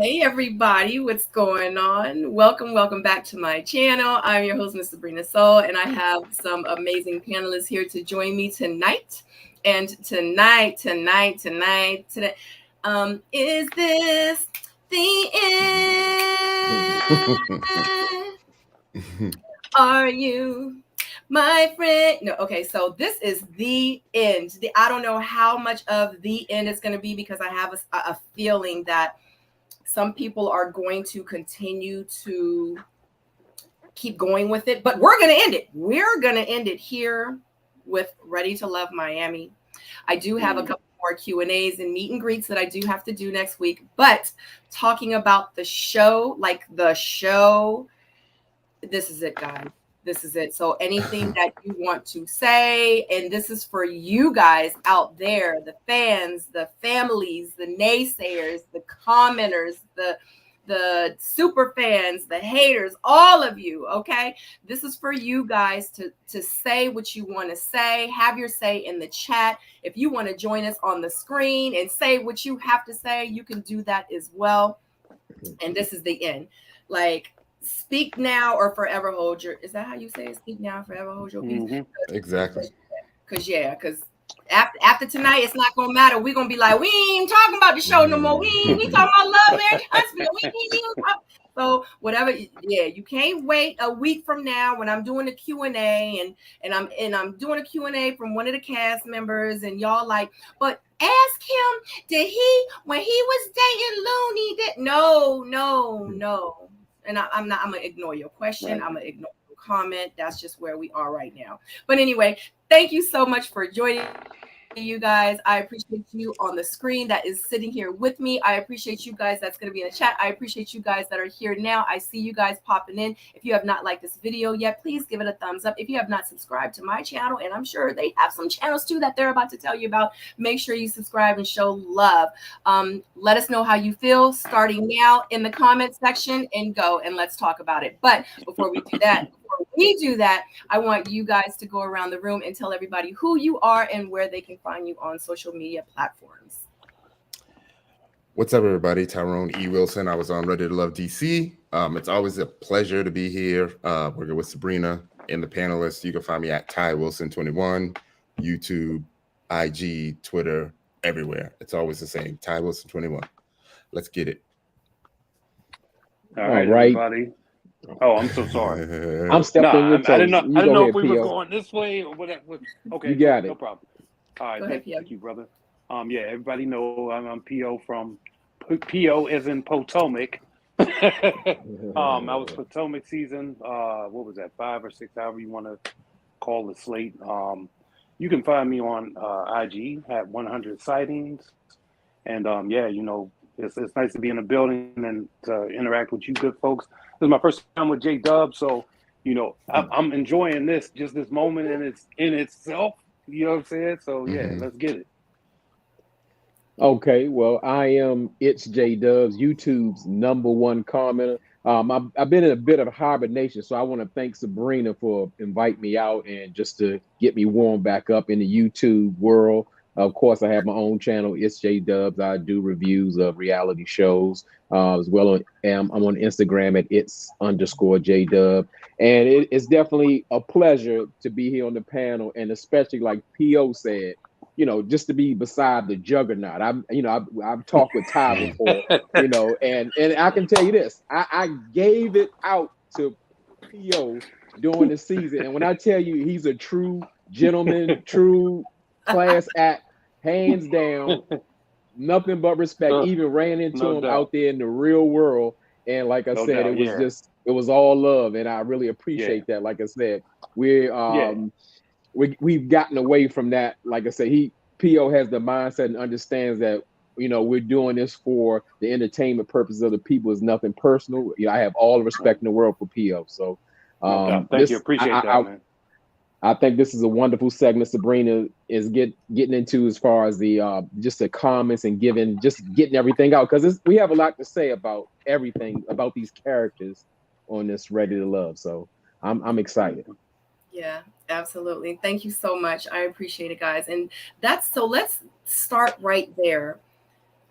Hey everybody, what's going on? Welcome back to my channel. I'm your host, Miss Sabrina Soul, and I have some amazing panelists here to join me tonight. And today, is this the end? Are you my friend? No, okay, so this is the end. I don't know how much of the end it's going to be because I have a feeling that some people are going to continue to keep going with it, but we're going to end it. We're going to end it here with Ready to Love Miami. I do have a couple more Q&As and meet and greets that I do have to do next week, but talking about the show, this is it, guys. This is it. So anything that you want to say, and this is for you guys out there, the fans, the families, the naysayers, the commenters, the super fans, the haters, all of you, okay? This is for you guys to say what you want to say. Have your say in the chat. If you want to join us on the screen and say what you have to say, you can do that as well. And this is the end. Like, speak now or forever hold your, is that how you say it? Speak now, forever hold your peace. Mm-hmm. Exactly. Because after tonight, it's not gonna matter. We're gonna be like, we ain't even talking about the show no more. We talking about Love, Marriage, Husband. We ain't even talk. So whatever, yeah, you can't wait a week from now when I'm doing a Q&A and I'm doing a Q&A from one of the cast members, and y'all like, but ask him, did he when he was dating Looney? No. And I'm gonna ignore your question. Right. I'm gonna ignore your comment. That's just where we are right now. But anyway, thank you so much for joining you guys. I appreciate you on the screen that is sitting here with me. I appreciate you guys that's going to be in the chat. I appreciate you guys that are here now. I see you guys popping in. If you have not liked this video yet, please give it a thumbs up. If you have not subscribed to my channel, and I'm sure they have some channels too that they're about to tell you about, make sure you subscribe and show love. Let us know how you feel starting now in the comment section, and go and let's talk about it. But before we do that, I want you guys to go around the room and tell everybody who you are and where they can find you on social media platforms. What's up, everybody? Tyrone E. Wilson. I was on Ready to Love DC. It's always a pleasure to be here working with Sabrina and the panelists. You can find me at Ty Wilson 21, YouTube, IG, Twitter, everywhere. It's always the same. Ty Wilson 21. Let's get it. All right, everybody. Oh, I'm so sorry. I'm stepping your toes. I didn't know if we were going this way or whatever. Okay, you got it. No problem. All right, thank you, brother. Yeah, everybody know I'm PO from PO as in Potomac. I was Potomac season. What was that? 5 or 6, however you want to call the slate. You can find me on IG at 100 sightings, and yeah, you know. It's nice to be in the building and to interact with you good folks. This is my first time with J-Dub, so, you know, I'm enjoying this moment in itself. You know what I'm saying? So, yeah, let's get it. Okay, well, I am It's J-Dubs, YouTube's #1 commenter. I've been in a bit of hibernation, so I want to thank Sabrina for inviting me out and just to get me warmed back up in the YouTube world. Of course, I have my own channel, It's J-Dubs. I do reviews of reality shows as well. I'm on Instagram at It's_J-Dub. And it's definitely a pleasure to be here on the panel. And especially like P.O. said, you know, just to be beside the juggernaut. I've talked with Ty before, you know, and I can tell you this, I gave it out to P.O. during the season. And when I tell you he's a true gentleman, true class act, hands down, nothing but respect. Even ran into him out there in the real world, and like I said, it was it was all love, and I really appreciate that. Like I said, we've gotten away from that. Like I said, P.O. has the mindset and understands that, you know, we're doing this for the entertainment purposes of the people. It's nothing personal. You know, I have all the respect in the world for P.O. So thank you, appreciate that, man. I think this is a wonderful segment Sabrina is getting into, as far as the just the comments and getting everything out, because we have a lot to say about everything about these characters on this Ready to Love. So I'm excited. Yeah, absolutely. Thank you so much. I appreciate it, guys. And let's start right there.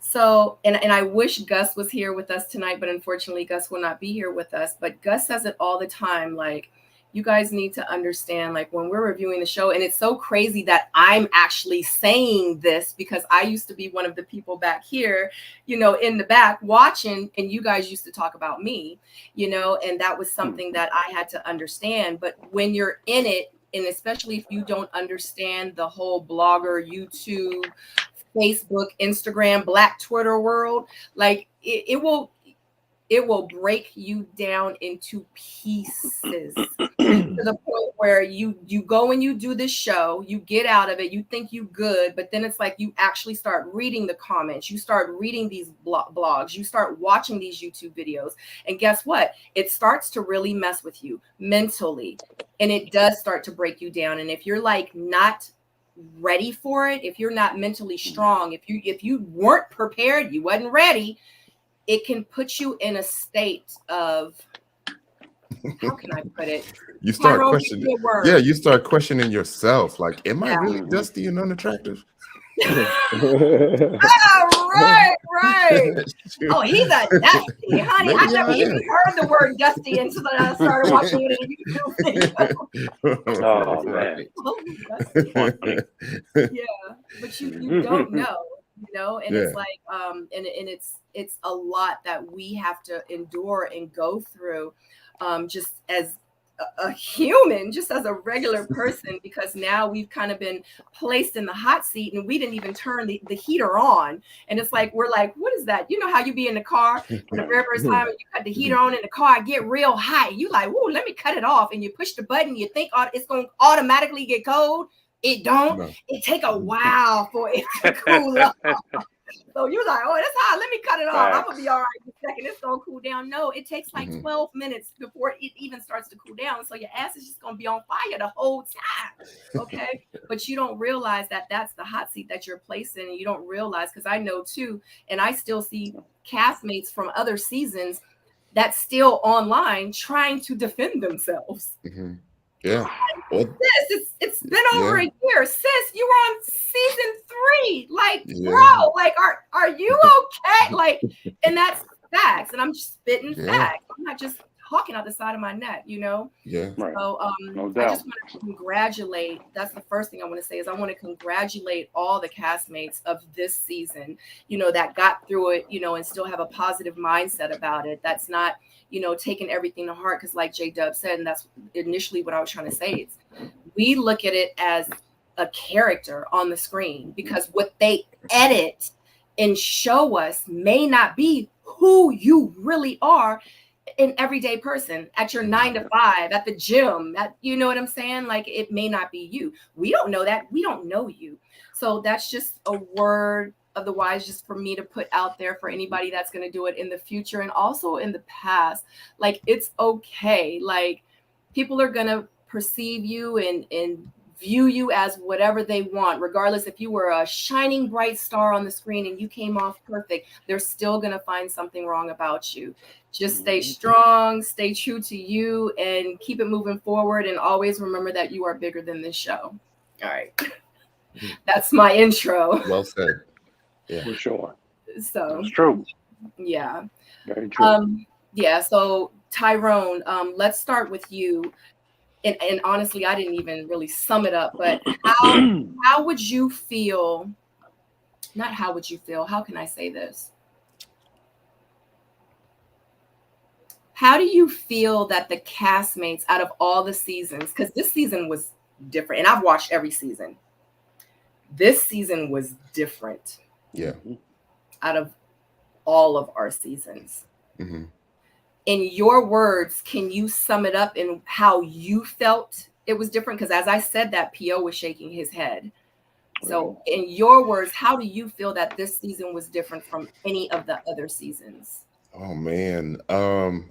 So, and I wish Gus was here with us tonight, but unfortunately, Gus will not be here with us. But Gus says it all the time. Like, you guys need to understand, like, when we're reviewing the show, and it's so crazy that I'm actually saying this because I used to be one of the people back here, you know, in the back watching, and you guys used to talk about me, you know, and that was something that I had to understand. But when you're in it, and especially if you don't understand the whole blogger, YouTube, Facebook, Instagram, Black Twitter world, like it will break you down into pieces to the point where you go and you do this show, you get out of it, you think you good, but then it's like you actually start reading the comments, you start reading these blogs, you start watching these YouTube videos, and guess what? It starts to really mess with you mentally, and it does start to break you down. And if you're like not ready for it, if you're not mentally strong, if you weren't prepared, you wasn't ready, it can put you in a state of, how can I put it? You start questioning. Yeah, you start questioning yourself. Like, am I really dusty and unattractive? Right. Oh, he's a dusty, honey. I never even heard the word dusty until I started watching it in YouTube. Oh man. Yeah, but you don't know, you know, and it's like and it's a lot that we have to endure and go through, just as a human, just as a regular person, because now we've kind of been placed in the hot seat and we didn't even turn the heater on. And it's like, we're like, what is that? You know how you be in the car and the very first time you cut the heater on in the car, get real hot. You like, whoa, let me cut it off. And you push the button, you think it's going to automatically get cold. It don't. No. It take a while for it to cool up. So you're like, oh, that's hot. Let me cut it off. I'm gonna be all right in a second. It's gonna cool down. No, it takes like 12 minutes before it even starts to cool down. So your ass is just gonna be on fire the whole time. Okay, but you don't realize that that's the hot seat that you're placed in, and you don't realize, because I know too, and I still see castmates from other seasons that's still online trying to defend themselves. Yeah. Sis, it's been over a year. Sis, you were on season 3. Like, bro, like, are you okay? Like, and that's facts. And I'm just spitting facts. I'm not just talking out the side of my neck, you know? Yeah. Right. So No doubt. I just want to congratulate. That's the first thing I want to say is I want to congratulate all the castmates of this season, you know, that got through it, you know, and still have a positive mindset about it. That's not, you know, taking everything to heart, because like J Dub said, and that's initially what I was trying to say, it's we look at it as a character on the screen, because what they edit and show us may not be who you really are, an everyday person at your 9 to 5, at the gym, you know what I'm saying? Like, it may not be you. We don't know that. We don't know you. So that's just a word of the wise, just for me to put out there for anybody that's going to do it in the future and also in the past. Like, it's okay. Like, people are going to perceive you and view you as whatever they want, regardless if you were a shining bright star on the screen and you came off perfect, they're still going to find something wrong about you. Just stay strong, stay true to you, and keep it moving forward, and always remember that you are bigger than this show. All right. That's my intro. Well said. Yeah, for sure. So it's true. Yeah. Very true. Yeah. So Tyrone, let's start with you. And honestly, I didn't even really sum it up, but how would you feel? Not how would you feel? How can I say this? How do you feel that the castmates out of all the seasons, because this season was different, and I've watched every season. This season was different. Yeah. Out of all of our seasons. Mm-hmm. In your words, can you sum it up in how you felt it was different? Because as I said that, P.O. was shaking his head. So in your words, how do you feel that this season was different from any of the other seasons? Oh man.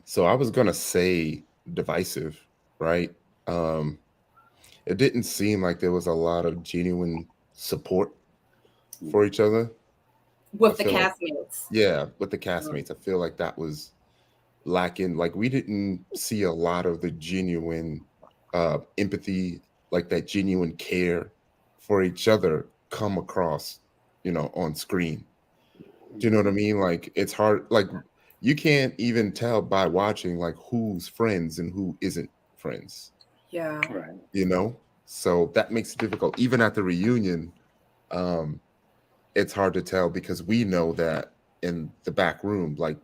So I was gonna say divisive, right? It didn't seem like there was a lot of genuine support for each other. With the castmates. With the castmates. I feel like that was lacking. Like, we didn't see a lot of the genuine empathy, like that genuine care for each other come across, you know, on screen. Do you know what I mean? Like it's hard. Like you can't even tell by watching like who's friends and who isn't friends. Yeah. Right. You know, so that makes it difficult. Even at the reunion, it's hard to tell because we know that in the back room, like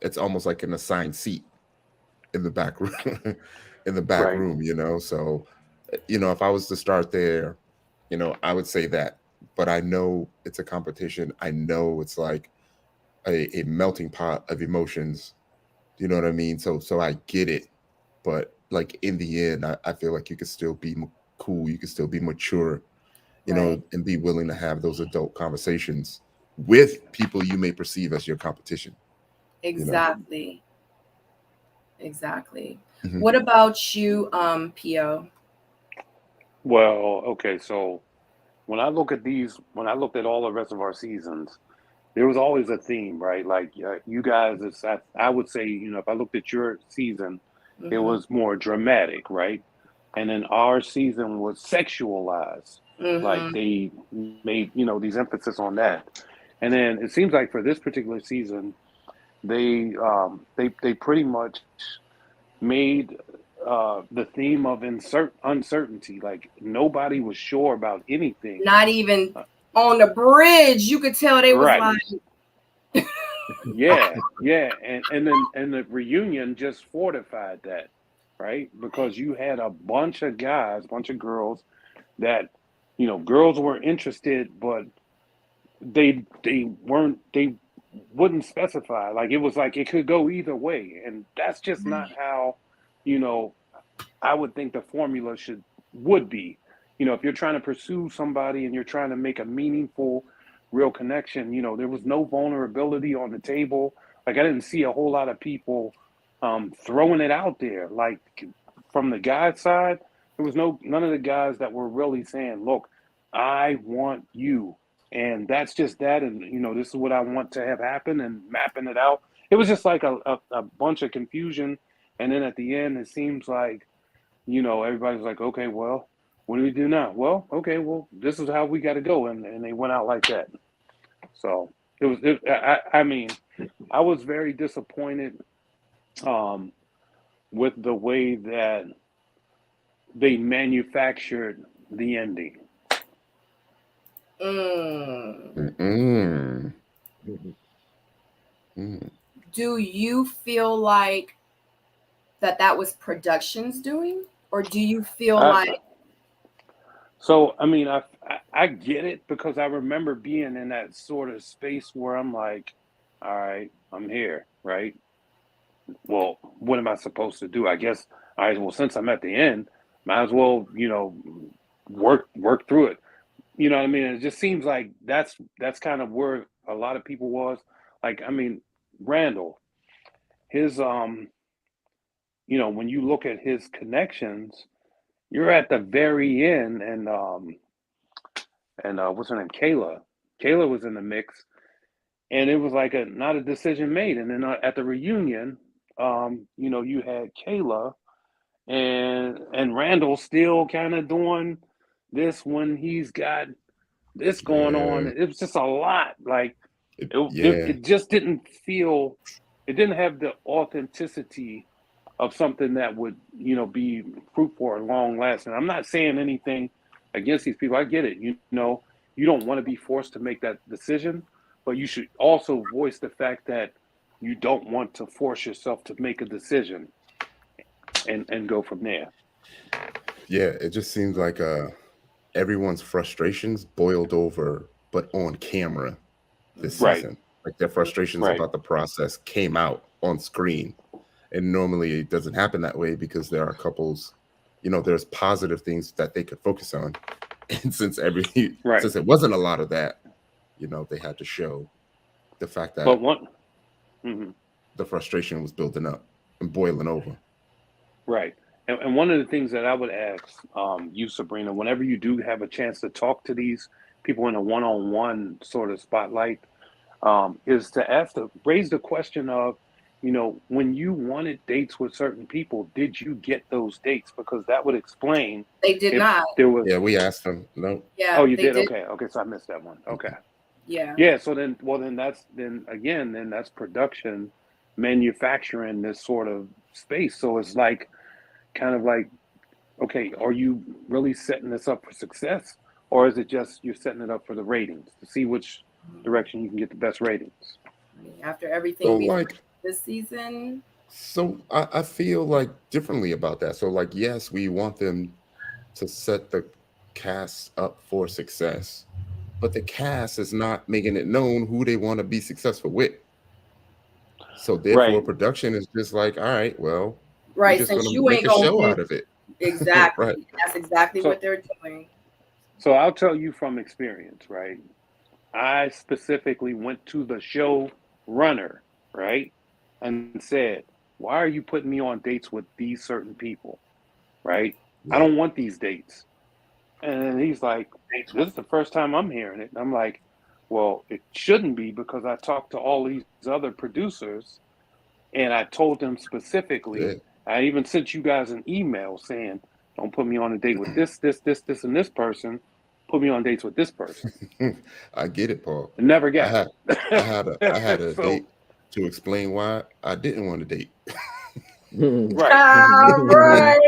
it's almost like an assigned seat in the back room, in the back Right. room. You know, so if I was to start there, I would say that. But I know it's a competition. I know it's like a melting pot of emotions. You know what I mean? So I get it. But like in the end, I feel like you could still be cool. You could still be mature, Right. and be willing to have those adult conversations with people you may perceive as your competition. Exactly. Exactly. Mhm. What about you, Pio? Well, okay, so when I look at when I looked at all the rest of our seasons, there was always a theme, right? Like you guys, I would say, if I looked at your season, it Mm-hmm. was more dramatic, right? And then our season was sexualized. Like Mm-hmm. they made, these emphasis on that. And then it seems like for this particular season, they pretty much made the theme of uncertainty. Like nobody was sure about anything. Not even on the bridge, you could tell they was Right. like, Yeah, and the reunion just fortified that, right? Because you had a bunch of guys, bunch of girls that, girls were interested, but they wouldn't specify. Like it was like it could go either way, and that's just not how, you know, I would think the formula would be. If you're trying to pursue somebody and you're trying to make a meaningful, real connection, there was no vulnerability on the table. Like I didn't see a whole lot of people throwing it out there. Like from the guy's side, there was none of the guys that were really saying, "Look, I want you," and that's just that, and this is what I want to have happen, and mapping it out. It was just like a bunch of confusion, and then at the end, it seems like everybody's like, okay, well, what do we do now? Well, okay, well, this is how we got to go, and they went out like that. So it was. I mean, I was very disappointed um, with the way that they manufactured the ending. Mm. Do you feel like that was production's doing, or do you feel like? So I mean, I get it because I remember being in that sort of space where I'm like, all right, I'm here, right? Well, what am I supposed to do? I guess, all right, well, since I'm at the end, might as well, work through it. You know what I mean? It just seems like that's kind of where a lot of people was. Like, I mean, Randall, his when you look at his connections, you're at the very end, and what's her name, Kayla. Kayla was in the mix, and it was like not a decision made. And then at the reunion, you had Kayla and Randall still kind of doing this when he's got this going on. Yeah. It was just a lot. Like Yeah. it just didn't feel. It didn't have the authenticity of something that would be fruitful or long lasting. I'm not saying anything against these people. I get it. You don't want to be forced to make that decision, but you should also voice the fact that you don't want to force yourself to make a decision and go from there. Yeah, it just seems like everyone's frustrations boiled over, but on camera this Right. season. Like their frustrations Right. about the process came out on screen. And normally it doesn't happen that way because there are couples, there's positive things that they could focus on. And since since it wasn't a lot of that, they had to show the fact that the frustration was building up and boiling over. Right. And one of the things that I would ask you, Sabrina, whenever you do have a chance to talk to these people in a one-on-one sort of spotlight, is to raise the question of, when you wanted dates with certain people, did you get those dates? Because that would explain. They did not. There was. Yeah, we asked them. No. Yeah. Oh, you did? Okay. Okay. So I missed that one. Okay. Yeah. So then that's production, manufacturing this sort of space. So it's like kind of like, okay, are you really setting this up for success, or is it just you're setting it up for the ratings to see which direction you can get the best ratings? After So everything we like, this season, so I feel like differently about that. So like, yes, we want them to set the cast up for success, but the cast is not making it known who they want to be successful with. So therefore, Right. production is just like, all right, well, we're right? just Since gonna you make ain't a gonna show pick out of it. Right. exactly, that's exactly what So they're doing. so I'll tell you from experience, right? I specifically went to the show runner, right, and said, "Why are you putting me on dates with these certain people?" Right? I Yeah. don't want these dates. And he's like, "This is the first time I'm hearing it." And I'm like, "Well, it shouldn't be because I talked to all these other producers and I told them specifically. Yeah. I even sent you guys an email saying, 'Don't put me on a date with this, and this person. Put me on dates with this person.'" I get it, Paul. And never I got had I had it. a So date to explain why I didn't want to date. right. Right.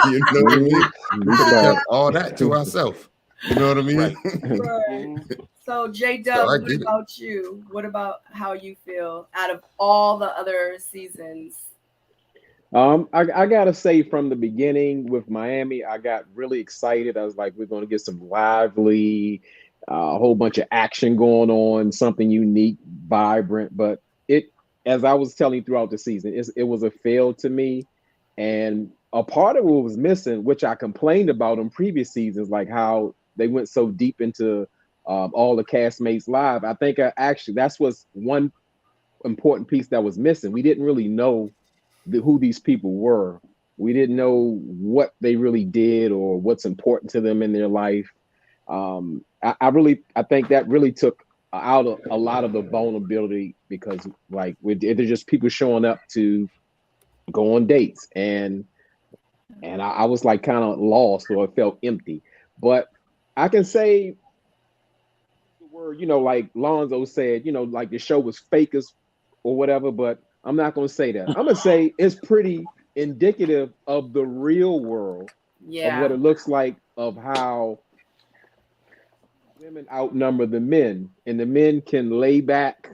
You know what I mean? We Big could have facts. kept all that to ourselves. You know what I mean? Right. Right. Hmm. So J So Dub, I what get it. about you? What about how you feel out of all the other seasons? I gotta say from the beginning with Miami, I got really excited. I was like, we're gonna get some lively, a whole bunch of action going on, something unique, vibrant. But it, as I was telling you throughout the season, it was a fail to me. And a part of what was missing, which I complained about in previous seasons, like how they went so deep into all the castmates live. I think actually that's what's one important piece that was missing. We didn't really know who these people were. We didn't know what they really did or what's important to them in their life. I think that really took out a lot of the vulnerability because like they're just people showing up to go on dates and I was like kind of lost or it felt empty. But I can say the word, like Lonzo said, like the show was fake as or whatever, but I'm not gonna say that. I'm gonna say it's pretty indicative of the real world of what Yeah. it looks like of how women outnumber the men, and the men can lay back,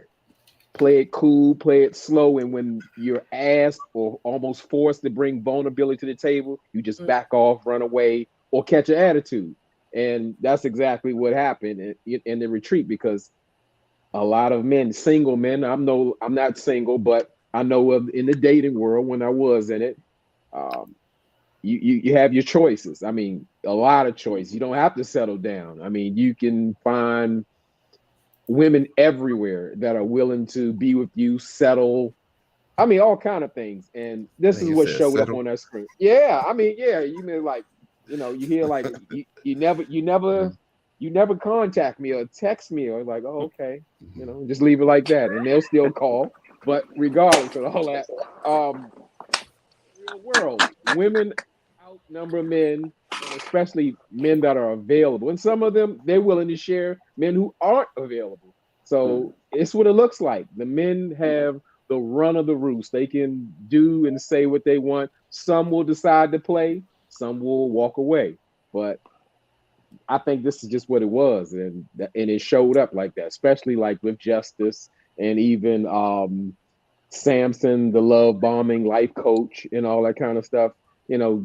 play it cool, play it slow, and when you're asked or almost forced to bring vulnerability to the table, you just back off, run away, or catch an attitude. And that's exactly what happened in the retreat because a lot of men, single men. I'm not single, but I know of in the dating world when I was in it. Um, you have your choices. I mean, a lot of choice. You don't have to settle down. I mean, you can find women everywhere that are willing to be with you, settle. I mean, all kind of things. And this is You what said showed up settle. on that screen. Yeah, I mean, yeah, you mean like, you hear like you never contact me or text me or like, oh, okay, just leave it like that, and they'll still call. But regardless of all that, real world, women outnumber men, and especially men that are available. And some of them they're willing to share men who aren't available. So it's what it looks like. The men have the run of the roost. They can do and say what they want. Some will decide to play, some will walk away. But I think this is just what it was, and it showed up like that, especially like with Justice and even Samson, the love bombing life coach, and all that kind of stuff.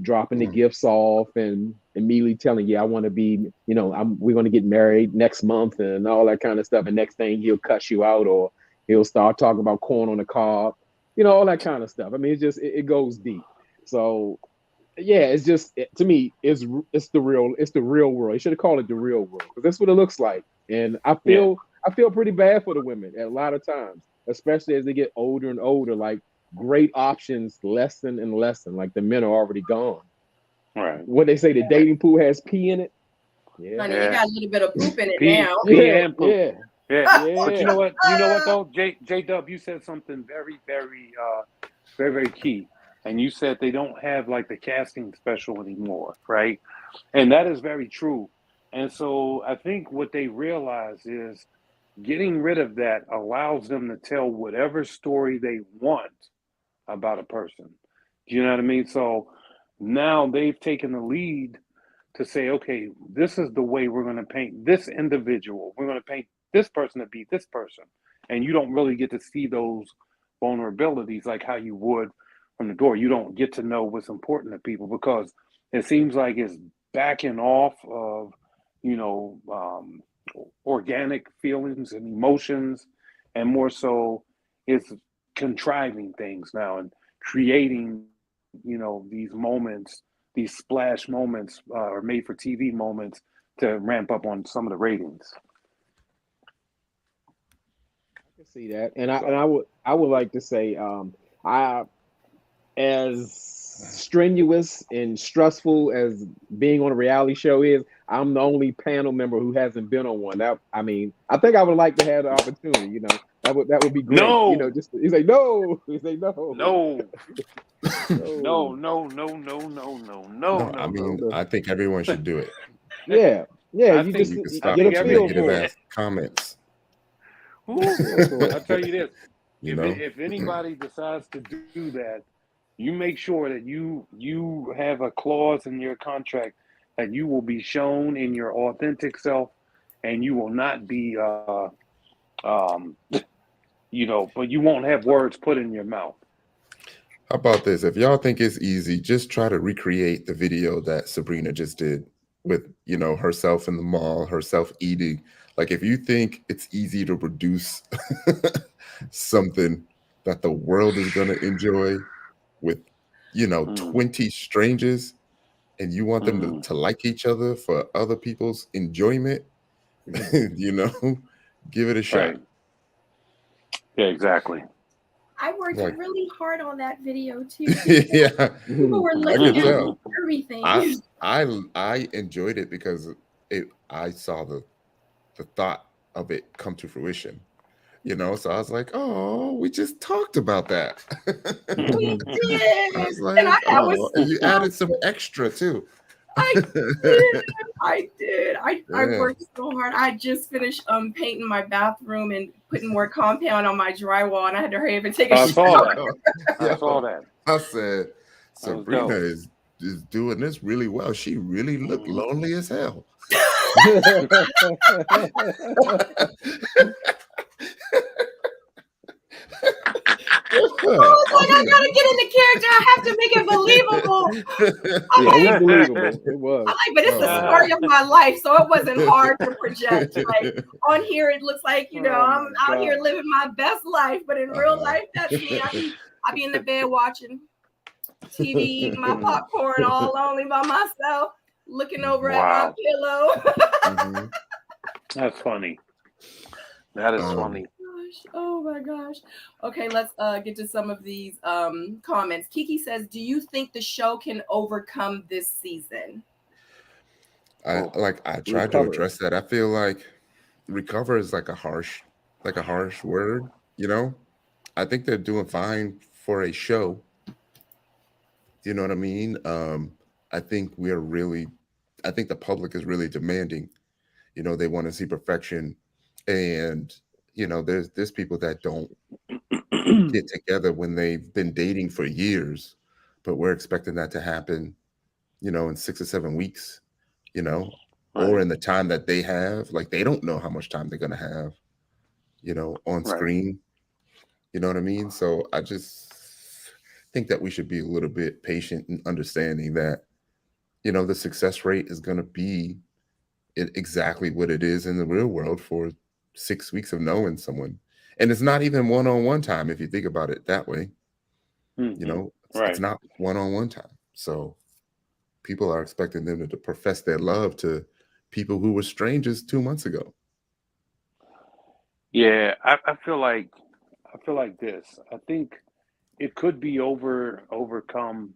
Dropping the gifts off and immediately telling you, I want to be, we're going to get married next month and all that kind of stuff. And next thing he'll cuss you out or he'll start talking about corn on the cob, all that kind of stuff. I mean, it goes deep. So yeah, it's just to me, it's the real world. You should have called it the real world because that's what it looks like. And I Yeah. feel pretty bad for the women at a lot of times, especially as they get older and older. Like great options lessen and lessen. Like the men are already gone. Right. What they say, the dating pool has pee in it. Yeah, Honey, it got a little bit of poop in it P now. P and poop. yeah, Yeah. yeah. But you know what? You know what though? J Dub, you said something very, very very, very key. And you said they don't have like the casting special anymore, right? And that is very true. And so I think what they realize is getting rid of that allows them to tell whatever story they want about a person. Do you know what I mean? So now they've taken the lead to say, okay, this is the way we're going to paint this individual. We're going to paint this person to be this person. And you don't really get to see those vulnerabilities like how you would from the door. You don't get to know what's important to people because it seems like it's backing off of, organic feelings and emotions, and more so it's contriving things now and creating, these moments, these splash moments or made for TV moments to ramp up on some of the ratings. I can see that, and I would like to say, as strenuous and stressful as being on a reality show is, I'm the only panel member who hasn't been on one. I think I would like to have the opportunity. That would be great. No. Just he's like no. He's like no. No. No. No. I mean, I think everyone should do it. Yeah. I You think just You can stop get with a feel negative for it. ass comments. I'll tell you this. You If anybody decides to do that, you make sure that you have a clause in your contract that you will be shown in your authentic self, and you will not be, but you won't have words put in your mouth. How about this? If y'all think it's easy, just try to recreate the video that Sabrina just did with, herself in the mall, herself eating. Like, if you think it's easy to produce something that the world is going to enjoy with, 20 strangers, and you want them to like each other for other people's enjoyment, give it a shot. Right. Yeah, exactly. I worked really hard on that video too. Yeah, People were looking at everything. I enjoyed it because I saw the thought of it come to fruition. So I was like, oh, we just talked about that. We did. I was like, and you added some extra too. I did. I worked so hard. I just finished painting my bathroom and putting more compound on my drywall, and I had to hurry up and take a shower. I saw that. I said, Sabrina is doing this really well. She really looked lonely as hell. I was like, I gotta get in the character. I have to make it believable. It was believable. It was. I'm like, but it's the story of my life, so it wasn't hard to project. Like on here, it looks like I'm out here living my best life, but in real life, that's me. I be in the bed watching TV, eating my popcorn, all lonely by myself, looking over at my pillow. That's funny. That is funny. Oh my gosh. Okay, let's get to some of these comments. Kiki says, do you think the show can overcome this season? I tried to address that. I feel like recover is like a harsh word, I think they're doing fine for a show. You know what I mean? I think the public is really demanding. They want to see perfection, and there's people that don't get together when they've been dating for years, but we're expecting that to happen, in 6 or 7 weeks, or in the time that they have. Like, they don't know how much time they're going to have, on screen. You know what I mean? So I just think that we should be a little bit patient and understanding that, the success rate is going to be exactly what it is in the real world for 6 weeks of knowing someone. And it's not even one-on-one time if you think about it that way. It's not one-on-one time. So people are expecting them to profess their love to people who were strangers 2 months ago. Yeah, I feel like this. I think it could be overcome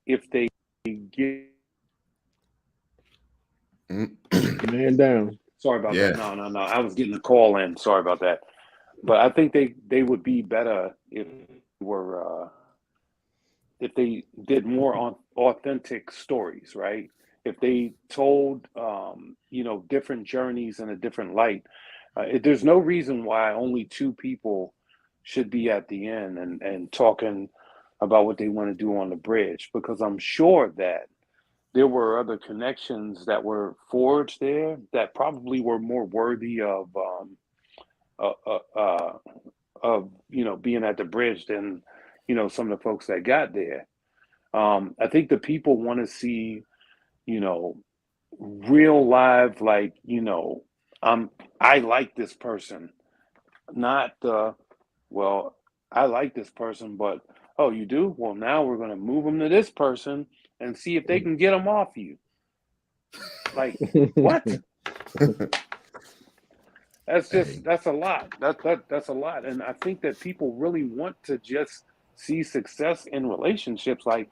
if they get Man down. Sorry about that. No. I was getting a call in. Sorry about that. But I think they would be better if they did more on authentic stories, right? If they told different journeys in a different light, There's no reason why only two people should be at the end and talking about what they want to do on the bridge, because I'm sure that there were other connections that were forged there that probably were more worthy uh, uh, uh, of being at the bridge than some of the folks that got there. I think the people want to see real live, like I like this person, not the well, I like this person, but oh, you do? Well, now we're going to move them to this person and see if they can get them off you. Like, what? That's a lot. That's a lot. And I think that people really want to just see success in relationships. Like,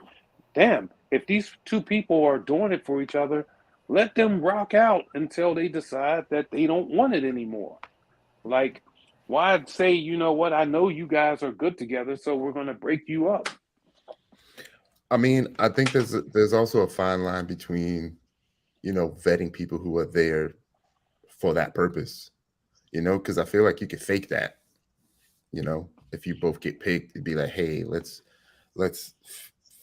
damn, if these two people are doing it for each other, let them rock out until they decide that they don't want it anymore. Like, why say, you know what, I know you guys are good together, so we're going to break you up. I mean, I think there's also a fine line between, vetting people who are there for that purpose, because I feel like you could fake that, if you both get picked, it'd be like, hey, let's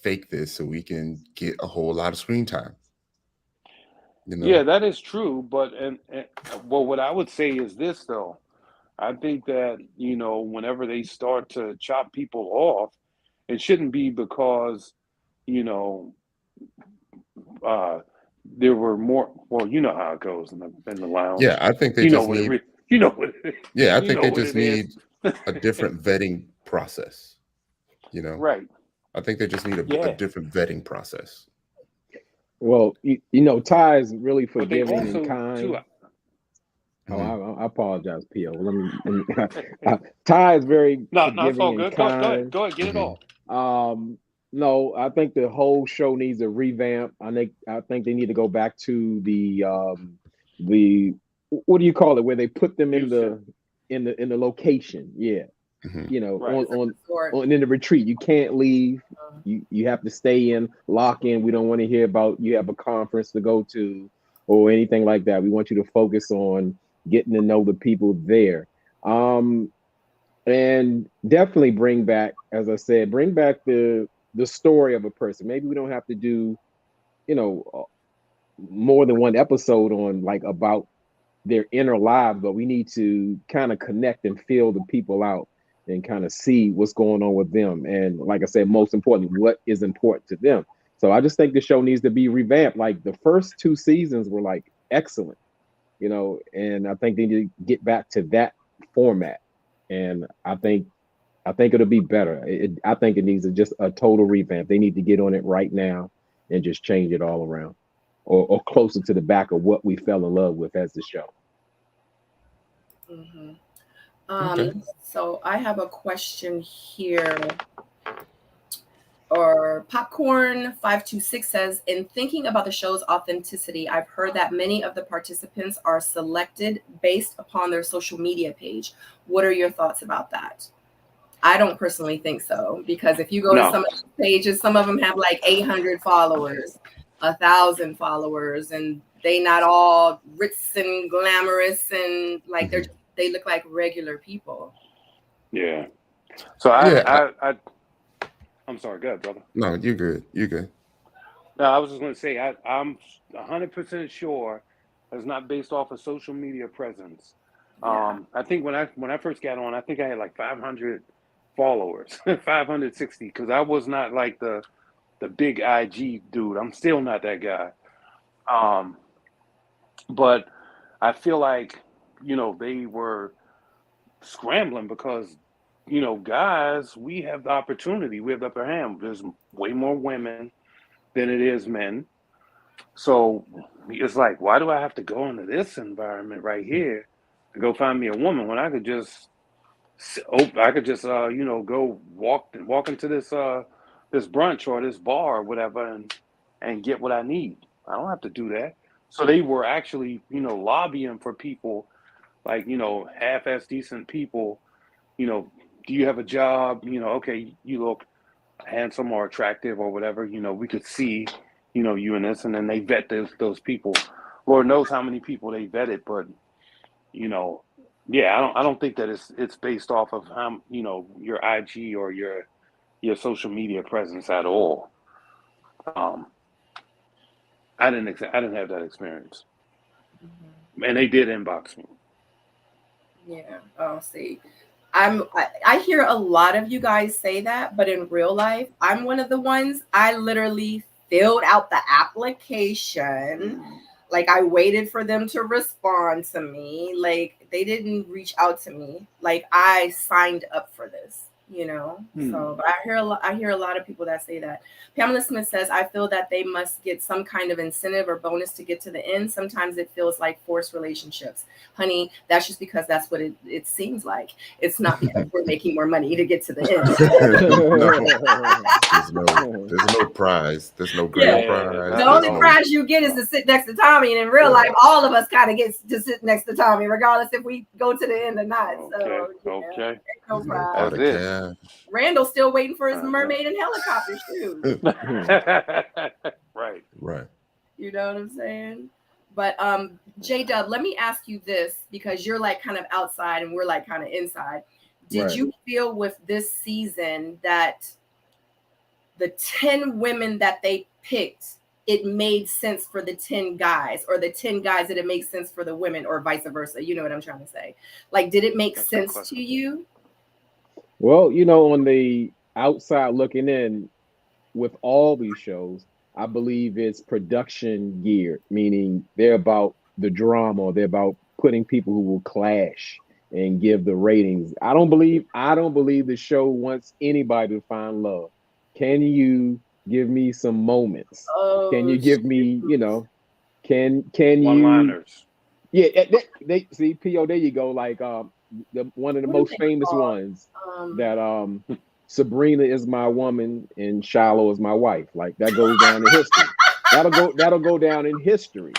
fake this so we can get a whole lot of screen time. Yeah, that is true. But well, what I would say is this, though. I think that, whenever they start to chop people off, it shouldn't be because, there were more. Well, you know how it goes in the lounge. Yeah, I think they just need. Yeah, I think they just need a different vetting process. Right. I think they just need a different vetting process. Well, Ty is really forgiving and kind. I apologize, P.O. Ty is very forgiving and kind. Go ahead, get it all. No, I think the whole show needs a revamp. I think they need to go back to the what do you call it, where they put them in the location. Yeah. On in the retreat. You can't leave. You have to stay in, lock in. We don't want to hear about you have a conference to go to or anything like that. We want you to focus on getting to know the people there. And definitely bring back, as I said, the story of a person. Maybe we don't have to do, more than one episode on like about their inner lives, but we need to kind of connect and feel the people out and kind of see what's going on with them. And like I said, most importantly, what is important to them. So I just think the show needs to be revamped. Like the first 2 seasons were like excellent, and I think they need to get back to that format. And I think it'll be better. I think it needs just a total revamp. They need to get on it right now and just change it all around, or closer to the back of what we fell in love with as the show. Mm-hmm. Okay. So I have a question here. Or Popcorn 526 says, in thinking about the show's authenticity, I've heard that many of the participants are selected based upon their social media page. What are your thoughts about that? I don't personally think so, because if you go to some of the pages, some of them have like 800 followers, 1,000 followers, and they not all rich and glamorous, and like they look like regular people. Yeah. So I'm sorry, go ahead, brother. No, you're good. You're good. No, I was just going to say, I'm 100% sure it's not based off of social media presence. Yeah. I think when I first got on, I think I had like 500 followers, 560, because I was not like the big IG dude. I'm still not that guy. But I feel like, they were scrambling because, guys, we have the opportunity. We have the upper hand. There's way more women than it is men. So it's like, why do I have to go into this environment right here to go find me a woman when I could just, go walk into this brunch or this bar or whatever and get what I need. I don't have to do that. So they were actually, lobbying for people like, half-ass decent people, do you have a job? Okay, you look handsome or attractive or whatever, we could see, you in this, and then they vet those people. Lord knows how many people they vetted, but, Yeah, I don't think that it's based off of how your IG or your social media presence at all. I didn't have that experience, and they did inbox me. Yeah. Oh, see, I hear a lot of you guys say that, but in real life, I'm one of the ones. I literally filled out the application. Like I waited for them to respond to me. Like they didn't reach out to me. Like I signed up for this, you know. So, but I hear a lot of people that say that. Pamela Smith says, I feel that they must get some kind of incentive or bonus to get to the end. Sometimes it feels like forced relationships. Honey, that's just because that's what it seems like. It's not because we're making more money to get to the end. There's no prize. There's no grand prize. The only prize you get is to sit next to Tommy. And in real life, all of us kind of get to sit next to Tommy, regardless if we go to the end or not. Okay. No prize. Randall's still waiting for his mermaid and helicopter shoes. Right. You know what I'm saying? But J-Dub, let me ask you this, because you're like kind of outside and we're like kind of inside. Did you feel with this season that the 10 women that they picked, it made sense for the 10 guys, or the 10 guys that it makes sense for the women, or vice versa? You know what I'm trying to say? Like, did it make sense to you? Well, you know, on the outside looking in, with all these shows, I believe it's production geared, meaning they're about the drama, they're about putting people who will clash and give the ratings. I don't believe the show wants anybody to find love. Can you give me some moments? Can you give me, can you one-liners? Yeah, they see, P.O., there you go. Like one of the most famous ones that Sabrina is my woman and Shiloh is my wife. Like that goes down in history. That'll go down in history.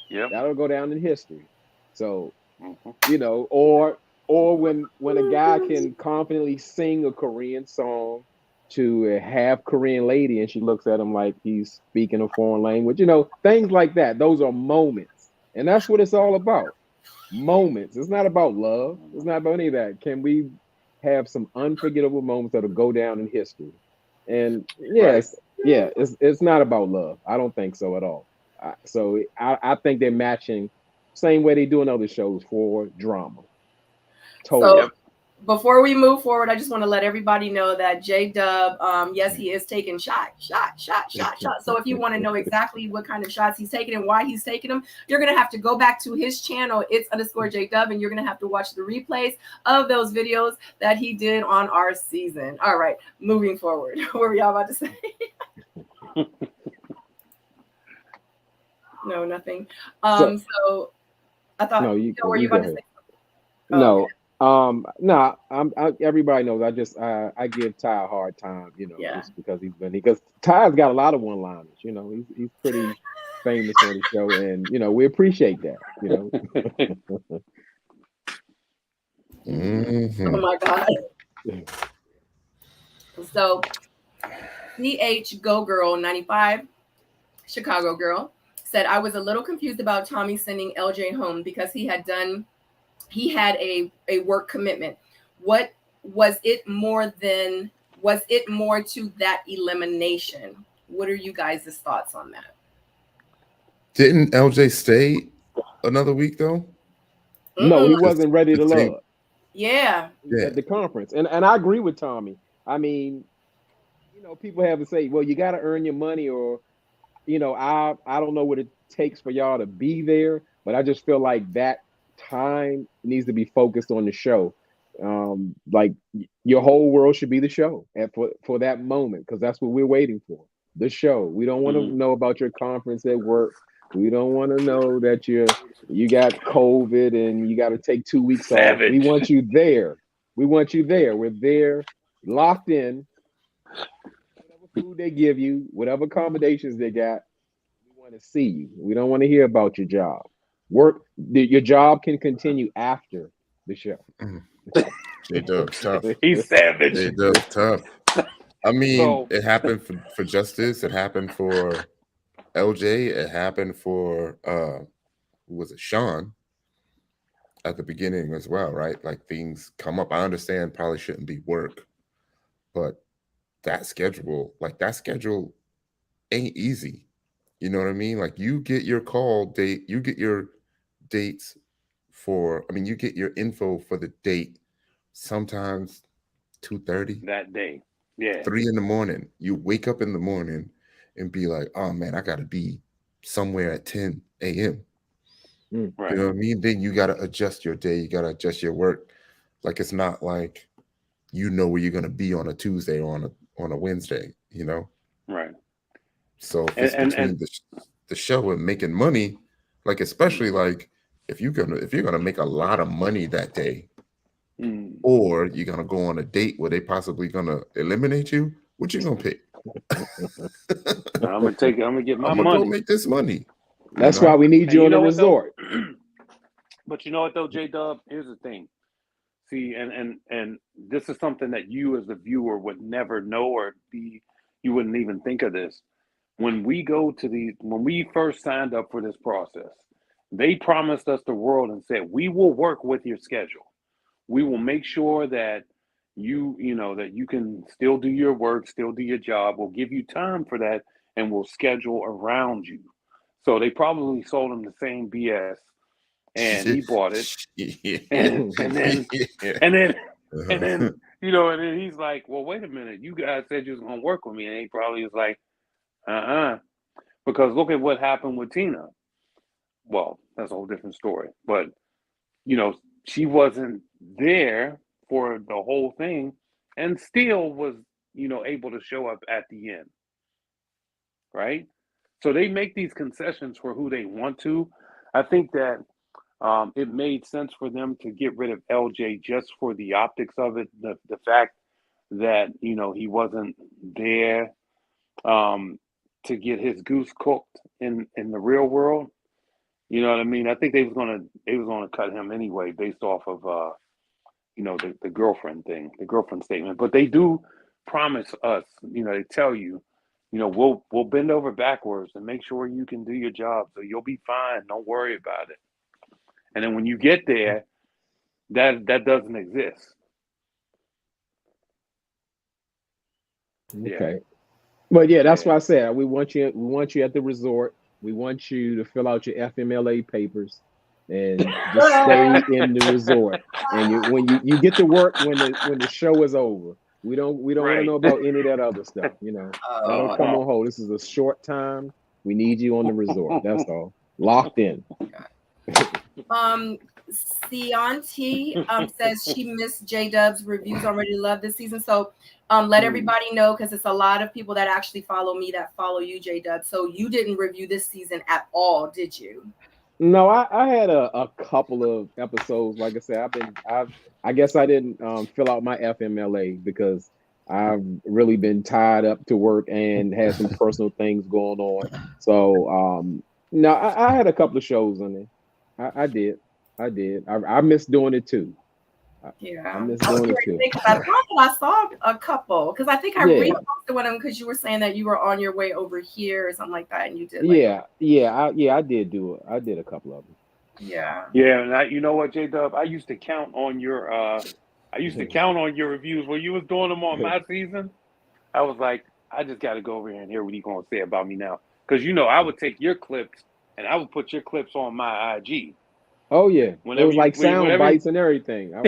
Yeah. That'll go down in history. So, or when a guy can confidently sing a Korean song to a half Korean lady and she looks at him like he's speaking a foreign language, things like that. Those are moments. And that's what it's all about. Moments. It's not about love. It's not about any of that. Can we have some unforgettable moments that'll go down in history? And it's not about love. I don't think so at all. So I think they're matching same way they do in other shows for drama. Totally. So before we move forward, I just want to let everybody know that J-Dub, yes, he is taking shots. So if you want to know exactly what kind of shots he's taking and why he's taking them, you're going to have to go back to his channel, it's_J-Dub, and you're going to have to watch the replays of those videos that he did on our season. All right, moving forward. What were y'all about to say? No, nothing. So I thought, were you about to say something? No. Everybody knows I give Ty a hard time, just because because Ty's got a lot of one-liners, he's pretty famous on the show, and we appreciate that, Oh my God. So CH Go Girl 95, Chicago girl, said, I was a little confused about Tommy sending LJ home because he had a work commitment. What was it more to that elimination? What are you guys' thoughts on that? Didn't LJ stay another week though? No, he wasn't ready to love. Yeah. At the conference. And I agree with Tommy. I mean, people have to say, well, you got to earn your money, or, I don't know what it takes for y'all to be there, but I just feel like that time needs to be focused on the show. Like your whole world should be the show for that moment, because that's what we're waiting for. The show. We don't want to know about your conference at work. We don't want to know that you got COVID and you got to take 2 weeks off. We want you there. We're there, locked in. Whatever food they give you, whatever accommodations they got, we want to see you. We don't want to hear about your job. Your job can continue after the show. J-Dub's tough. He's savage. J-Dub's tough. I mean, it happened for Justice. It happened for LJ. It happened for who was it? Sean. at the beginning as well, right? Like things come up. I understand probably shouldn't be work, but that schedule ain't easy. You know what I mean? Like you get your call date, you get your dates you get your info for the date sometimes 2:30 that day. Yeah. 3 in the morning. You wake up in the morning and be like, oh man, I gotta be somewhere at 10 a.m. Right. You know what I mean? Then you gotta adjust your day, you gotta adjust your work. Like it's not like you know where you're gonna be on a Tuesday or on a Wednesday, you know? Right. So if it's between the show and making money, like especially like if you're gonna make a lot of money that day, or you're gonna go on a date where they possibly gonna eliminate you, what you gonna pick? I'm gonna get my I'm gonna money. go make this money. That's why we need you on the resort. But you know what though, J-Dub? Here's the thing. See, and this is something that you as a viewer would never know or you wouldn't even think of this. When we first signed up for this process, they promised us the world and said, we will work with your schedule. We will make sure that that you can still do your work, still do your job. We'll give you time for that and we'll schedule around you. So they probably sold him the same BS and he bought it. And then and then he's like, well, wait a minute, you guys said you was gonna work with me. And he probably was like, because look at what happened with Tina. Well, that's a whole different story. But she wasn't there for the whole thing and still was, able to show up at the end. Right? So they make these concessions for who they want to. I think that it made sense for them to get rid of LJ just for the optics of it, the fact that he wasn't there to get his goose cooked in the real world. You know what I mean? I think they was gonna cut him anyway based off of the girlfriend thing, the girlfriend statement. But they do promise us, they tell you, we'll bend over backwards and make sure you can do your job, so you'll be fine. Don't worry about it. And then when you get there, that doesn't exist. Okay. But yeah, that's why I said we want you at the resort. We want you to fill out your FMLA papers and just stay in the resort. And when you get to work when the show is over. We don't want to know about any of that other stuff. That'll come on hold. This is a short time. We need you on the resort. That's all. Locked in. Cianti says she missed J-Dub's reviews on Ready to Love this season. So let everybody know, because it's a lot of people that actually follow me that follow you, J-Dub. So you didn't review this season at all, did you? No, I had a couple of episodes. Like I said, I guess I didn't fill out my FMLA because I've really been tied up to work and had some personal things going on. So no, I had a couple of shows on there. I did. I missed doing it too. Yeah, I missed doing it too. I thought I saw a couple because I think I reposted one of them because you were saying that you were on your way over here or something like that, and you did. I did do it. I did a couple of them. Yeah. And you know what, J-Dub? I used to count on your reviews when you was doing them on my season. I was like, I just got to go over here and hear what he's gonna say about me now, because I would take your clips and I would put your clips on my IG. Oh yeah, it was like sound bites and everything. I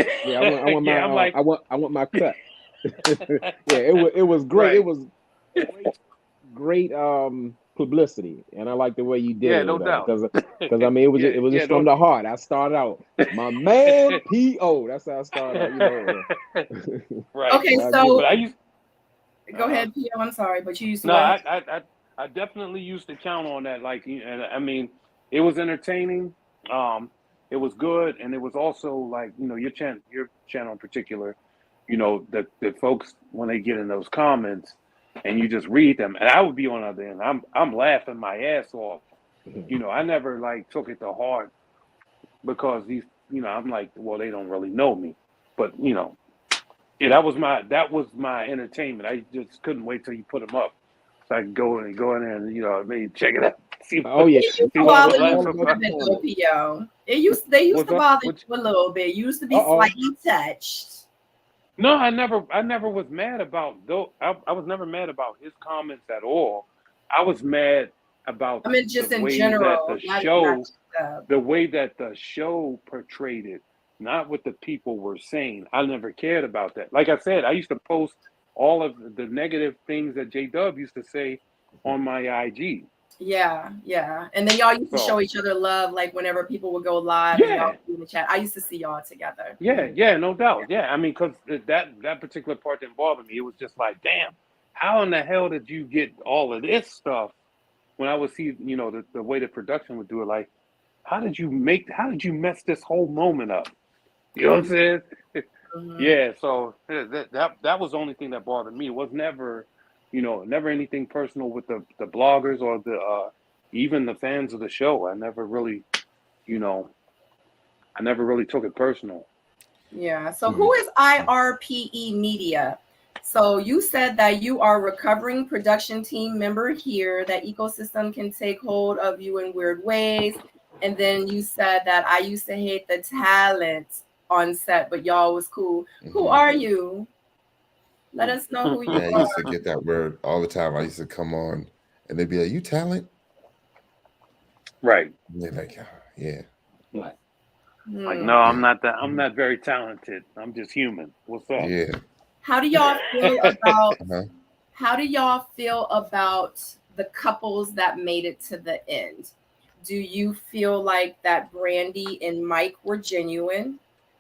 want my cut. It was great. Right. It was great publicity, and I like the way you did it. No doubt. Because I mean, it was just from the heart. I started out, my man, P.O. That's how I started out. Right. Okay, so go ahead, P.O. I'm sorry, but you used to. No, I definitely used to count on that. Like, and I mean, it was entertaining. It was good, and it was also like, your channel in particular, the folks, when they get in those comments and you just read them, and I would be on the other end, I'm laughing my ass off. I never like took it to heart because these, I'm like, well, they don't really know me, but that was my entertainment. I just couldn't wait till you put them up so I could go in there and maybe check it out. Oh yeah. It used to See what bother the you last a of little us- bit though, PO. They used What's to that? bother you Which- a little bit. You used to be Uh-oh. slightly touched. No, I never was mad about though. I was never mad about his comments at all. I was mad about I mean, just the in way general, that the not show, uh, the way that the show portrayed it, not what the people were saying. I never cared about that. Like I said, I used to post all of the negative things that J-Dub used to say on my IG. yeah. And then y'all used to So- show each other love, like whenever people would go live and y'all Yeah. would be in the chat. I used to see y'all together. Yeah, no doubt. Yeah, I mean, because that particular part didn't bother me. It was just like, damn, how in the hell did you get all of this stuff? When I would see, the way the production would do it, like, how did you mess this whole moment up? You know what I'm saying? Mhm. Yeah. So that was the only thing that bothered me. It was never, never anything personal with the bloggers or the even the fans of the show. I never really took it personal. Yeah. So who is IRPE Media? So you said that you are a recovering production team member here, that ecosystem can take hold of you in weird ways. And then you said that I used to hate the talent on set, but y'all was cool. Who are you? Let us know who you Yeah, I are. used to get that word all the time. I used to come on and they'd be like, "You talent?" Right. And they're like, "Yeah." Like, Hmm. no, I'm not that. I'm not very talented. I'm just human. What's up? Yeah. How do y'all feel about Uh-huh. How do y'all feel about the couples that made it to the end? Do you feel like that Brandy and Mike were genuine?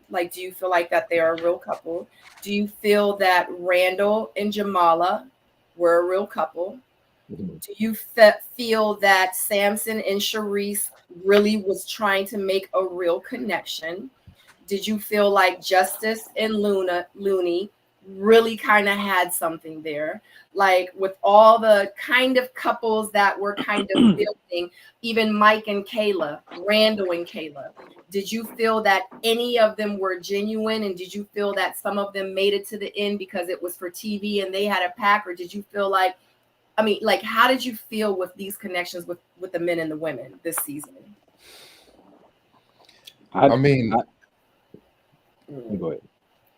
Like, do you feel like that they are a real couple? Do you feel that Randall and Jamala were a real couple? Do you feel that Samson and Sharice really was trying to make a real connection? Did you feel like Justice and Looney really kind of had something there? Like with all the kind of couples that were kind of building, even Mike and Kayla, Randall and Kayla, did you feel that any of them were genuine? And did you feel that some of them made it to the end because it was for TV and they had a pack? Or did you feel like, how did you feel with these connections with the men and the women this season? I mean, Go ahead.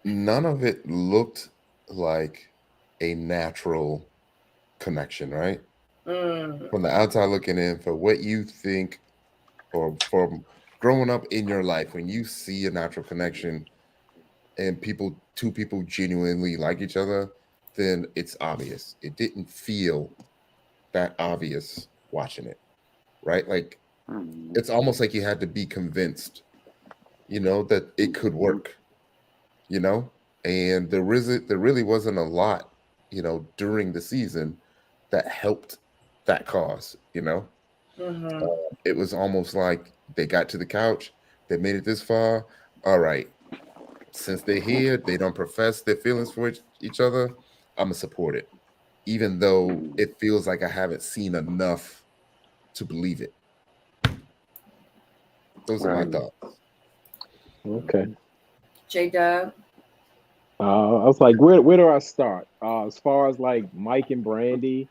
none of it looked like a natural connection, right? From the outside looking in, for what you think, or from growing up in your life, when you see a natural connection and two people genuinely like each other, then it's obvious. It didn't feel that obvious watching it, right? Like, it's almost like you had to be convinced, that it could work, and there really wasn't a lot, during the season that helped that cause, It was almost like they got to the couch, they made it this far. All right, since they're here, they don't profess their feelings for each other, I'm gonna support it, even though it feels like I haven't seen enough to believe it. Those are my thoughts. Okay. J-Dub? I was like, where do I start? As far as like Mike and Brandy,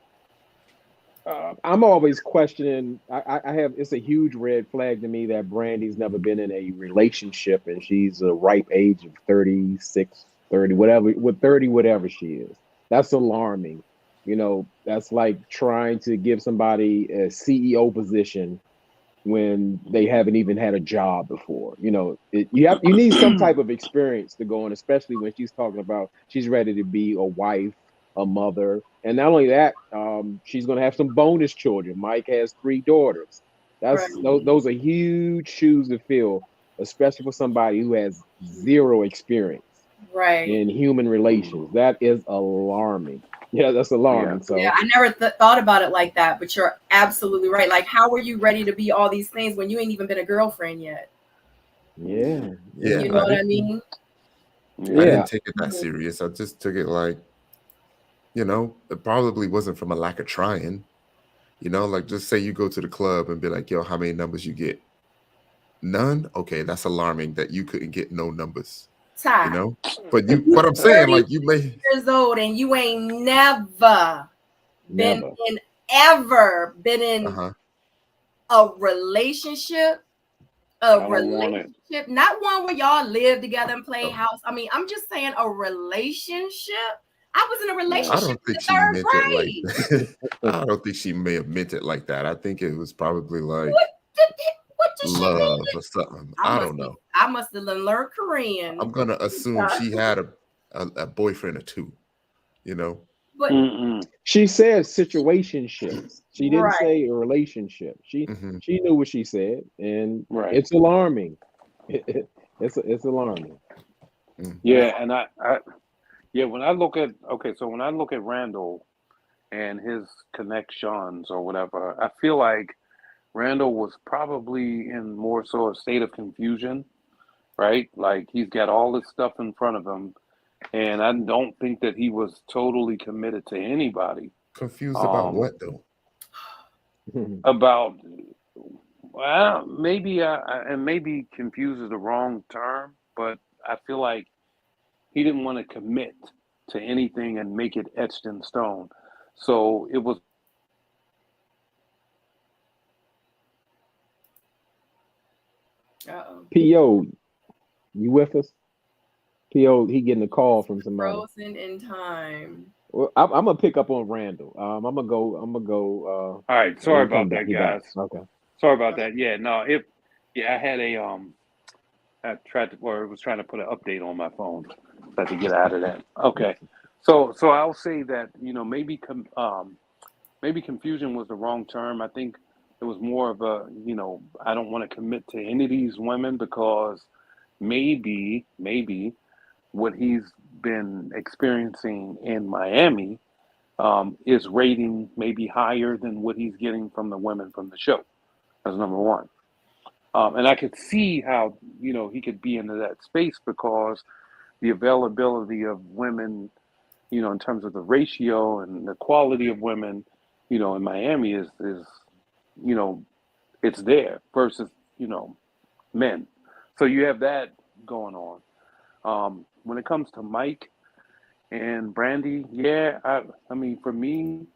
I'm always questioning. I have, it's a huge red flag to me that Brandy's never been in a relationship and she's a ripe age of 36, 30, whatever she is. That's alarming. That's like trying to give somebody a CEO position when they haven't even had a job before. You need some type of experience to go on, especially when she's talking about she's ready to be a wife, a mother, and not only that, she's going to have some bonus children. Mike has 3 daughters. Those are huge shoes to fill, especially for somebody who has 0 experience in human relations. That is alarming. Yeah, that's alarming. So I never thought about it like that, but you're absolutely right. Like, how were you ready to be all these things when you ain't even been a girlfriend yet? Yeah. You know what I mean? I didn't take it that serious. I just took it like, it probably wasn't from a lack of trying. Like, just say you go to the club and be like, yo, how many numbers you get? None? Okay, that's alarming that you couldn't get no numbers. Ty, But I'm saying, like, you may years old and you ain't never been in a relationship, not one where y'all live together and play house. I mean, I'm just saying a relationship. I was in a relationship I don't think in she third meant grade. it like I don't think she may have meant it like that. I think it was probably like what did she love mean? or something. I don't know. I must have learned Korean. I'm gonna assume she had a boyfriend or two, you know. But she said situationships. She didn't say a relationship. She knew what she said, and it's alarming. It's alarming. Yeah, and I when I look at when I look at Randall and his connections or whatever, I feel like Randall was probably in more so a state of confusion, right? Like he's got all this stuff in front of him, and I don't think that he was totally committed to anybody. Confused about what though? About maybe and maybe confused is the wrong term, but I feel like he didn't want to commit to anything and make it etched in stone. So it was. P.O., you with us? P.O., he getting a call from somebody. Frozen in time. Well, I'm gonna pick up on Randall. I'm gonna go. All right. Sorry about that, guys. Okay. Sorry about that. Yeah. No. I had a I was trying to put an update on my phone. I had to get out of that. Okay. So I'll say that maybe confusion was the wrong term. I think it was more of a I don't want to commit to any of these women because maybe what he's been experiencing in Miami is rating maybe higher than what he's getting from the women from the show. That's number one. And I could see how, he could be into that space because the availability of women, in terms of the ratio and the quality of women, in Miami is it's there versus, men. So you have that going on. When it comes to Mike and Brandy, yeah, I mean, for me,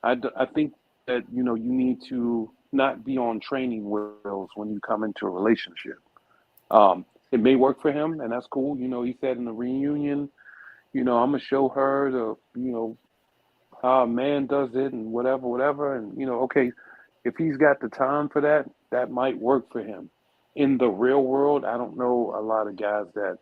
I think that, you need to not be on training wheels when you come into a relationship. It may work for him, and that's cool. He said in the reunion, I'm going to show her how a man does it and whatever. And, okay, if he's got the time for that, that might work for him. In the real world, I don't know a lot of guys that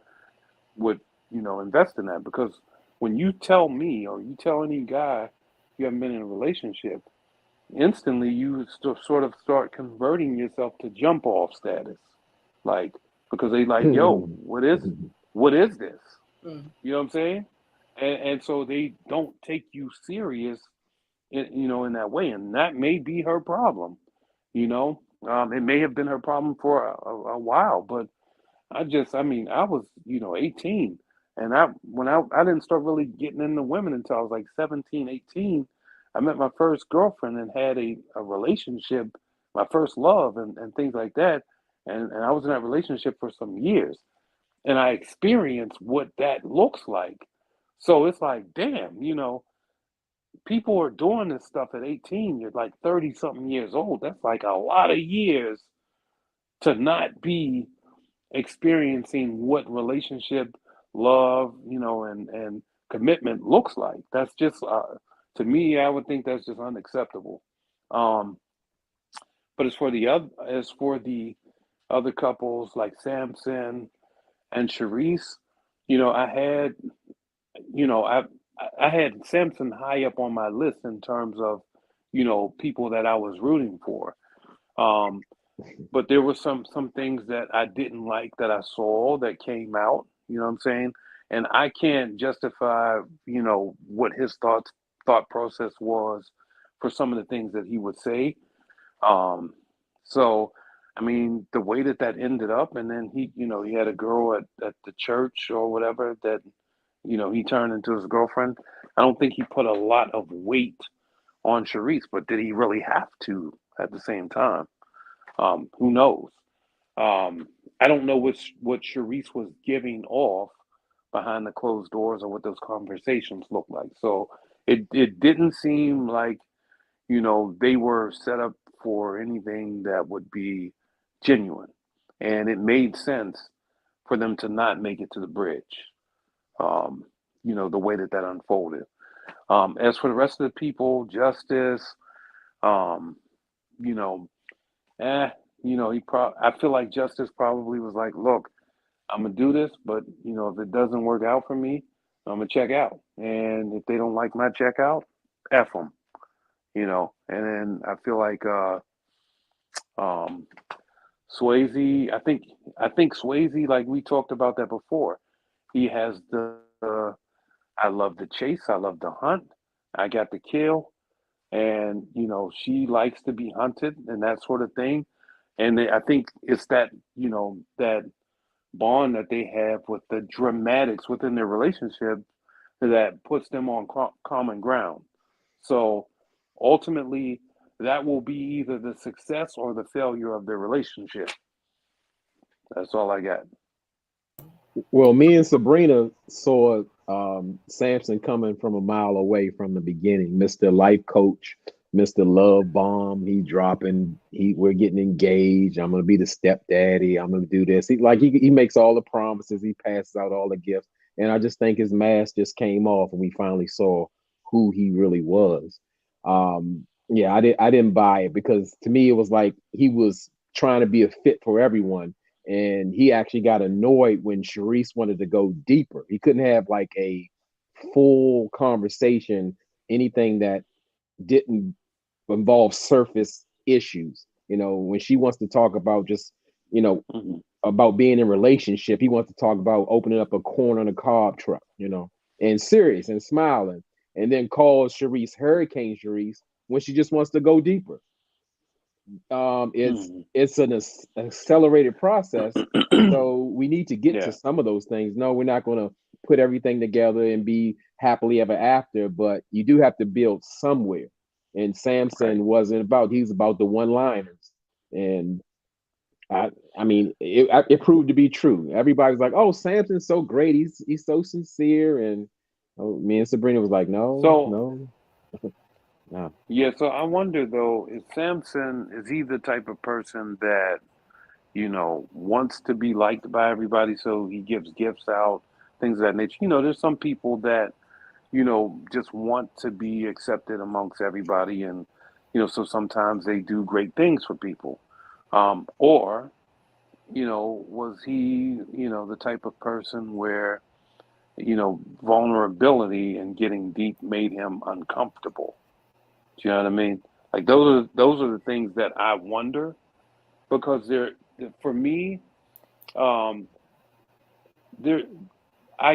would, invest in that because when you tell me or you tell any guy you haven't been in a relationship, instantly you sort of start converting yourself to jump off status, like because they like, yo, what is this? You know what I'm saying? And so they don't take you serious, in that way, and that may be her problem. It may have been her problem for a while, but I was 18, and I didn't start really getting into women until I was like 17, 18. I met my first girlfriend and had a relationship, my first love and things like that. And I was in that relationship for some years and I experienced what that looks like. So it's like, damn, people are doing this stuff at 18. You're like 30 something years old. That's like a lot of years to not be experiencing what relationship, love, and commitment looks like. That's just, to me, I would think that's just unacceptable. But as for the other couples like Samson and Sharice, I had, I had Samson high up on my list in terms of, people that I was rooting for. But there were some things that I didn't like that I saw that came out, you know what I'm saying? And I can't justify, what his thought process was for some of the things that he would say. So I mean, the way that ended up, and then he had a girl at the church or whatever that, he turned into his girlfriend. I don't think he put a lot of weight on Sharice, but did he really have to at the same time? Who knows? I don't know what Sharice was giving off behind the closed doors or what those conversations looked like. So it didn't seem like, they were set up for anything that would be genuine, and it made sense for them to not make it to the bridge. The way that unfolded. As for the rest of the people, Justice, um, you know, I feel like Justice probably was like, look, I'm gonna do this, but if it doesn't work out for me, I'm gonna check out. And if they don't like my checkout, F them, And then I feel like um, Swayze. I think Swayze, like we talked about that before. He has I love the chase, I love the hunt, I got the kill, and she likes to be hunted and that sort of thing. And I think it's that that bond that they have with the dramatics within their relationship that puts them on common ground. So ultimately, that will be either the success or the failure of their relationship. That's all I got. Well, me and Sabrina saw Samson coming from a mile away from the beginning. Mr. Life Coach, Mr. Love Bomb, we're getting engaged. I'm gonna be the stepdaddy. I'm gonna do this. He makes all the promises. He passes out all the gifts, and I just think his mask just came off, and we finally saw who he really was. Yeah, I didn't buy it, because to me it was like he was trying to be a fit for everyone. And he actually got annoyed when Sharice wanted to go deeper. He couldn't have like a full conversation, anything that didn't involve surface issues. When she wants to talk about just, about being in a relationship, he wants to talk about opening up a corn on a cob truck, and serious and smiling, and then calls Sharice Hurricane Sharice when she just wants to go deeper. It's an accelerated process, so we need to get to some of those things. No, we're not going to put everything together and be happily ever after, but you do have to build somewhere. And Samson he's about the one-liners, and I mean it proved to be true. Everybody's like, oh, Samson's so great, he's so sincere, and me and Sabrina was like, no. Yeah, so I wonder though, is he the type of person that, wants to be liked by everybody, so he gives gifts out, things of that nature? There's some people that, just want to be accepted amongst everybody, and, so sometimes they do great things for people. Or, was he, the type of person where, vulnerability and getting deep made him uncomfortable? Do you know what I mean? Like those are the things that I wonder, because for me, I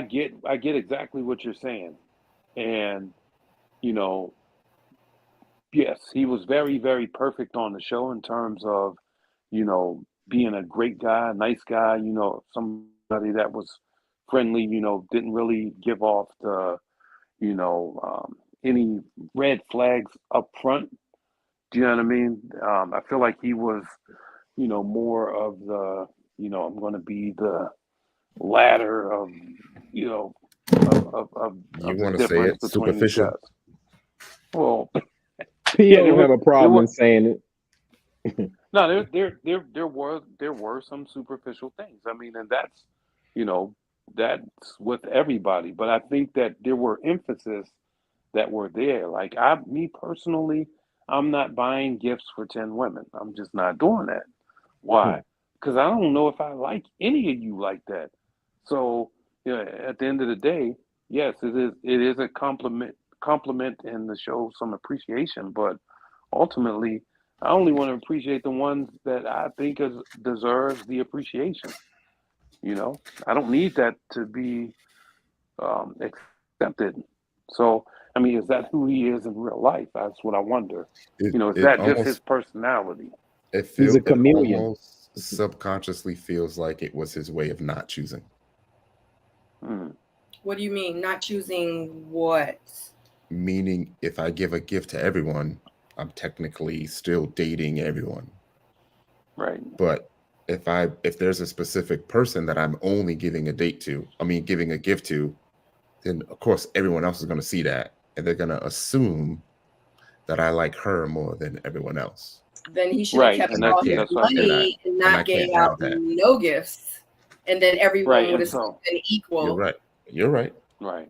get exactly what you're saying, and yes, he was very, very perfect on the show in terms of being a great guy, nice guy, somebody that was friendly, didn't really give off the any red flags up front. Do you know what I mean? I feel like he was, more of the, I'm going to be the ladder of, you want to say it superficial? Well, P.O. have a problem saying it. No, there were some superficial things. I mean, and that's with everybody. But I think that there were emphasis that were there. Like me personally, I'm not buying gifts for 10 women. I'm just not doing that. Why? Because I don't know if I like any of you like that. So, at the end of the day, yes, it is a compliment and to show some appreciation, but ultimately I only want to appreciate the ones that I think deserves the appreciation. I don't need that to be accepted. So, I mean, is that who he is in real life? That's what I wonder. Is that just his personality? He's a chameleon. It almost subconsciously feels like it was his way of not choosing. What do you mean, not choosing what? Meaning, if I give a gift to everyone, I'm technically still dating everyone. Right. But if there's a specific person that I'm only giving a gift to, then of course everyone else is going to see that, and they're going to assume that I like her more than everyone else. then he should have kept and all that's his what I said. money and I not gave can't have out that. no gifts, and then everyone Right, would and have so been equal. You're right. You're right. right.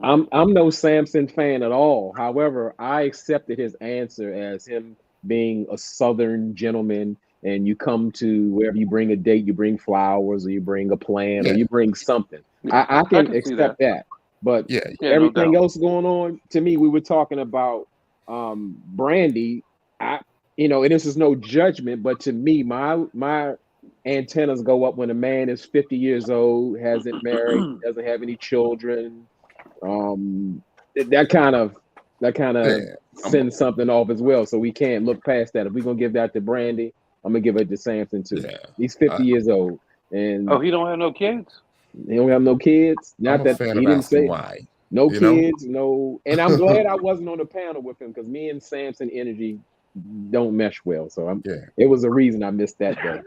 I'm no Samson fan at all. However, I accepted his answer as him being a Southern gentleman. And you come to wherever you bring a date, you bring flowers, or you bring a plant, or Yeah. you bring something. Yeah, I can see accept that. But Yeah. Yeah, no everything doubt. else going on, to me, we were talking about Brandy. And this is no judgment, but to me, my antennas go up when a man is 50 years old, hasn't married, doesn't have any children. That kind of Yeah. sends something off as well. So we can't look past that. If we're gonna give that to Brandy, I'm gonna give it to Samson too. Yeah. He's 50 years old, and Oh, he don't have no kids? he don't have no kids. Not I'm a that fan he of didn't asking say why. no you know? kids, no. And I'm glad I wasn't on the panel with him, because me and Samson energy don't mesh well. So Yeah. it was a reason I missed that day.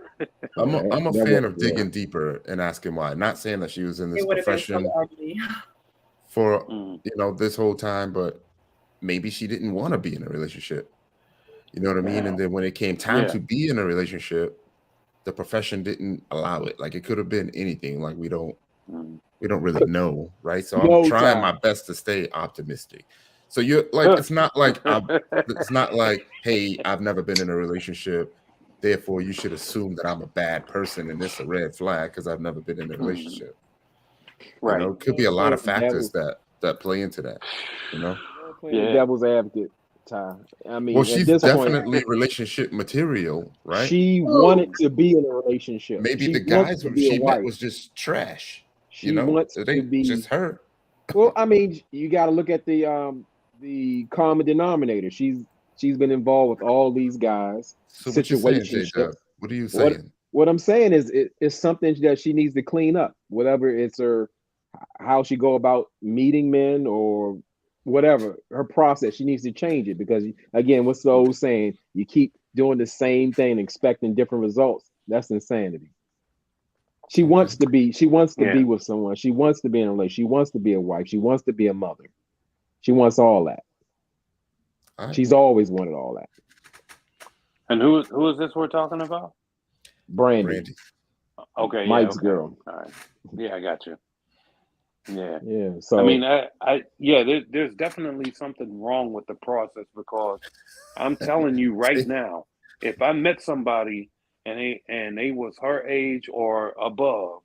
I'm a That fan was- of digging deeper and asking why. Not saying that she was in this It would have been profession so ugly. for Mm. this whole time, but maybe she didn't want to be in a relationship. You know what I mean? And then when it came time Yeah. to be in a relationship, the profession didn't allow it. Like, it could have been anything. Like, we don't really know, right? So No I'm trying time. my best to stay optimistic. So you're like, it's not like hey, I've never been in a relationship, therefore you should assume that I'm a bad person and it's a red flag because I've never been in a relationship. Right. It could be a lot of Yeah, factors that play into that. Playing Yeah. devil's advocate, Ty. I mean, Well, at she's this point, definitely relationship material, right? she wanted to be in a relationship. Maybe She the wants guys to who be a she wife. met was just trash. She wants it to ain't be just her. Well, I mean, you got to look at the common denominator. She's been involved with all these guys. So what you saying, J situationships. Dub? What are you saying? What I'm saying is it's something that she needs to clean up. Whatever it's how she go about meeting men or whatever, her process, she needs to change it, because again, what's the old saying? You keep doing the same thing, expecting different results. That's insanity. She wants to be be with someone. She wants to be in a relationship. She wants to be a wife. She wants to be a mother. She wants all that. Right. She's always wanted all that. And who is this we're talking about? Brandy. Okay, Mike's okay. girl. All right. Yeah, I got you. Yeah. Yeah. So I mean, there's definitely something wrong with the process, because I'm telling you right now, if I met somebody and they was her age or above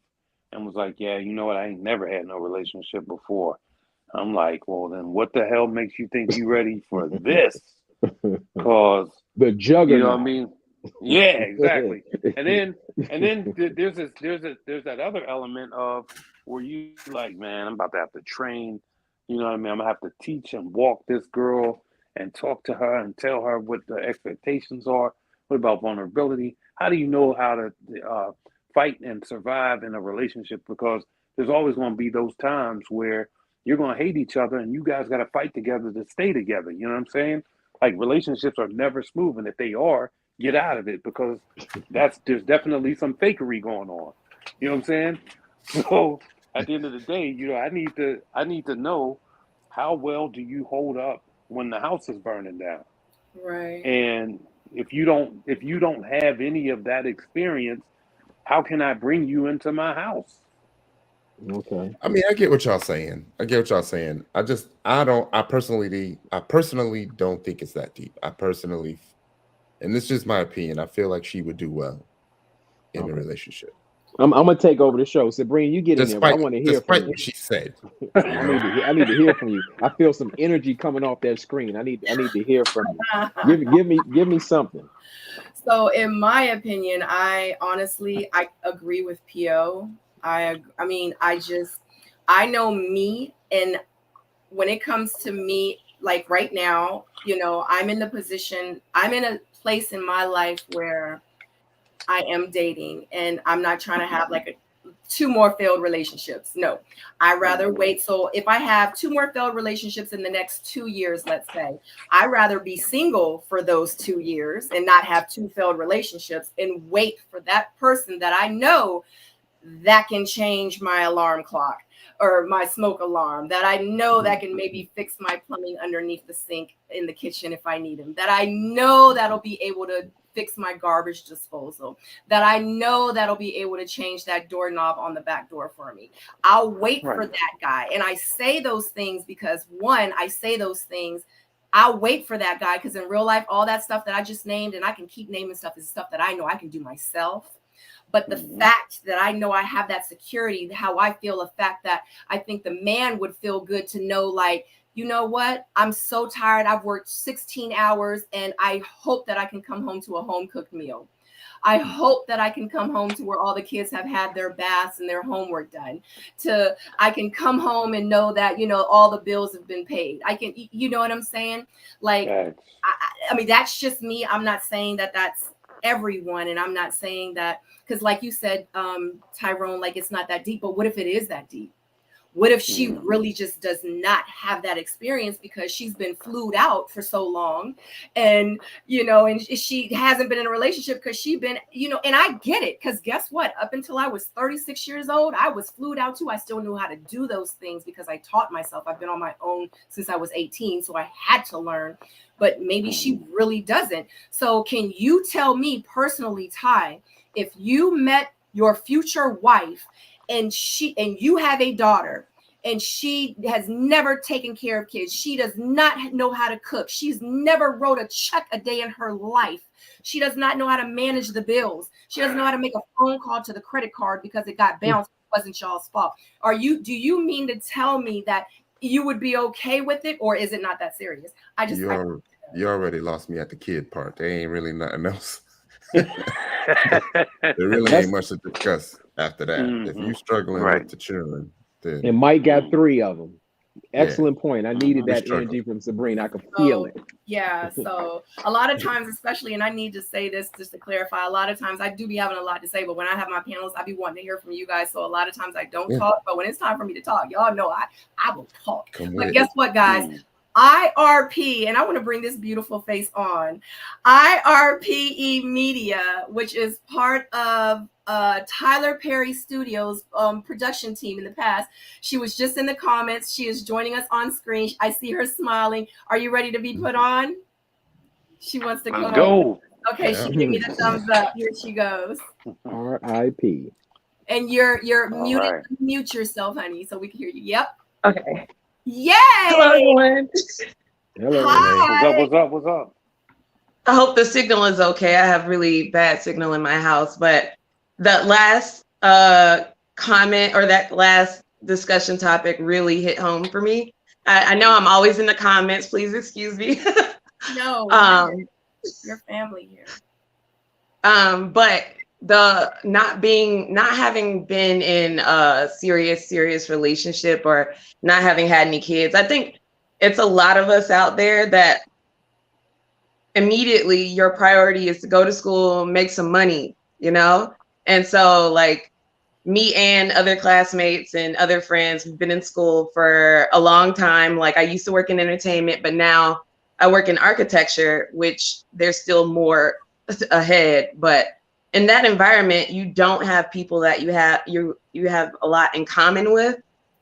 and was like, yeah, you know what, I ain't never had no relationship before, I'm like, well, then what the hell makes you think you ready for this? Because the juggernaut. you know what I mean? Yeah, exactly. And then there's that other element of where you like, man, I'm about to have to train. You know what I mean? I'm gonna have to teach and walk this girl and talk to her and tell her what the expectations are. What about vulnerability? How do you know how to fight and survive in a relationship? Because there's always going to be those times where you're going to hate each other and you guys got to fight together to stay together. You know what I'm saying? Like, relationships are never smooth, and if they are, get out of it, because there's definitely some fakery going on. You know what I'm saying? So at the end of the day, I need to know, how well do you hold up when the house is burning down? Right. And if you don't have any of that experience, how can I bring you into my house? Okay. I mean, I get what y'all saying. I personally don't think it's that deep. And this is just my opinion, I feel like she would do well in a relationship. I'm gonna take over the show. Sabrina, you get in there. I want to hear from you. What she said. I need to hear from you. I feel some energy coming off that screen. I need to hear from you. Give me something. So in my opinion, I agree with P.O. I know me, and when it comes to me, like right now, I'm in a place in my life where I am dating, and I'm not trying to have like 2 more failed relationships. No, I rather wait. So if I have 2 more failed relationships in the next 2 years, let's say, I'd rather be single for those 2 years and not have 2 failed relationships, and wait for that person that I know that can change my alarm clock. or my smoke alarm, that I know that can maybe fix my plumbing underneath the sink in the kitchen if I need him, that I know that'll be able to fix my garbage disposal, that I know that'll be able to change that doorknob on the back door for me. I'll wait for that guy. And I say those things because, one, I say those things, I'll wait for that guy because in real life, all that stuff that I just named, and I can keep naming stuff, is stuff that I know I can do myself. But the fact that I know I have that security, how I feel, the fact that I think the man would feel good to know, like, you know what? I'm so tired. I've worked 16 hours and I hope that I can come home to a home cooked meal. I hope that I can come home to where all the kids have had their baths and their homework done. I can come home and know that, you know, all the bills have been paid. I can, you know what I'm saying? Like, I mean, that's just me. I'm not saying that that's everyone. And I'm not saying that, because like you said, Tyrone, like it's not that deep, but what if it is that deep? What if she really just does not have that experience because she's been flued out for so long, and, you know, and she hasn't been in a relationship because she's been, you know, and I get it. Because guess what? Up until I was 36 years old, I was flued out too. I still knew how to do those things because I taught myself. I've been on my own since I was 18. So I had to learn, but maybe she really doesn't. So can you tell me personally, Ty, if you met your future wife and you have a daughter and she has never taken care of kids, she does not know how to cook, she's never wrote a check a day in her life, she does not know how to manage the bills, she doesn't know how to make a phone call to the credit card because it got bounced, it wasn't y'all's fault. Do you mean to tell me that you would be okay with it, or is it not that serious? You already lost me at the kid part. There ain't really nothing else. There really ain't much to discuss after that. If you're struggling with the children, then... And Mike got 3 of them. Excellent point. I needed that energy from Sabrina. I could feel it. Yeah. So a lot of times, especially, and I need to say this just to clarify, a lot of times I do be having a lot to say, but when I have my panels, I be wanting to hear from you guys. So a lot of times I don't talk, but when it's time for me to talk, y'all know I will talk. But guess what, guys? IRP, and I want to bring this beautiful face on. IRPE Media, which is part of Tyler Perry Studios production team in the past. She was just in the comments. She is joining us on screen. I see her smiling. Are you ready to be put on? She wants to go. Okay, she gave me the thumbs up. Here she goes. RIP. And you're muted. Right. Mute yourself, honey, so we can hear you. Yep. Okay. Yay! Hello, everyone. Hello. Hi. What's up? I hope the signal is okay. I have really bad signal in my house, but that last comment or that last discussion topic really hit home for me. I know I'm always in the comments. Please excuse me. No, your family here. But the not having been in a serious relationship or not having had any kids, I think it's a lot of us out there that immediately your priority is to go to school, make some money, you know? And so like me and other classmates and other friends who've been in school for a long time, like I used to work in entertainment, but now I work in architecture, which there's still more ahead, but in that environment, you don't have people that you have a lot in common with.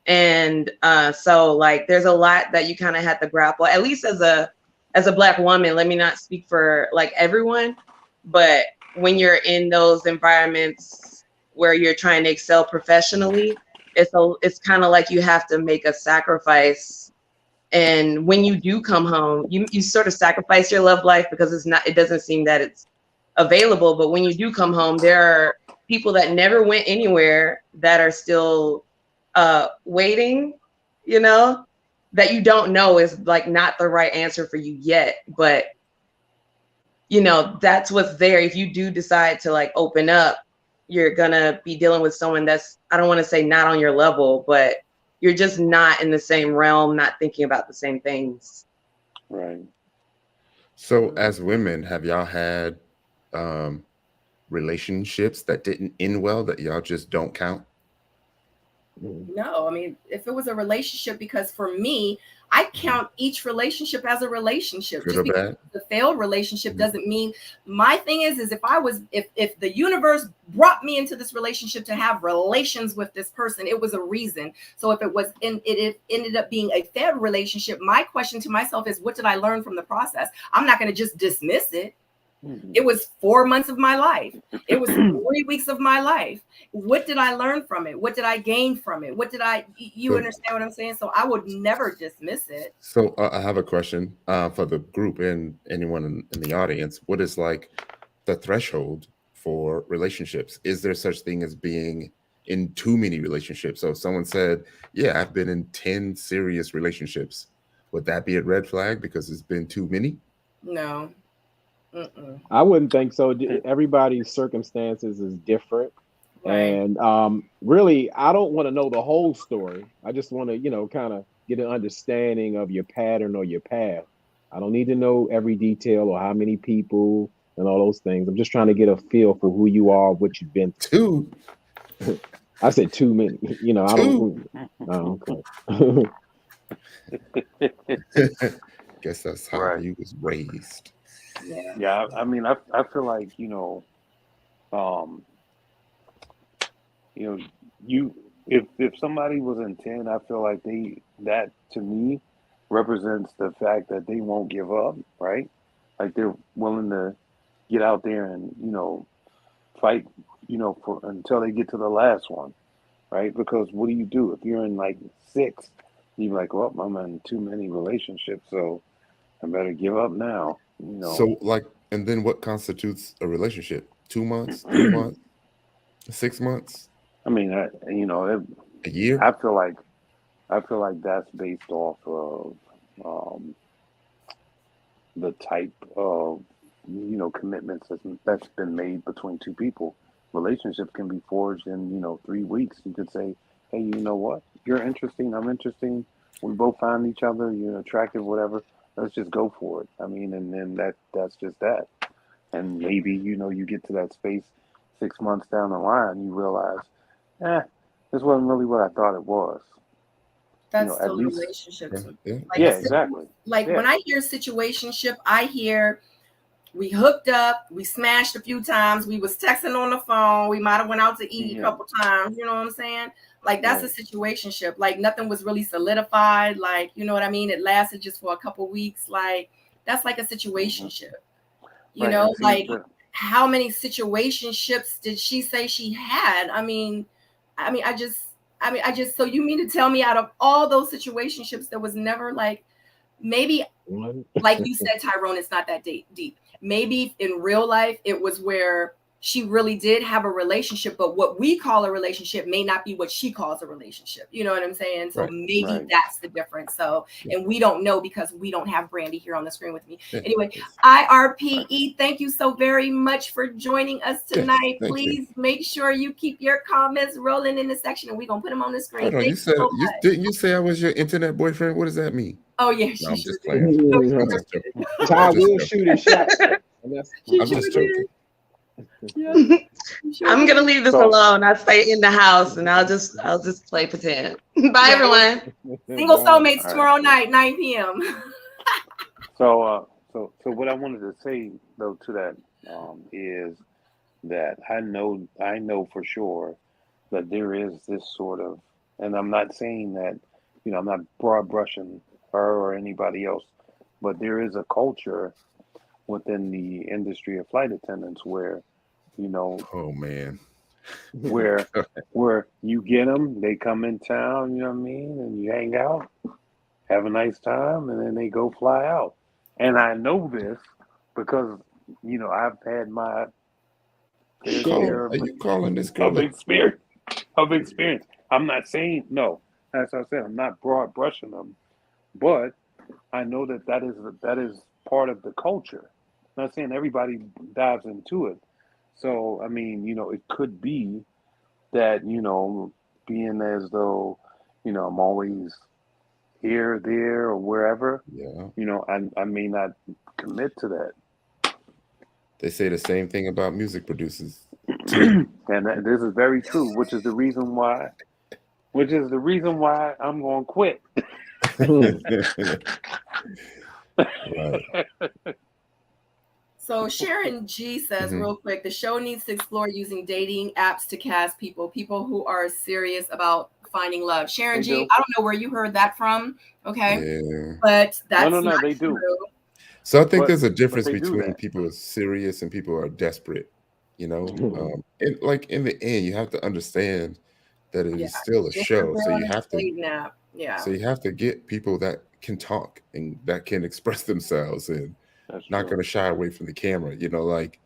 And so like there's a lot that you kind of have to grapple, at least as a Black woman. Let me not speak for like everyone, but when you're in those environments where you're trying to excel professionally, it's kind of like you have to make a sacrifice. And when you do come home, you sort of sacrifice your love life because it doesn't seem that it's available. But when you do come home, there are people that never went anywhere that are still waiting, you know, that you don't know is like not the right answer for you yet. But, you know, that's what's there. If you do decide to like open up, you're gonna be dealing with someone that's, I don't want to say not on your level, but you're just not in the same realm, not thinking about the same things. Right. So as women, have y'all had relationships that didn't end well that y'all just don't count? No, I mean, if it was a relationship, because for me, I count each relationship as a relationship. Good Just or because bad? it's a failed relationship doesn't mean. My thing is if the universe brought me into this relationship to have relations with this person, it was a reason. So if it ended up being a failed relationship, my question to myself is, what did I learn from the process? I'm not going to just dismiss it. It was 4 months of my life. It was 3 weeks of my life. What did I learn from it? What did I gain from it? You understand what I'm saying? So I would never dismiss it. So I have a question for the group and anyone in the audience. What is like the threshold for relationships? Is there such thing as being in too many relationships? So if someone said, yeah, I've been in 10 serious relationships, would that be a red flag because it's been too many? No. I wouldn't think so. Everybody's circumstances is different. Right. And really, I don't want to know the whole story. I just want to, kind of get an understanding of your pattern or your path. I don't need to know every detail or how many people and all those things. I'm just trying to get a feel for who you are, what you've been through. I said too many. I don't. Oh, okay. Guess that's how you was raised. Yeah. I mean, I feel like if somebody was in 10, I feel like that to me represents the fact that they won't give up, right? Like they're willing to get out there and fight, for until they get to the last one, right? Because what do if you're in like 6? You're like, well, I'm in too many relationships, so I better give up now. So and then what constitutes a relationship? 2 months, 3 months, 6 months? I mean, a year? I feel like that's based off of the type of commitments that's been made between two people. Relationships can be forged in 3 weeks. You could say, hey, you know what? You're interesting. I'm interesting. We both find each other. You're attractive. Whatever. Let's just go for it. I mean, and then that's just that. And maybe you get to that space 6 months down the line, you realize, this wasn't really what I thought it was. That's still a relationship. Exactly. When I hear situationship, I hear we hooked up, we smashed a few times, we was texting on the phone, we might have went out to eat a couple times, you know what I'm saying? Like that's a situationship. Like nothing was really solidified. Like, you know what I mean? It lasted just for a couple weeks. Like that's like a situationship. You know, like how many situationships did she say she had? I mean, so you mean to tell me out of all those situationships, there was never like, maybe like you said, Tyrone, it's not that deep. Maybe in real life, it was where she really did have a relationship, but what we call a relationship may not be what she calls a relationship. You know what I'm saying? So maybe that's the difference. So, and we don't know because we don't have Brandy here on the screen with me. Anyway, IRPE, thank you so very much for joining us tonight. Please make sure you keep your comments rolling in the section and we're going to put them on the screen. Hold on, didn't you say I was your internet boyfriend? What does that mean? Oh, yeah. No, I'm just playing. Ty will shoot his shot. I'm just joking. I'm gonna leave this alone. I'll stay in the house and I'll just play pretend. Bye everyone. Single Soulmates tomorrow night, 9 p.m. So what I wanted to say though to that is that I know for sure that there is this sort of, and I'm not saying that I'm not broad brushing her or anybody else, but there is a culture within the industry of flight attendants where oh man, where you get them, they come in town, you know what I mean, and you hang out, have a nice time, and then they go fly out. And I know this because I've had my share of experience. I'm not saying no. As I said, I'm not broad brushing them, but I know that is part of the culture. I'm not saying everybody dives into it. So, I mean, it could be that, being as though, I'm always here, there, or wherever, I may not commit to that. They say the same thing about music producers. And this is very true, which is the reason why which is the reason why I'm going to quit. Right. So Sharon G says real quick, the show needs to explore using dating apps to cast people who are serious about finding love. Sharon G, I don't know where you heard that from. Okay. Yeah. But that's no, they do. True. So I think there's a difference between people who are serious and people who are desperate, you know. And like in the end, you have to understand that it is still a show. So you have to So you have to get people that can talk and that can express themselves and not going to shy away from the camera. You know, like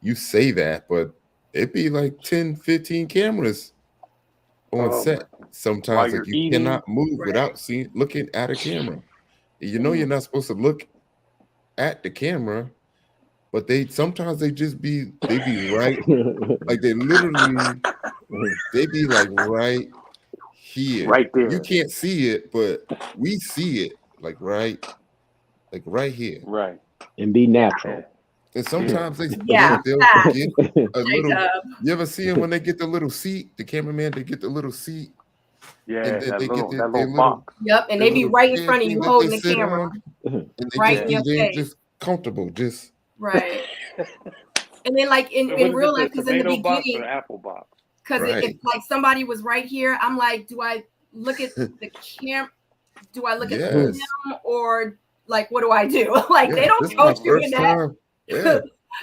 you say that, but it'd be like 10, 15 cameras on set. Sometimes like you cannot move without looking at a camera. You know, you're not supposed to look at the camera, but sometimes they be right. Like they be like right here. Right there. You can't see it, but we see it like right here. Right. And be natural. And sometimes they'll get a little. You ever see them when they get the little seat? The cameraman, they get the little seat. Yeah, and then they get their little box. Yep, and they be right in front of you holding the camera. And right in your face. Just comfortable, just right. And then like in real life, because in the beginning, or apple box. Because if like somebody was right here, I'm like, do I look at the camera? Do I look at them, or like what do I do? Like they don't coach you in that.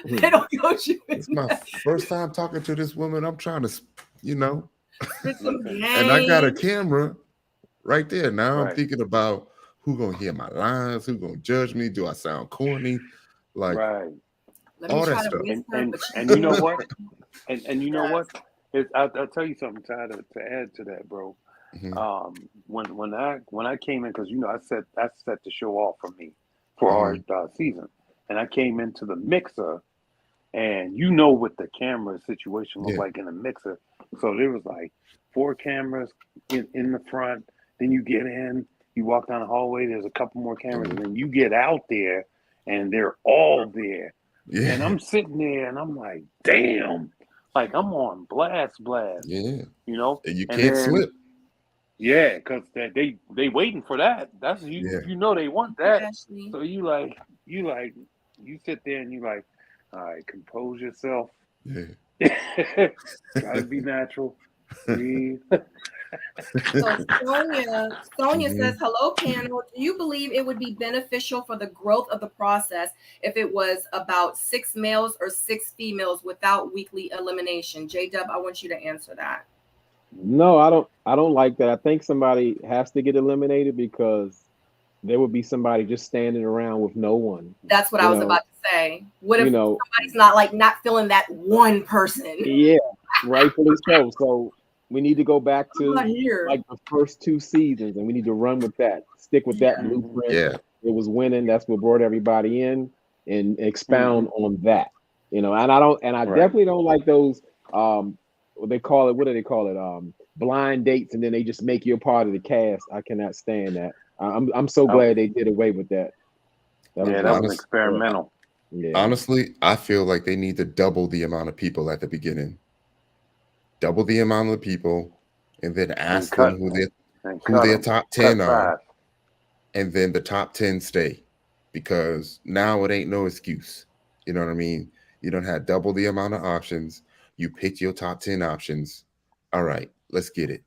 They don't coach you. It's my first time talking to this woman. I'm trying to, you know, and I got a camera right there. Now I'm thinking about who gonna hear my lines, who gonna judge me. Do I sound corny? Like all that stuff. And you know what? And you know what? I'll tell you something, Ty, to add to that, bro. When I came in, because you know I set the show off for me for our season, and I came into the mixer, and you know what the camera situation looked like in the mixer. So there was like 4 cameras in the front. Then you get in, you walk down the hallway. There's a couple more cameras, and then you get out there, and they're all there. Yeah. And I'm sitting there, and I'm like, damn. Like I'm on blast. Yeah. You know? And you can't slip. Yeah, because they waiting for that. That's you know they want that. So you sit there and you like, all right, compose yourself. Yeah. Try to be natural. Breathe. So Sonia says, hello, panel. Do you believe it would be beneficial for the growth of the process if it was about 6 males or 6 females without weekly elimination? J-Dub, I want you to answer that. No, I don't like that. I think somebody has to get eliminated because there would be somebody just standing around with no one. That's what I was about to say. What if somebody's not feeling that one person? Yeah, rightfully so. So we need to go back to like the first 2 seasons, and we need to run with that. Stick with that blueprint. Yeah, it was winning. That's what brought everybody in, and expound on that. You know, and I definitely don't like those. What do they call it? Blind dates, and then they just make you a part of the cast. I cannot stand that. I'm so glad they did away with that. That was experimental. Yeah. Honestly, I feel like they need to double the amount of people at the beginning. Double the amount of people, and then ask them who their top 10 are, and then the top 10 stay, because now it ain't no excuse. You know what I mean? You don't have double the amount of options. You picked your top 10 options. All right, let's get it.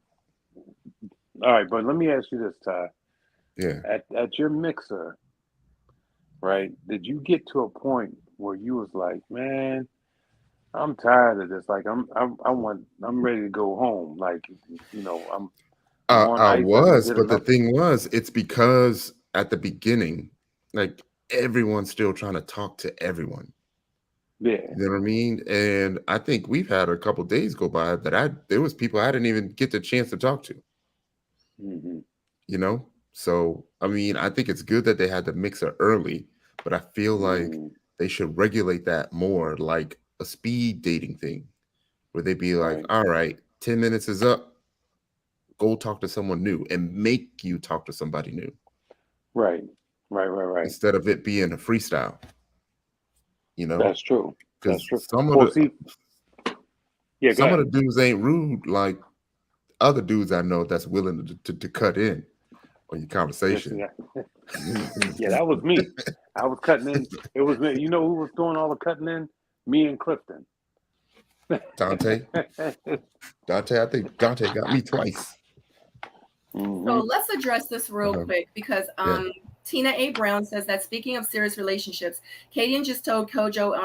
All right, but let me ask you this, Ty. Yeah. At your mixer, right? Did you get to a point where you was like, man, I'm tired of this. Like I'm ready to go home. Like, you know, I was, but the thing was, it's because at the beginning, like everyone's still trying to talk to everyone. Yeah. You know what I mean? And I think we've had a couple days go by that there was people I didn't even get the chance to talk to. Mm-hmm. You know? So, I mean, I think it's good that they had the mixer early, but I feel like they should regulate that more, like a speed dating thing, where they be like, all right, 10 minutes is up, go talk to someone new, and make you talk to somebody new. Right. Instead of it being a freestyle. You know? That's true. Some of the dudes ain't rude like other dudes I know that's willing to cut in on your conversation. Yeah, that was me. I was cutting in. It was me. You know who was doing all the cutting in? Me and Clifton. Dante. I think Dante got me twice. So let's address this real quick because Yeah. Tina A. Brown says that speaking of serious relationships, Kadian just told Kojo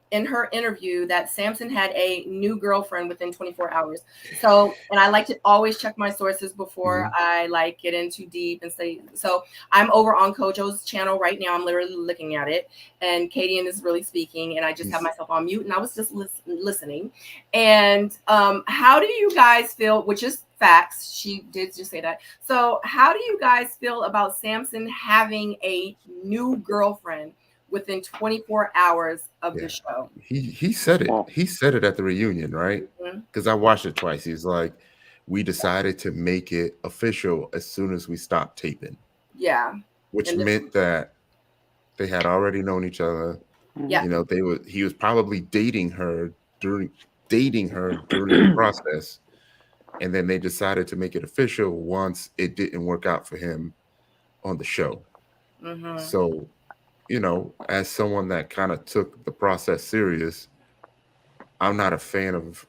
in her interview that Samson had a new girlfriend within 24 hours. So, and I like to always check my sources before I like get in too deep and say, so I'm over on Kojo's channel right now. I'm literally looking at it and Kadian is really speaking and I just have myself on mute and I was just listening. And how do you guys feel, which is facts, she did just say that. So how do you guys feel about Samson having a new girlfriend within 24 hours of the show? He said it. He said it at the reunion, right? Because I watched it twice. He's like, we decided to make it official as soon as we stopped taping. Yeah. Which meant that they had already known each other. Yeah. You know, he was probably dating her during the process. And then they decided to make it official once it didn't work out for him on the show. So, you know, as someone that kind of took the process serious, I'm not a fan of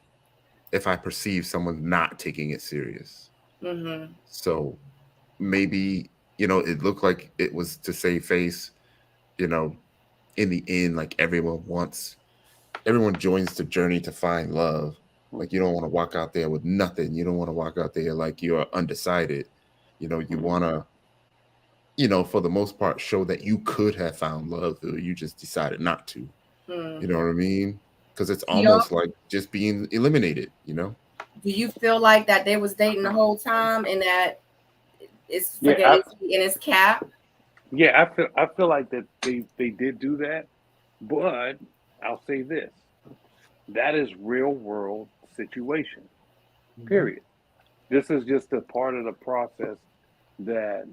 if I perceive someone not taking it serious. So maybe, you know, it looked like it was to save face, you know, in the end, like everyone joins the journey to find love. Like you don't want to walk out there with nothing. You don't want to walk out there like you're undecided. You know, you want to, you know, for the most part, show that you could have found love, or you just decided not to. You know what I mean? Because it's almost like just being eliminated, you know? Do you feel like that they was dating the whole time and that it's in its cap? Yeah, I feel like that they did do that, but I'll say this. That is real world situation. Period. This is just a part of the process that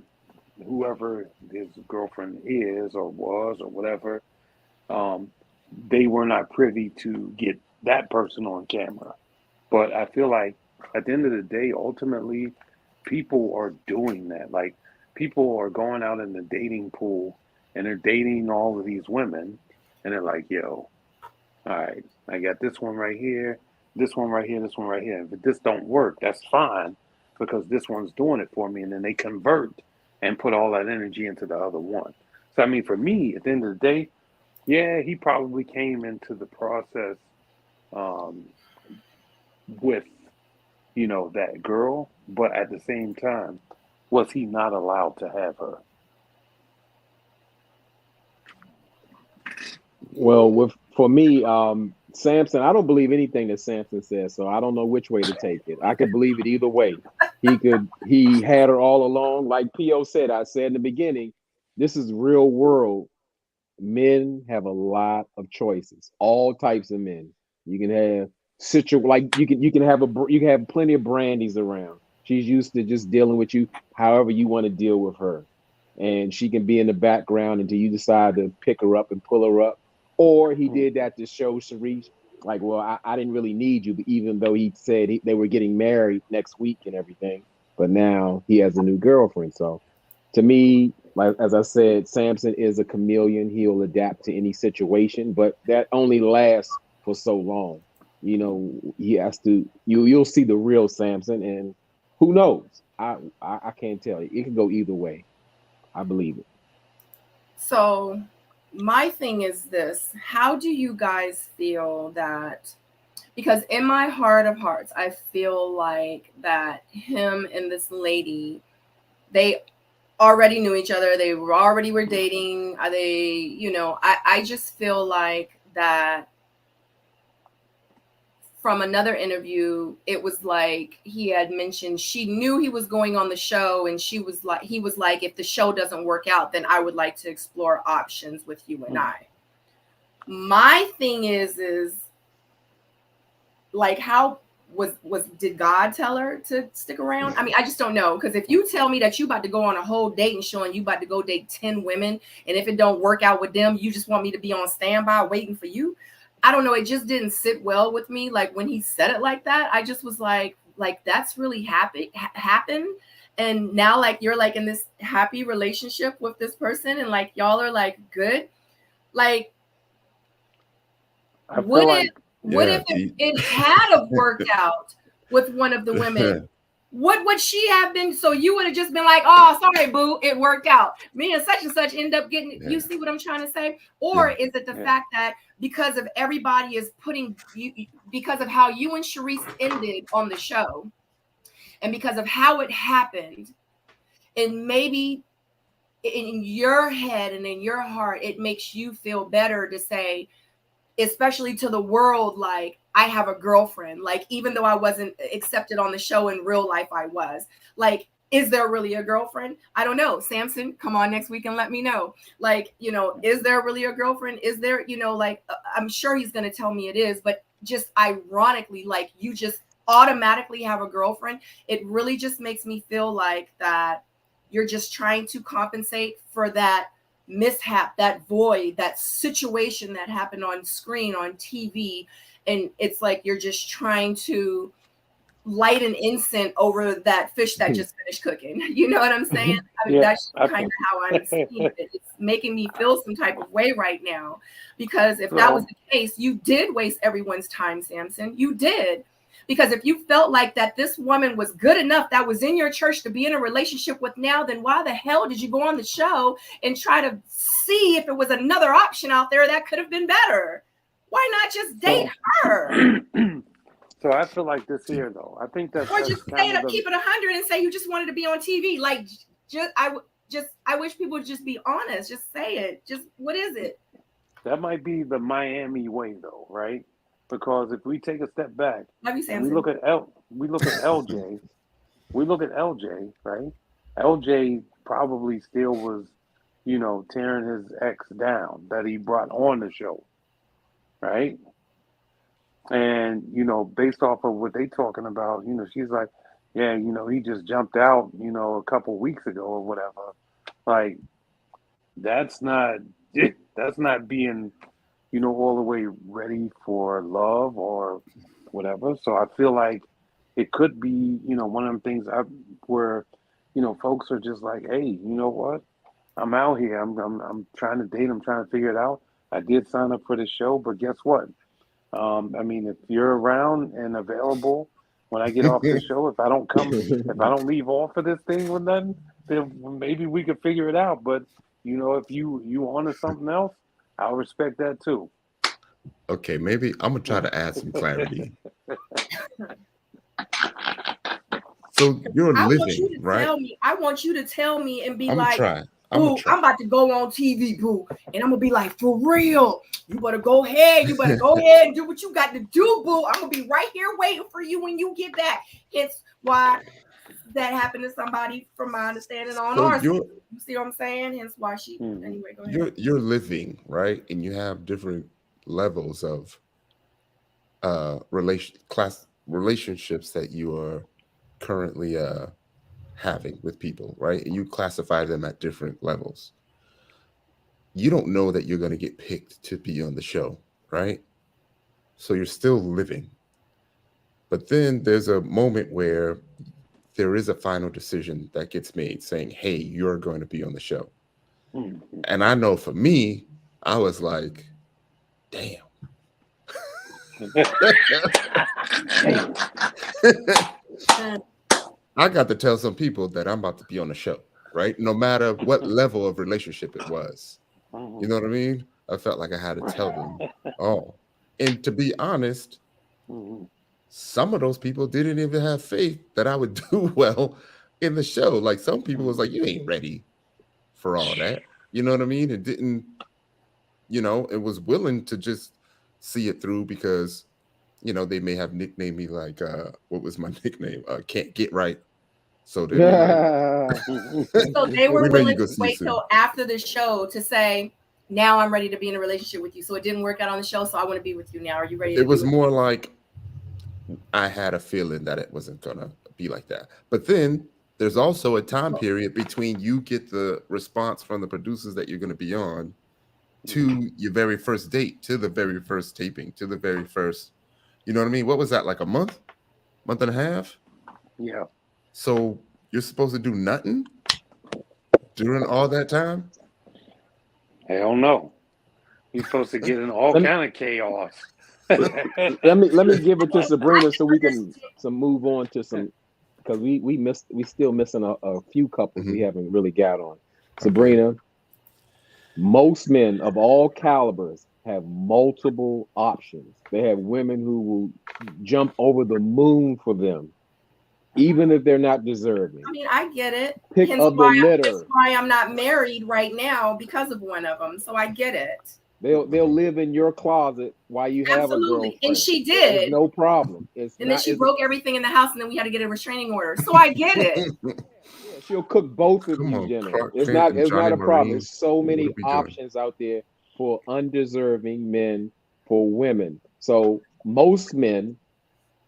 whoever his girlfriend is or was or whatever, they were not privy to get that person on camera. But I feel like at the end of the day, ultimately, people are doing that. Like people are going out in the dating pool and they're dating all of these women and they're like, yo, all right, I got this one right here, this one right here, this one right here. If this don't work, that's fine because this one's doing it for me. And then they convert and put all that energy into the other one. So, I mean, for me, at the end of the day, yeah, he probably came into the process with, you know, that girl. But at the same time, was he not allowed to have her? Well, for me, Samson, I don't believe anything that Samson says, so I don't know which way to take it. I could believe it either way. He had her all along. Like P.O. said, I said in the beginning, this is real world. Men have a lot of choices, all types of men. You can have you can have plenty of Brandies around. She's used to just dealing with you however you want to deal with her. And she can be in the background until you decide to pick her up and pull her up. Or he did that to show Sharice, like, well, I didn't really need you, but even though he said they were getting married next week and everything, but now he has a new girlfriend. So to me, like as I said, Samson is a chameleon. He'll adapt to any situation, but that only lasts for so long. You know, he has to. You'll see the real Samson, and who knows? I can't tell you. It can go either way. I believe it. So my thing is this: how do you guys feel that? Because in my heart of hearts, I feel like that him and this lady, they already knew each other. They already were dating. I just feel like that from another interview, it was like he had mentioned she knew he was going on the show and he was like, if the show doesn't work out, then I would like to explore options with you and I. My thing is like, how did God tell her to stick around? I mean, I just don't know. Because if you tell me that you about to go on a whole dating show and you about to go date 10 women, and if it don't work out with them, you just want me to be on standby waiting for you. I don't know. It just didn't sit well with me. Like when he said it like that, I just was like, like that's really happened. And now like you're like in this happy relationship with this person and like y'all are like good. Like what if it had worked out with one of the women? What would she have been? So you would have just been like, oh, sorry, boo, it worked out. Me and such end up getting, you see what I'm trying to say? Or is it the fact that because of everybody is putting you, because of how you and Sharice ended on the show, and because of how it happened, and maybe in your head and in your heart, it makes you feel better to say, especially to the world, like, I have a girlfriend. Like, even though I wasn't accepted on the show, in real life I was. Like, is there really a girlfriend? I don't know. Samson, come on next week and let me know. Like, you know, is there really a girlfriend? Is there, you know, like, I'm sure he's going to tell me it is, but just ironically, like, you just automatically have a girlfriend. It really just makes me feel like that you're just trying to compensate for that mishap, that void, that situation that happened on screen, on TV. And it's like you're just trying to light an incense over that fish that just finished cooking. You know what I'm saying? I mean, that's kind of how I'm seeing it. It's making me feel some type of way right now, because if that was the case, you did waste everyone's time, Samson. You did. Because if you felt like that this woman was good enough that was in your church to be in a relationship with now, then why the hell did you go on the show and try to see if it was another option out there that could have been better? Why not just date her? So I feel like this here, though. I think that's, or just say it, keep it 100 and say you just wanted to be on TV. Like, I wish people would just be honest. Just say it. Just, what is it? That might be the Miami way, though, right? Because if we take a step back, we look at LJ, right? LJ probably still was, you know, tearing his ex down that he brought on the show, right? And, you know, based off of what they talking about, you know, she's like, yeah, you know, he just jumped out, you know, a couple weeks ago or whatever. Like, that's not being, you know, all the way ready for love or whatever. So I feel like it could be, you know, one of them things where, you know, folks are just like, hey, you know what? I'm out here. I'm trying to date. I'm trying to figure it out. I did sign up for the show, but guess what? I mean, if you're around and available when I get off the show, if I don't leave off of this thing with nothing, then maybe we could figure it out. But, you know, if you on to something else, I'll respect that too. Okay, maybe I'm gonna try to add some clarity. So you're living, right? I want you to tell me and be I'm like, boo, I'm about to go on TV, boo. And I'm gonna be like, for real, you better go ahead. You better go ahead and do what you got to do, boo. I'm gonna be right here waiting for you when you get back. It's why that happened to somebody, from my understanding, on ours. You see what I'm saying? Hence why she, anyway, go ahead. You're living, right? And you have different levels of relationships that you are currently having with people, right? And you classify them at different levels. You don't know that you're going to get picked to be on the show, right? So you're still living. But then there's a moment where there is a final decision that gets made saying, hey, you're going to be on the show. And I know for me, I was like, damn. I got to tell some people that I'm about to be on the show, right? No matter what level of relationship it was. You know what I mean? I felt like I had to tell them all. And to be honest, some of those people didn't even have faith that I would do well in the show. Like, some people was like, you ain't ready for all that. You know what I mean? It didn't, you know, it was willing to just see it through because, you know, they may have nicknamed me like, what was my nickname? Can't get right. So they were willing to wait till after the show to say, now I'm ready to be in a relationship with you. So it didn't work out on the show, so I want to be with you now. Are you ready? It was more like I had a feeling that it wasn't gonna be like that. But then there's also a time period between you get the response from the producers that you're gonna be on to your very first date, to the very first taping, to the very first, you know what I mean? What was that, like a month and a half? Yeah. So you're supposed to do nothing during all that time? Hell no. You're supposed to get in all Let me- kind of chaos. let me give it to Sabrina so we can move on to some, because we still missing a few couples we haven't really got on. Sabrina, most men of all calibers have multiple options. They have women who will jump over the moon for them, even if they're not deserving. I mean, I get it. Pick Hence of the litter. That's why I'm not married right now, because of one of them. So I get it. They'll live in your closet while you have a girlfriend. And she did. There's no problem. Then she broke everything in the house, and then we had to get a restraining order. So I get it. Yeah, she'll cook both of you, Jenna. It's not a problem. There's so many options out there for undeserving men, for women. So most men,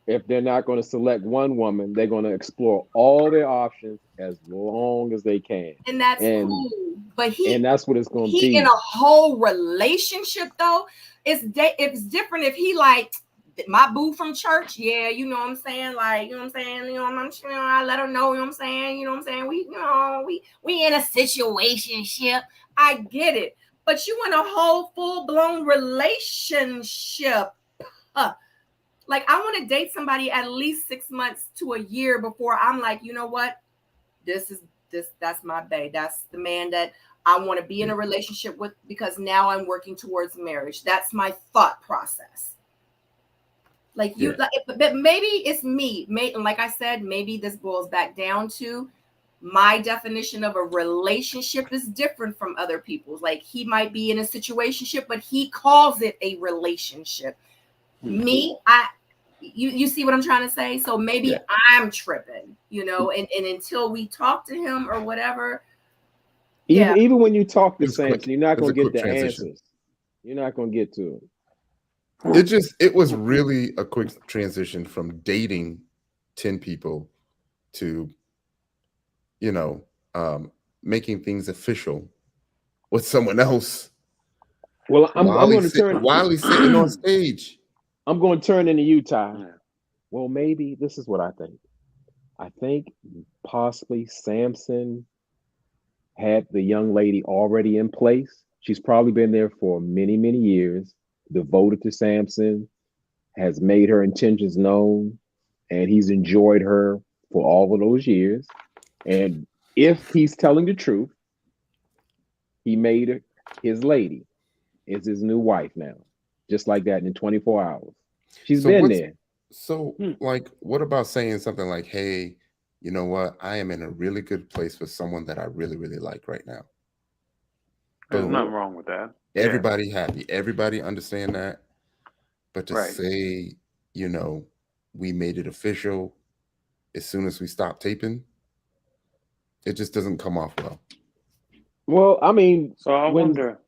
if they're not going to select one woman, they're going to explore all their options as long as they can. And that's cool. But that's what it's going to be. In a whole relationship, though, it's different if he like my boo from church. Yeah, you know what I'm saying? Like, you know what I'm saying? You know, I let her know, you know what I'm saying? You know what I'm saying? We in a situationship. I get it. But you in a whole full-blown relationship. Like, I want to date somebody at least 6 months to a year before I'm like, you know what? That's my bae. That's the man that I want to be in a relationship with, because now I'm working towards marriage. That's my thought process. Like but maybe it's me. Like I said, maybe this boils back down to my definition of a relationship is different from other people's. Like, he might be in a situationship, but he calls it a relationship. Me, you see what I'm trying to say? So maybe I'm tripping, you know, and until we talk to him or whatever. Even when you talk to Samson, you're not going to get the answers. You're not going to get to it. It was really a quick transition from dating 10 people to, you know, making things official with someone else. Well, I'm going to turn while he's sitting on stage. I'm going to turn into Utah. Well, maybe this is what I think. I think possibly Samson had the young lady already in place. She's probably been there for many, many years, devoted to Samson, has made her intentions known, and he's enjoyed her for all of those years. And if he's telling the truth, he made her his lady, is his new wife now, just like that in 24 hours. She's been there. So, like, what about saying something like, hey, you know what? I am in a really good place with someone that I really, really like right now. There's nothing wrong with that. Everybody happy. Everybody understand that. But to say, you know, we made it official as soon as we stopped taping, it just doesn't come off well. Well, I mean, so I wonder.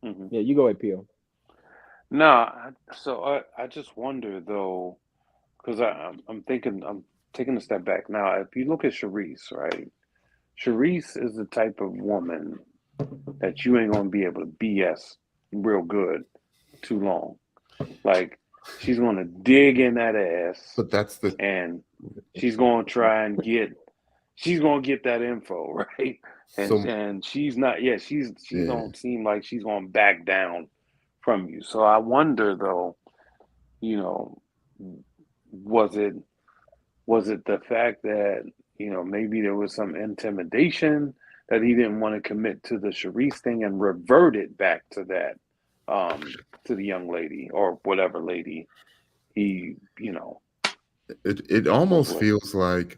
Yeah, you go ahead, Pio. No, I just wonder though, because I'm taking a step back now. If you look at Charisse, right? Charisse is the type of woman that you ain't gonna be able to BS real good too long. Like, she's gonna dig in that ass, but and she's gonna try and get that info, right? And she's not, she don't seem like she's gonna back down from you. So I wonder though, you know, was it the fact that, you know, maybe there was some intimidation that he didn't want to commit to the Charisse thing and reverted back to that, to the young lady or whatever lady he, you know. It almost feels like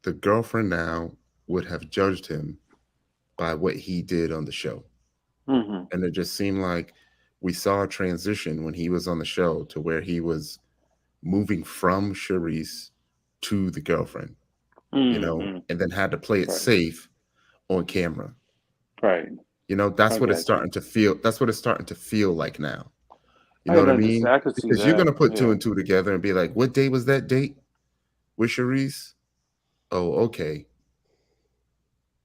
the girlfriend now would have judged him by what he did on the show. And it just seemed like we saw a transition when he was on the show to where he was moving from Charisse to the girlfriend, you know, and then had to play it safe on camera. Right. You know, that's what it's starting to feel. That's what it's starting to feel like now. You know what I mean? Because you're going to put 2 and 2 together and be like, what day was that date with Charisse? Oh, okay.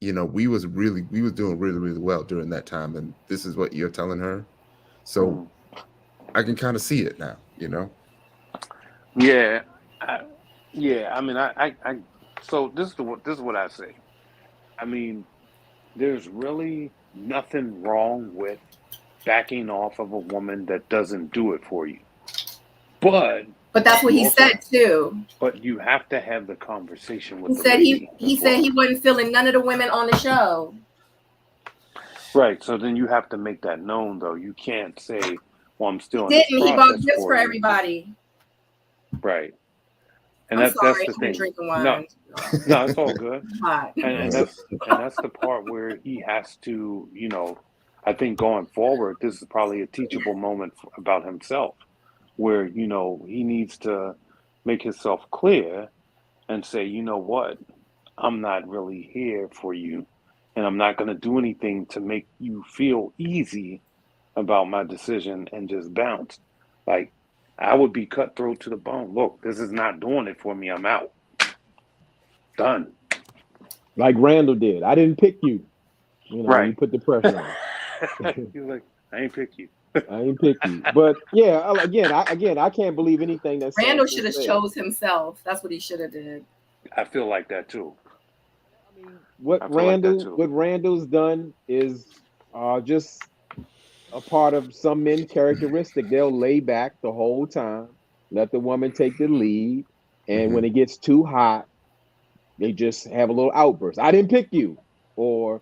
You know, we was doing really, really well during that time. And this is what you're telling her. So I can kind of see it now, you know? Yeah. Yeah, I mean, so this is what I say. I mean, there's really nothing wrong with backing off of a woman that doesn't do it for you. But that's what you he also, said too. but you have to have the conversation with He the said lady he as said well. he wasn't feeling none of the women on the show. Right. So then you have to make that known, though. You can't say, "Well, I'm still in He this didn't. He bought process gifts for for you." everybody. Right. And I'm that's sorry, the I've been thing. drinking No, wine. no, it's all good. Hot. And that's the part where he has to, I think going forward, this is probably a teachable moment about himself, where he needs to make himself clear and say, you know what, I'm not really here for you, and I'm not going to do anything to make you feel easy about my decision and just bounce. Like, I would be cutthroat to the bone. Look, this is not doing it for me. I'm out. Done. Like Randall did. I didn't pick you. You Right. put the pressure on. He's like, I ain't pick you. I ain't pick you. But yeah, I can't believe anything that Randall should have chose himself. That's what he should have did. I feel like that too. I mean, what Randall's done is just a part of some men characteristic. They'll lay back the whole time, let the woman take the lead, and when it gets too hot, they just have a little outburst. I didn't pick you, or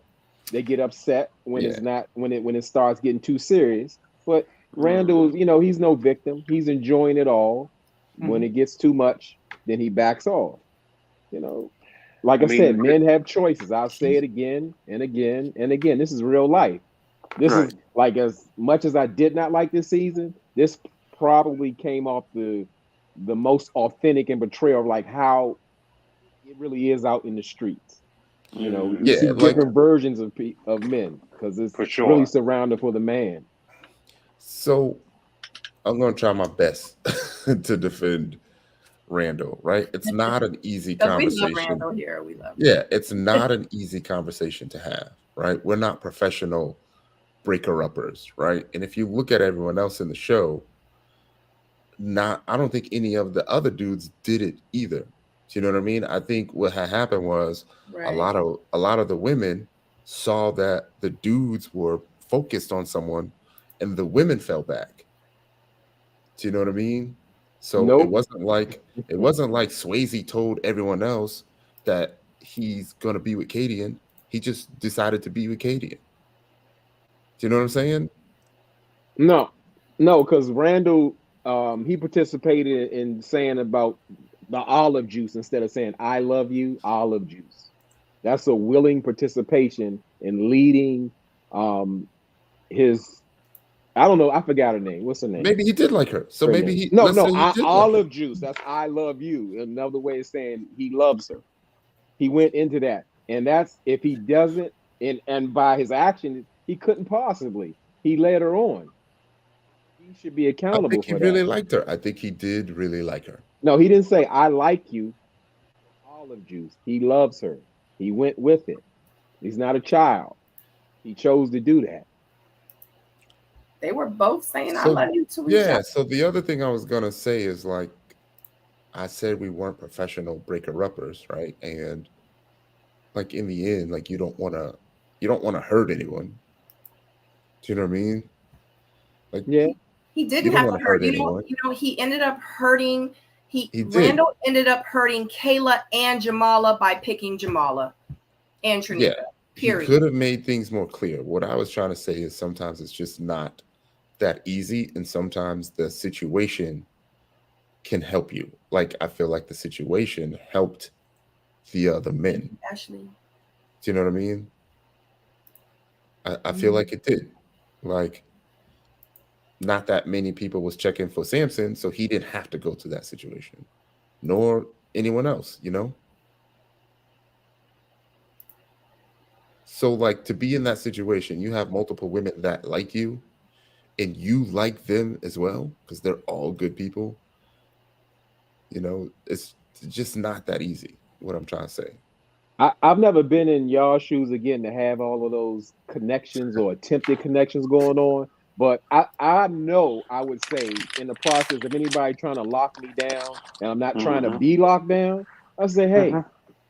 they get upset when it's not when it starts getting too serious. But Randall, he's no victim. He's enjoying it all. When it gets too much, then he backs off. Like I said, men have choices. I'll say it again and again and again. This is real life. This is like, as much as I did not like this season, this probably came off the most authentic and portrayal of like how it really is out in the streets. You see different versions of men, because it's really surrounded for the man. So I'm going to try my best to defend Randall, right? It's not an easy conversation. We love Randall here. We love him. Yeah, it's not an easy conversation to have, right? We're not professional breaker-uppers, right? And if you look at everyone else in the show, I don't think any of the other dudes did it either. Do you know what I mean? I think what had happened was a lot of the women saw that the dudes were focused on someone, and the women fell back. Do you know what I mean? So it wasn't like Swayze told everyone else that he's gonna be with Kadian. He just decided to be with Kadian. Do you know what I'm saying? No, because Randall, he participated in saying about the olive juice instead of saying "I love you," olive juice. That's a willing participation in leading his. I don't know. I forgot her name. What's her name? Maybe he did like her. So maybe he olive juice. That's "I love you." Another way of saying he loves her. He went into that, and that's if he doesn't, and by his action, he couldn't possibly. He led her on. He should be accountable. I think he really liked her. I think he did really like her. No, he didn't say "I like you." Olive juice. He loves her. He went with it. He's not a child. He chose to do that. They were both saying "I love you" to each other. Yeah. So the other thing I was gonna say is, like I said, we weren't professional breaker-uppers, right? And like in the end, like you don't want to hurt anyone. Do you know what I mean? Like he didn't have to hurt anyone. He ended up hurting. Randall ended up hurting Kayla and Jamala by picking Jamala and Trinita. Yeah, period. He could have made things more clear. What I was trying to say is sometimes it's just not that easy, and sometimes the situation can help you. Like I feel like the situation helped the other men. Ashley. Do you know what I mean? I feel like it did. Like, not that many people was checking for Samson, so he didn't have to go to that situation, nor anyone else, So like, to be in that situation, you have multiple women that like you and you like them as well, because they're all good people. It's just not that easy, what I'm trying to say. I've never been in y'all shoes again to have all of those connections or attempted connections going on. But I know I would say in the process of anybody trying to lock me down, and I'm not trying to be locked down, I say, hey,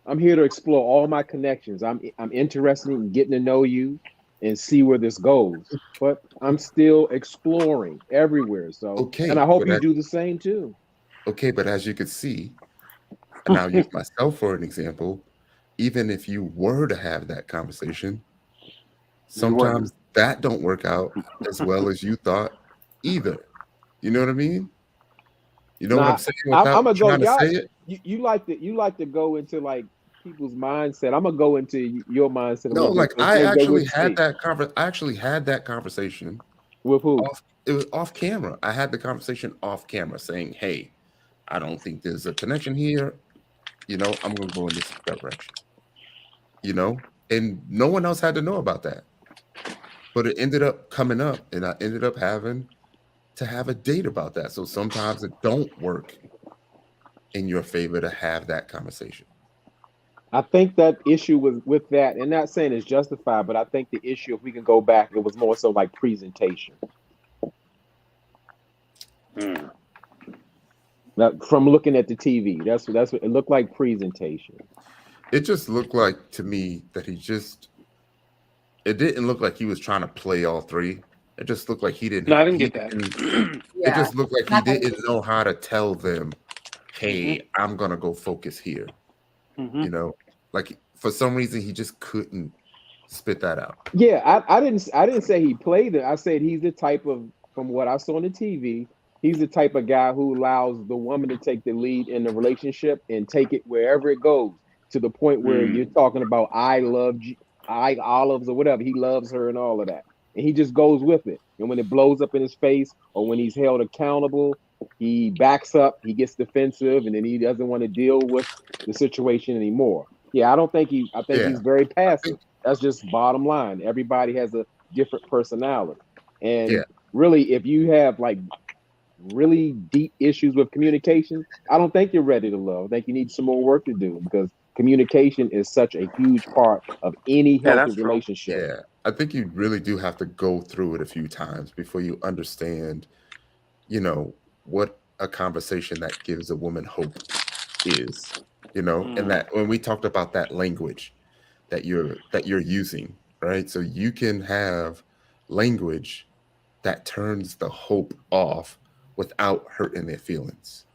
I'm here to explore all my connections. I'm interested in getting to know you and see where this goes. But I'm still exploring everywhere. So, Okay, and I hope but you do the same too. okay, but as you can see, and I'll use myself for an example, even if you were to have that conversation, sometimes that don't work out as well as you thought either. You know what I mean? You know what I'm Now, saying I'm without gonna go. trying to Y'all, say it? you like to go into like people's mindset. I'm gonna go into your mindset a No, little bit. like So stay with me. I actually had that conversation With who? off it was off camera. I had the conversation off camera saying, "Hey, I don't think there's a connection here. You know, I'm gonna go in this direction." You know, and no one else had to know about that. But it ended up coming up, and I ended up having to have a date about that. So sometimes it don't work in your favor to have that conversation. I think that issue with that, and not saying it's justified, but I think the issue, if we can go back, it was more so like presentation. Now, from looking at the TV, that's what it looked like, presentation. It just looked like to me that it didn't look like he was trying to play all three. It just looked like he didn't. No, I didn't He get that. didn't. It Yeah. just looked like he didn't know how to tell them, "Hey, I'm gonna go focus here." You know, like for some reason he just couldn't spit that out. Yeah, I didn't say he played it. I said he's the type of, from what I saw on the TV, he's the type of guy who allows the woman to take the lead in the relationship and take it wherever it goes, to the point where you're talking about I olives or whatever. He loves her and all of that. And he just goes with it. And when it blows up in his face or when he's held accountable, he backs up, he gets defensive, and then he doesn't want to deal with the situation anymore. Yeah, I think Yeah, he's very I think passive. That's just bottom line. Everybody has a different personality. yeah, And really, if you have like really deep issues with communication, I don't think you're ready to love. I think you need some more work to do, because communication is such a huge part of any Yeah, healthy that's true. relationship. yeah. I think you really do have to go through it a few times before you understand, you know, what a conversation that gives a woman hope is. You know, and that when we talked about that language that you're using, right? So you can have language that turns the hope off without hurting their feelings.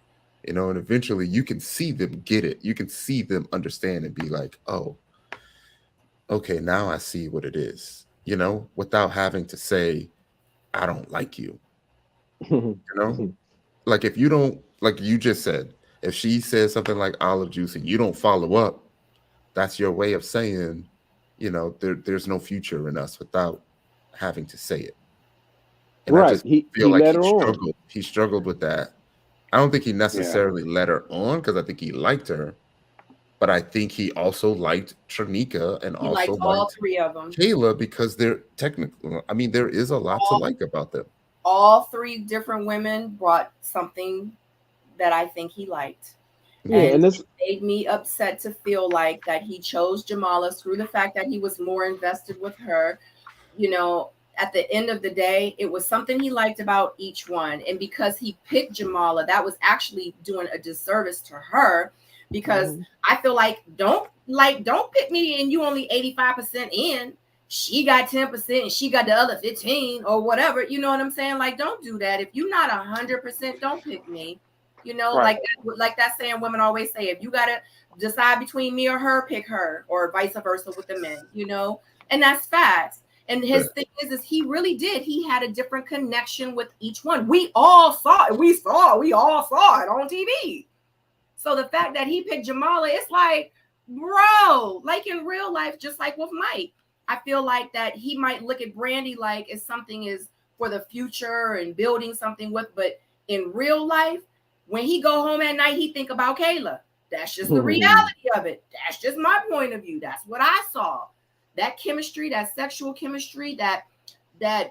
You know, and eventually you can see them get it. You can see them understand and be like, "Oh, okay, now I see what it is." You know, without having to say, "I don't like you." You know, like if you don't, like you just said, if she says something like olive juice and you don't follow up, that's your way of saying, you know, there's no future in us without having to say it. And I Right. just feel He like led her on. he struggled with that. I don't think he Yeah. necessarily led her on because I think he liked her, but I think he also liked Trinika and He also liked all liked three of them. Kayla because they're technically, I mean, there is a lot to like about them. All three different women brought something that I think he liked. Yeah, And and this it made me upset to feel like that he chose Jamala through the fact that he was more invested with her. You know, at the end of the day, it was something he liked about each one. And because he picked Jamala, that was actually doing a disservice to her, because I feel like don't pick me and you only 85% in. She got 10% and she got the other 15 or whatever. You know what I'm saying? Like, don't do that. If you're not 100%, don't pick me. You know, Right. like that saying women always say, if you gotta decide between me or her, pick her, or vice versa with the men, you know, and that's facts. And his thing is he really did. He had a different connection with each one. We all saw it. We all saw it on TV. So the fact that he picked Jamala, it's like, bro, like in real life, just like with Mike, I feel like that he might look at Brandy like it's something is for the future and building something with, but in real life, when he go home at night, he think about Kayla. That's just the reality of it. That's just my point of view. That's what I saw. That chemistry, that sexual chemistry, that thing,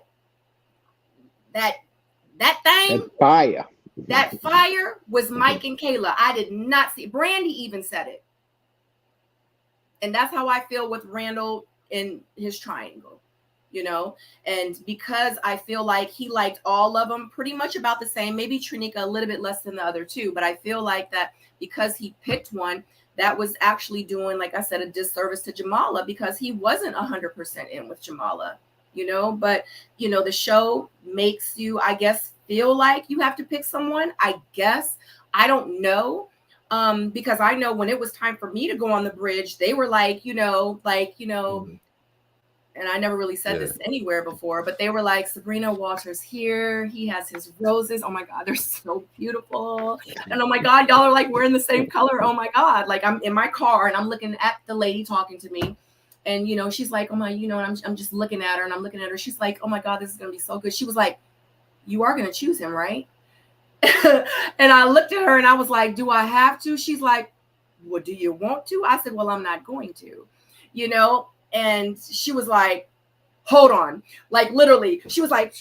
that fire was Mike and Kayla. I did not see. Brandy even said it. And that's how I feel with Randall in his triangle. you know, and because I feel like he liked all of them pretty much about the same, maybe Trinika a little bit less than the other two, but I feel like that because he picked one, that was actually doing, like I said, a disservice to Jamala because he wasn't 100% in with Jamala, you know, but, you know, the show makes you, I guess, feel like you have to pick someone, I guess. I don't know. Because I know when it was time for me to go on the bridge, they were like, and I never really said this anywhere before, but they were like, Sabrina Walters here. He has his roses. Oh my God, they're so beautiful. And oh my God, y'all are like wearing the same color. Oh my God. Like I'm in my car and I'm looking at the lady talking to me. And, you know, she's like, oh my, you know, and I'm just looking at her and I'm looking at her. She's like, oh my God, this is going to be so good. She was like, you are going to choose him, right? And I looked at her and I was like, do I have to? She's like, well, do you want to? I said, well, I'm not going to, you know? And she was like, hold on. Like literally, she was like,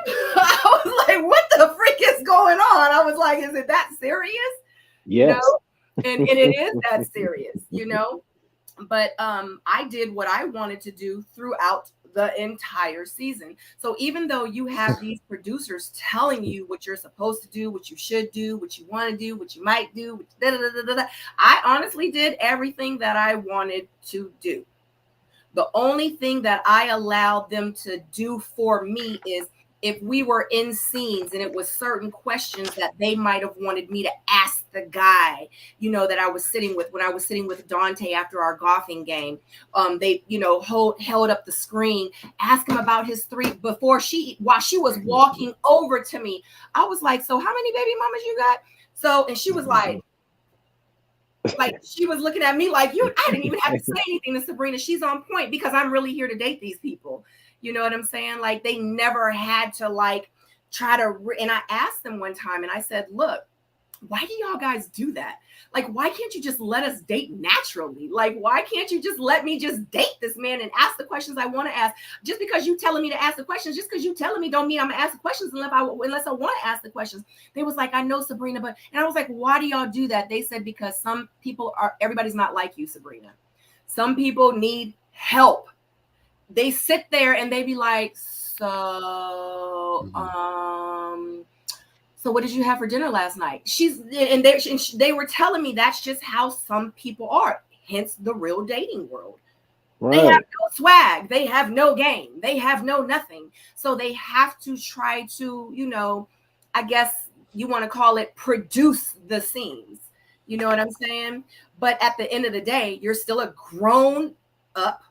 I was like, what the freak is going on? I was like, is it that serious? Yes. You know? And it is that serious, you know? But I did what I wanted to do throughout the entire season. So even though you have these producers telling you what you're supposed to do, what you should do, what you want to do, what you might do, I honestly did everything that I wanted to do. The only thing that I allowed them to do for me is if we were in scenes and it was certain questions that they might have wanted me to ask the guy, you know, that I was sitting with when I was sitting with Dante after our golfing game. They, you know, held up the screen, asked him about his three while she was walking over to me. I was like, so how many baby mamas you got? So, and she was like she was looking at me like, I didn't even have to say anything to Sabrina. She's on point because I'm really here to date these people. You know what I'm saying? Like they never had to like try to, and I asked them one time and I said, look, why do y'all guys do that? Like, why can't you just let us date naturally? Like, why can't you just let me just date this man and ask the questions I want to ask? Just because you telling me to ask the questions, just because you telling me don't mean I'm gonna ask the questions unless I want to ask the questions. They was like, I know, Sabrina, but, and I was like, why do y'all do that? They said, because some people everybody's not like you, Sabrina. Some people need help. They sit there and they be like, so what did you have for dinner last night? They were telling me that's just how some people are, hence the real dating world. Right. They have no swag, they have no game, they have no nothing. So they have to try to, you know, I guess you want to call it produce the scenes. You know what I'm saying? But at the end of the day, you're still a grown up.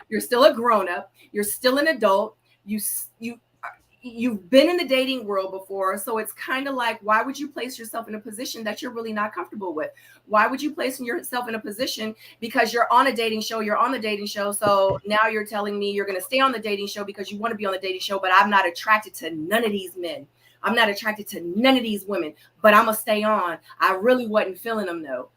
You're still a grown up. You're still an adult. You've been in the dating world before. So it's kind of like, why would you place yourself in a position that you're really not comfortable with? Why would you place yourself in a position because you're on a dating show, you're on the dating show. So now you're telling me you're going to stay on the dating show because you want to be on the dating show, but I'm not attracted to none of these men. I'm not attracted to none of these women, but I'm going to stay on. I really wasn't feeling them though.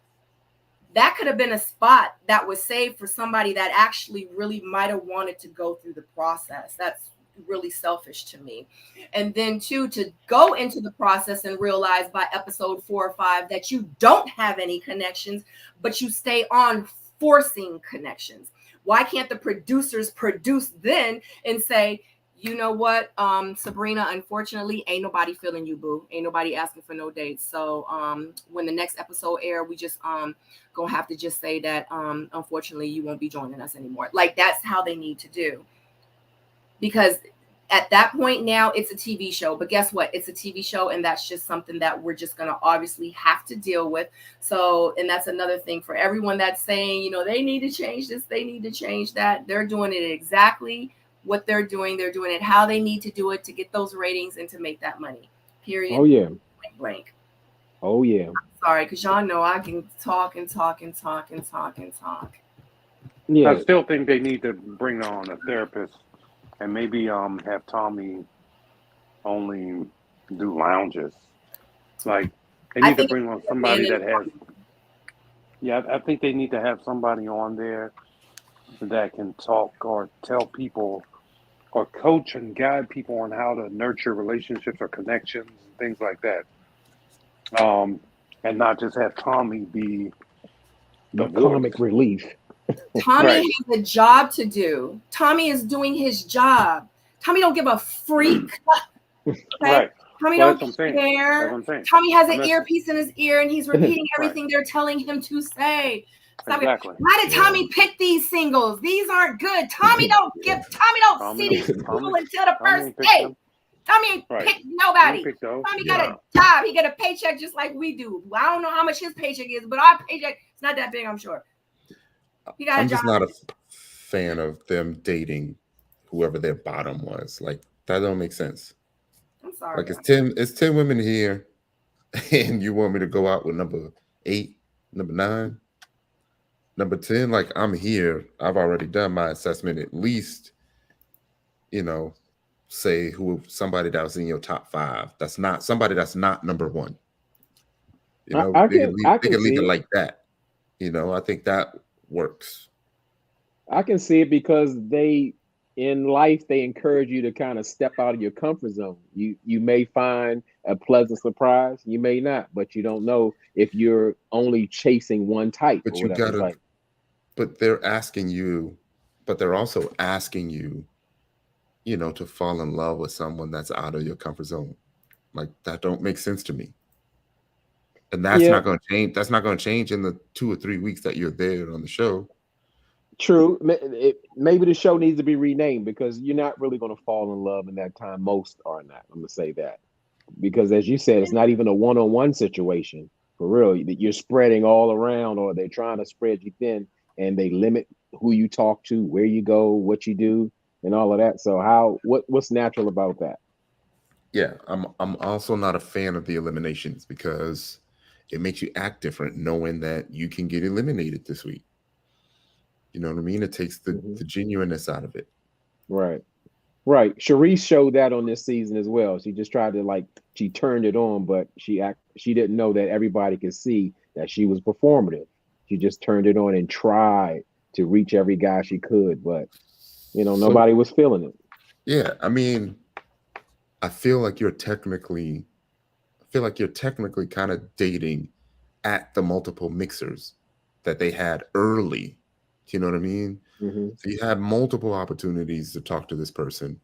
That could have been a spot that was saved for somebody that actually really might have wanted to go through the process. That's really selfish to me. And then too, to go into the process and realize by episode 4 or 5 that you don't have any connections, but you stay on forcing connections. Why can't the producers produce then and say, you know what, Sabrina, unfortunately, ain't nobody feeling you, boo. Ain't nobody asking for no dates. So when the next episode air, we just gonna have to just say that unfortunately you won't be joining us anymore. Like that's how they need to do. Because at that point now it's a TV show. But guess what? It's a TV show, and that's just something that we're just gonna obviously have to deal with. So, and that's another thing for everyone that's saying, you know, they need to change this, they need to change that. They're doing it exactly what they're doing it how they need to do it to get those ratings and to make that money, period. Oh yeah, blank. Oh yeah. I'm sorry, because y'all know I can talk. Yeah, I still think they need to bring on a therapist and maybe have Tommy only do lounges. Like they need to bring on somebody that has I think they need to have somebody on there that can talk or tell people or coach and guide people on how to nurture relationships or connections and things like that. And not just have Tommy be the comic relief. Tommy Right. has a job to do. Tommy is doing his job. Tommy don't give a freak. Okay? Right. Tommy Well, don't that's what I'm saying. That's care. what I'm saying. Tommy has I'm an not- earpiece in his ear and he's repeating Right. everything they're telling him to say. Stop it. Exactly. Why did Tommy pick these singles? These aren't good. Tommy don't see these people until the Tommy first ain't picked day. them. Tommy ain't Right. picked He nobody. ain't picked those. Tommy Yeah. got a job. He get a paycheck just like we do. Well, I don't know how much his paycheck is, but our paycheck is not that big, I'm sure. He got I'm a just job. not a fan of them dating whoever their bottom was. Like that don't make sense. I'm sorry. Like it's 10 women here, and you want me to go out with number 8, number 9, number 10? Like I'm here. I've already done my assessment. At least, say somebody that was in your top 5. That's not somebody that's not number 1. I can leave see it it. like that. I think that works. I can see it because in life they encourage you to kind of step out of your comfort zone. You may find a pleasant surprise, you may not, but you don't know if you're only chasing one type. But or you whatever. It's gotta. like, But they're asking you. But they're also asking you, to fall in love with someone that's out of your comfort zone. Like that don't make sense to me. And that's Yeah. not going to change. That's not going to change in the 2 or 3 weeks that you're there on the show. True. Maybe the show needs to be renamed because you're not really going to fall in love in that time. Most are not. I'm going to say that. Because as you said, it's not even a one-on-one situation for real. You're spreading all around, or they're trying to spread you thin, and they limit who you talk to, where you go, what you do, and all of that. So what's natural about that? Yeah, I'm also not a fan of the eliminations because it makes you act different knowing that you can get eliminated this week. You know what I mean? It takes the genuineness out of it. Right. Sharice showed that on this season as well. She just tried to she turned it on, but she didn't know that everybody could see that she was performative. She just turned it on and tried to reach every guy she could, but nobody was feeling it. Yeah, I mean, I feel like you're technically kind of dating at the multiple mixers that they had early. Do you know what I mean? Mm-hmm. So you had multiple opportunities to talk to this person,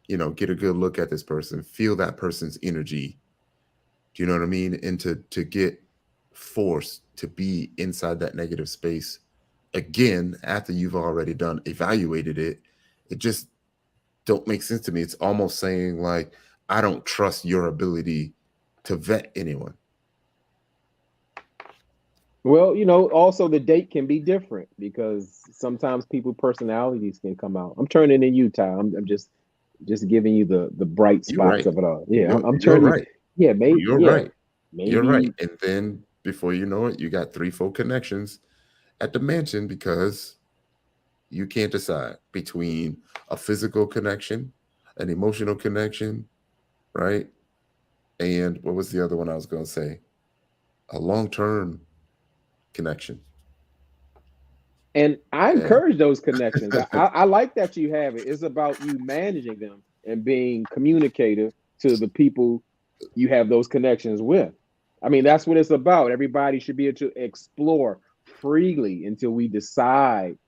get a good look at this person, feel that person's energy. Do you know what I mean? And to get forced to be inside that negative space again after you've already evaluated it, it just don't make sense to me. It's almost saying like, I don't trust your ability to vet anyone. Well, also the date can be different because sometimes people's personalities can come out. I'm turning to you, Ty. I'm just giving you the bright spots of it all. Yeah, I'm turning. You're right. Yeah, maybe you're right. Maybe. You're right. And then before you know it, you got 3-4 connections at the mansion because you can't decide between a physical connection, an emotional connection, right? And what was the other one I was going to say? A long-term connection. And I encourage those connections. I like that you have it. It's about you managing them and being communicative to the people you have those connections with. I mean, that's what it's about. Everybody should be able to explore freely until we decide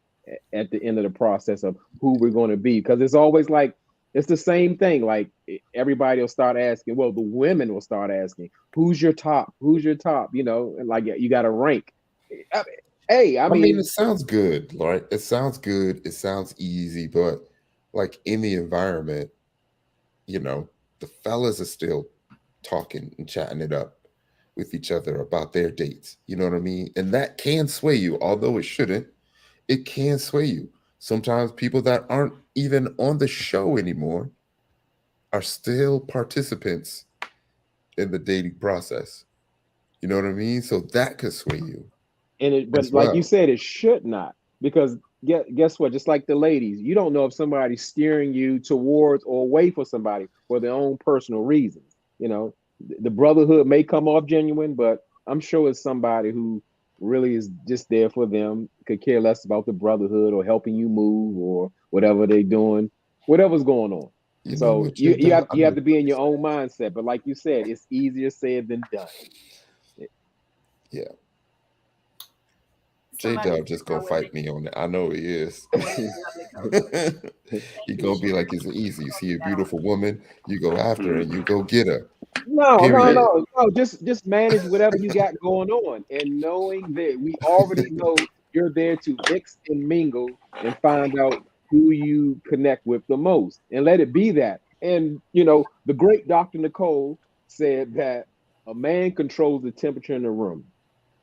at the end of the process of who we're going to be. Because it's always like, it's the same thing. Like everybody will start asking, well, the women will start asking, who's your top? Who's your top? And like you got to rank. I mean, it sounds good, right? It sounds good. It sounds easy, but like in the environment, the fellas are still talking and chatting it up with each other about their dates. You know what I mean? And that can sway you, although it shouldn't. It can sway you. Sometimes people that aren't even on the show anymore are still participants in the dating process. You know what I mean? So that could sway you. But like you said, it should not, because guess what? Just like the ladies, you don't know if somebody's steering you towards or away from somebody for their own personal reasons. The brotherhood may come off genuine, but I'm sure it's somebody who really is just there for them, could care less about the brotherhood or helping you move or whatever they're doing, whatever's going on. So you have to be in your own mindset. But like you said, it's easier said than done. Yeah. J-Dub just go fight me on it. I know he is. He gonna be like, it's easy. You see a beautiful woman, you go after her, you go get her. No. Just manage whatever you got going on, and knowing that we already know you're there to mix and mingle and find out who you connect with the most, and let it be that. And the great Dr. Nicole said that a man controls the temperature in the room.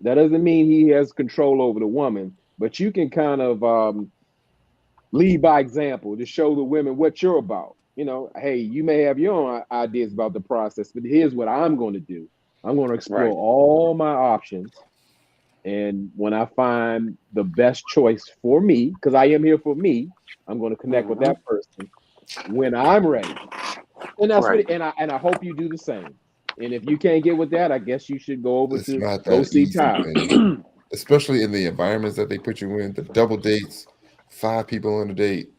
That doesn't mean he has control over the woman, but you can kind of lead by example to show the women what you're about. Hey, you may have your own ideas about the process, but here's what I'm going to do. I'm going to explore all my options. And when I find the best choice for me, because I am here for me, I'm going to connect with that person when I'm ready. And that's what, and I hope you do the same. And if you can't get with that, I guess you should go over to go see Ty. Especially in the environments that they put you in, the double dates, 5 people on a date.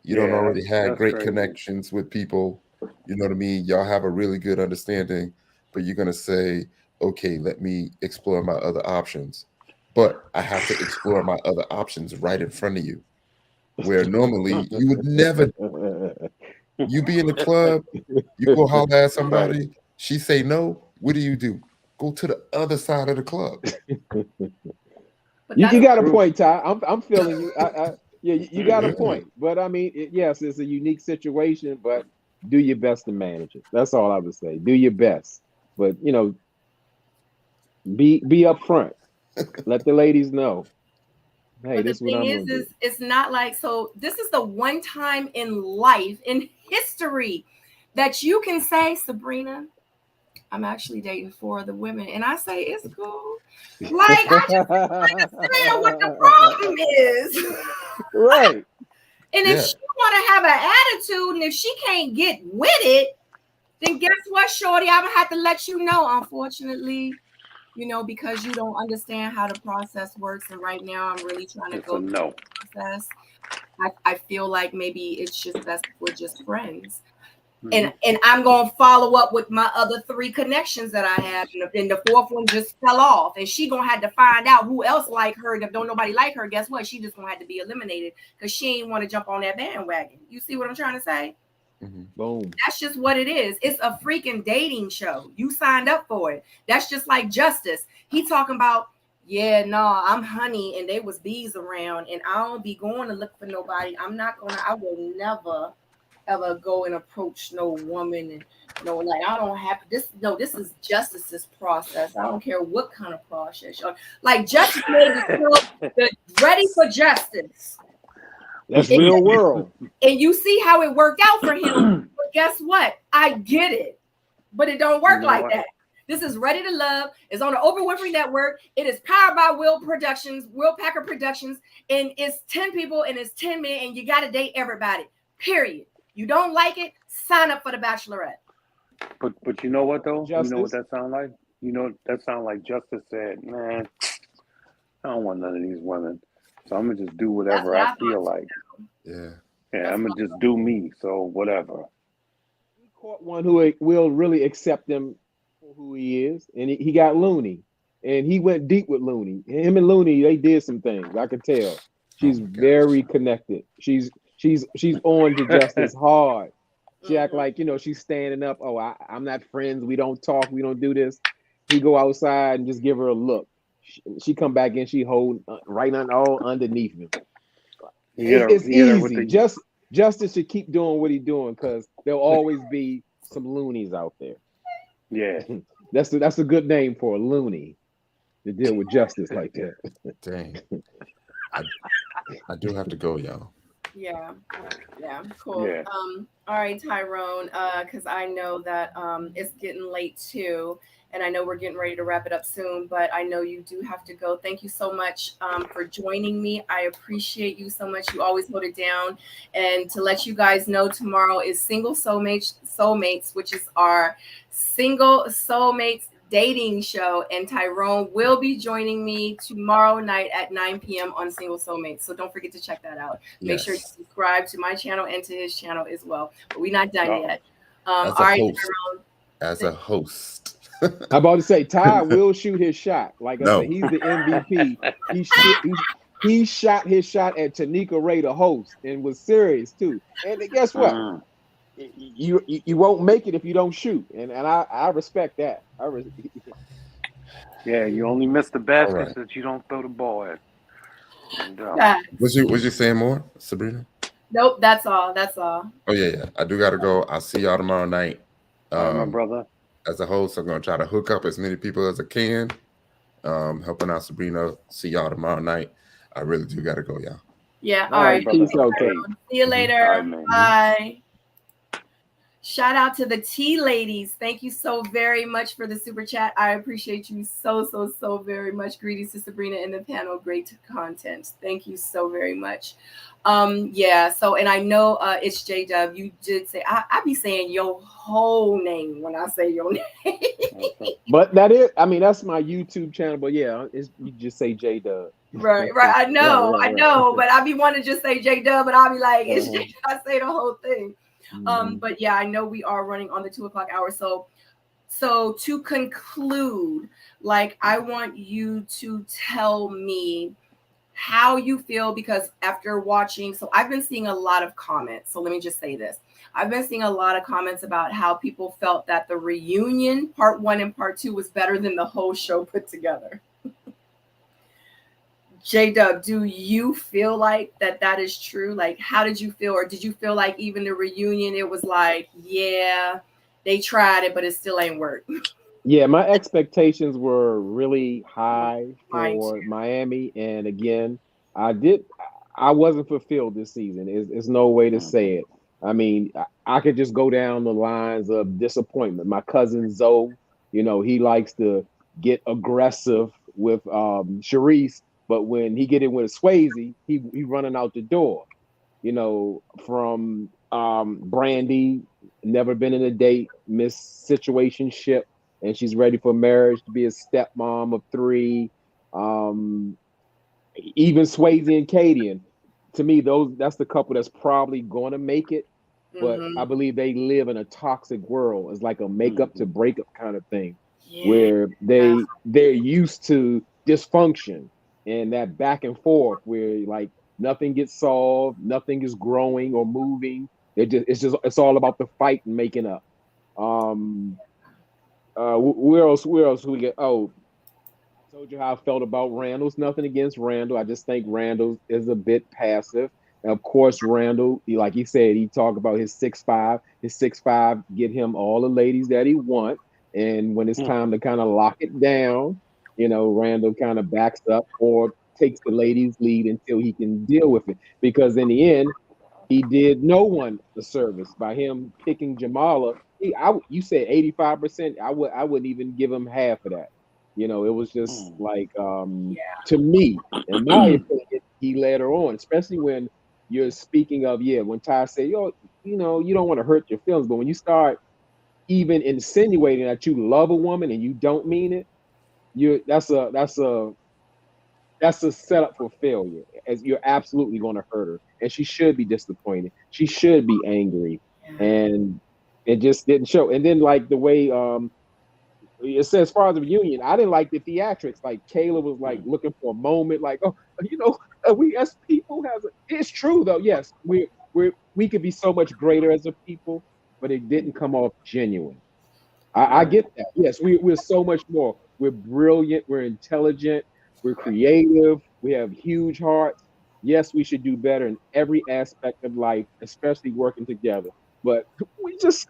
You don't already have great connections with people. You know what I mean? Y'all have a really good understanding, but you're going to say, okay, let me explore my other options. But I have to explore my other options right in front of you, where normally you would never. You be in the club, you go holler at somebody, she say no. What do? Go to the other side of the club. You got a point, Ty. I'm feeling you. You got a point. But I mean, yes, it's a unique situation, but do your best to manage it. That's all I would say. Do your best. But be upfront. Let the ladies know. Hey, but this the thing is it's not like, so this is the one time in life, in history, that you can say, Sabrina, I'm actually dating 4 other women, and I say it's cool. Like, I just understand what the problem is. Right. And if she want to have an attitude, and if she can't get with it, then guess what, shorty? I'm gonna have to let you know, unfortunately, because you don't understand how the process works. And right now I'm really trying to go through the process. I feel like maybe it's just best if we're just friends. And I'm going to follow up with my other 3 connections that I have. And the 4th one just fell off. And she going to have to find out who else like her. And if don't nobody like her, guess what? She just going to have to be eliminated because she ain't want to jump on that bandwagon. You see what I'm trying to say? Boom. That's just what it is. It's a freaking dating show. You signed up for it. That's just like Justice. He talking about, I'm honey and there was bees around and I don't be going to look for nobody. I will never ever go and approach no woman and I don't have this. No, this is Justice's process. I don't care what kind of process. Like Justice made it ready for justice. That's real world. And you see how it worked out for him. But guess what? I get it. But it don't work like that. This is Ready to Love. It's on the Oprah Winfrey Network. It is powered by Will Packer Productions. And it's 10 people and it's 10 men. And you got to date everybody. Period. You don't like it? Sign up for The Bachelorette. But you know what, though? Justice. You know what that sound like? That sound like Justice said, man, I don't want none of these women. So I'm going to just do whatever I feel like. Yeah, I'm going to just do me. So whatever. We caught one who will really accept him for who he is. And he got Looney. And he went deep with Looney. Him and Looney, they did some things. I could tell. She's very connected. She's on to Justice hard. She act like, she's standing up. Oh, I'm not friends. We don't talk. We don't do this. He go outside and just give her a look. She come back in. She hold right all underneath him. It's easy. Justice should keep doing what he's doing because there'll always be some loonies out there. Yeah, that's a good name for a loony to deal with Justice like that. Dang, I do have to go, y'all. Yeah, cool. Yeah. All right, Tyrone, because I know that it's getting late too, and I know we're getting ready to wrap it up soon, but I know you do have to go. Thank you so much for joining me. I appreciate you so much. You always hold it down. And to let you guys know, tomorrow is Single Soulmates, which is our Single Soulmates dating show, and Tyrone will be joining me tomorrow night at 9 p.m. on Single Soulmates. So don't forget to check that out. Make sure you subscribe to my channel and to his channel as well. But we're not done yet. All right, Tyrone. As a host. I'm about to say Ty will shoot his shot. Like I No. said, he's the MVP. He shot his shot at Tanika Ray, the host, and was serious too. And guess what? You won't make it if you don't shoot. And I respect that. Yeah, you only miss the baskets Alright. that you don't throw the ball at. And, Was you saying more, Sabrina? Nope, that's all. That's all. Oh yeah. I do gotta go. I'll see y'all tomorrow night. all right, my brother. As a host, I'm gonna try to hook up as many people as I can. Helping out Sabrina. See y'all tomorrow night. I really do gotta go, y'all. Yeah. All All right, right. brother. Okay. See you later. All right, man. Bye. Shout out to the tea ladies. Thank you so very much for the super chat. I appreciate you so very much. Greetings to Sabrina and the panel. Great content. Thank you so very much. Yeah. So, and I know it's J-Dub. You did say I be saying your whole name when I say your name. But that's my YouTube channel. But yeah, you just say J-Dub. Right. I know, Right. but I be wanting to just say J-Dub, but I'll be like, it's I say the whole thing. But yeah, I know we are running on the 2:00 hour. So to conclude, like, I want you to tell me how you feel, because after watching, so I've been seeing a lot of comments. So let me just say this. I've been seeing a lot of comments about how people felt that the reunion part 1 and part 2 was better than the whole show put together. J-Dub, do you feel like that is true? Like, how did you feel? Or did you feel like even the reunion, it was like, yeah, they tried it, but it still ain't work? Yeah, my expectations were really high for Miami. And again, I wasn't fulfilled this season. There's no way to say it. I mean, I could just go down the lines of disappointment. My cousin Zoe, he likes to get aggressive with Sharice. But when he get in with Swayze, he running out the door. From Brandy, never been in a date, miss situationship, and she's ready for marriage to be a stepmom of 3. Even Swayze and Kadian, to me, that's the couple that's probably going to make it. But I believe they live in a toxic world. It's like a makeup to breakup kind of thing, where they're used to dysfunction. And that back and forth where like nothing gets solved, nothing is growing or moving. It's all about the fight and making up. Where else we get? Oh, I told you how I felt about Randall. It's nothing against Randall. I just think Randall is a bit passive. And of course, Randall, like he said, he talked about his 6'5". His 6'5" get him all the ladies that he want. And when it's time to kind of lock it down, Randall kind of backs up or takes the ladies' lead until he can deal with it. Because in the end, he did no one a service by him picking Jamala. You said 85%. I wouldn't even give him half of that. It was just like to me, in my opinion, he led her on, especially when you're speaking of when Ty said, you don't want to hurt your feelings, but when you start even insinuating that you love a woman and you don't mean it, that's a setup for failure, as you're absolutely going to hurt her, and she should be disappointed. She should be angry, and it just didn't show. And then like the way it says, as far as the reunion, I didn't like the theatrics. Like Kayla was like looking for a moment, like, we as people it's true though. Yes, we could be so much greater as a people, but it didn't come off genuine. I get that. Yes, we're so much more. We're brilliant. We're intelligent. We're creative. We have huge hearts. Yes, we should do better in every aspect of life, especially working together. But we just,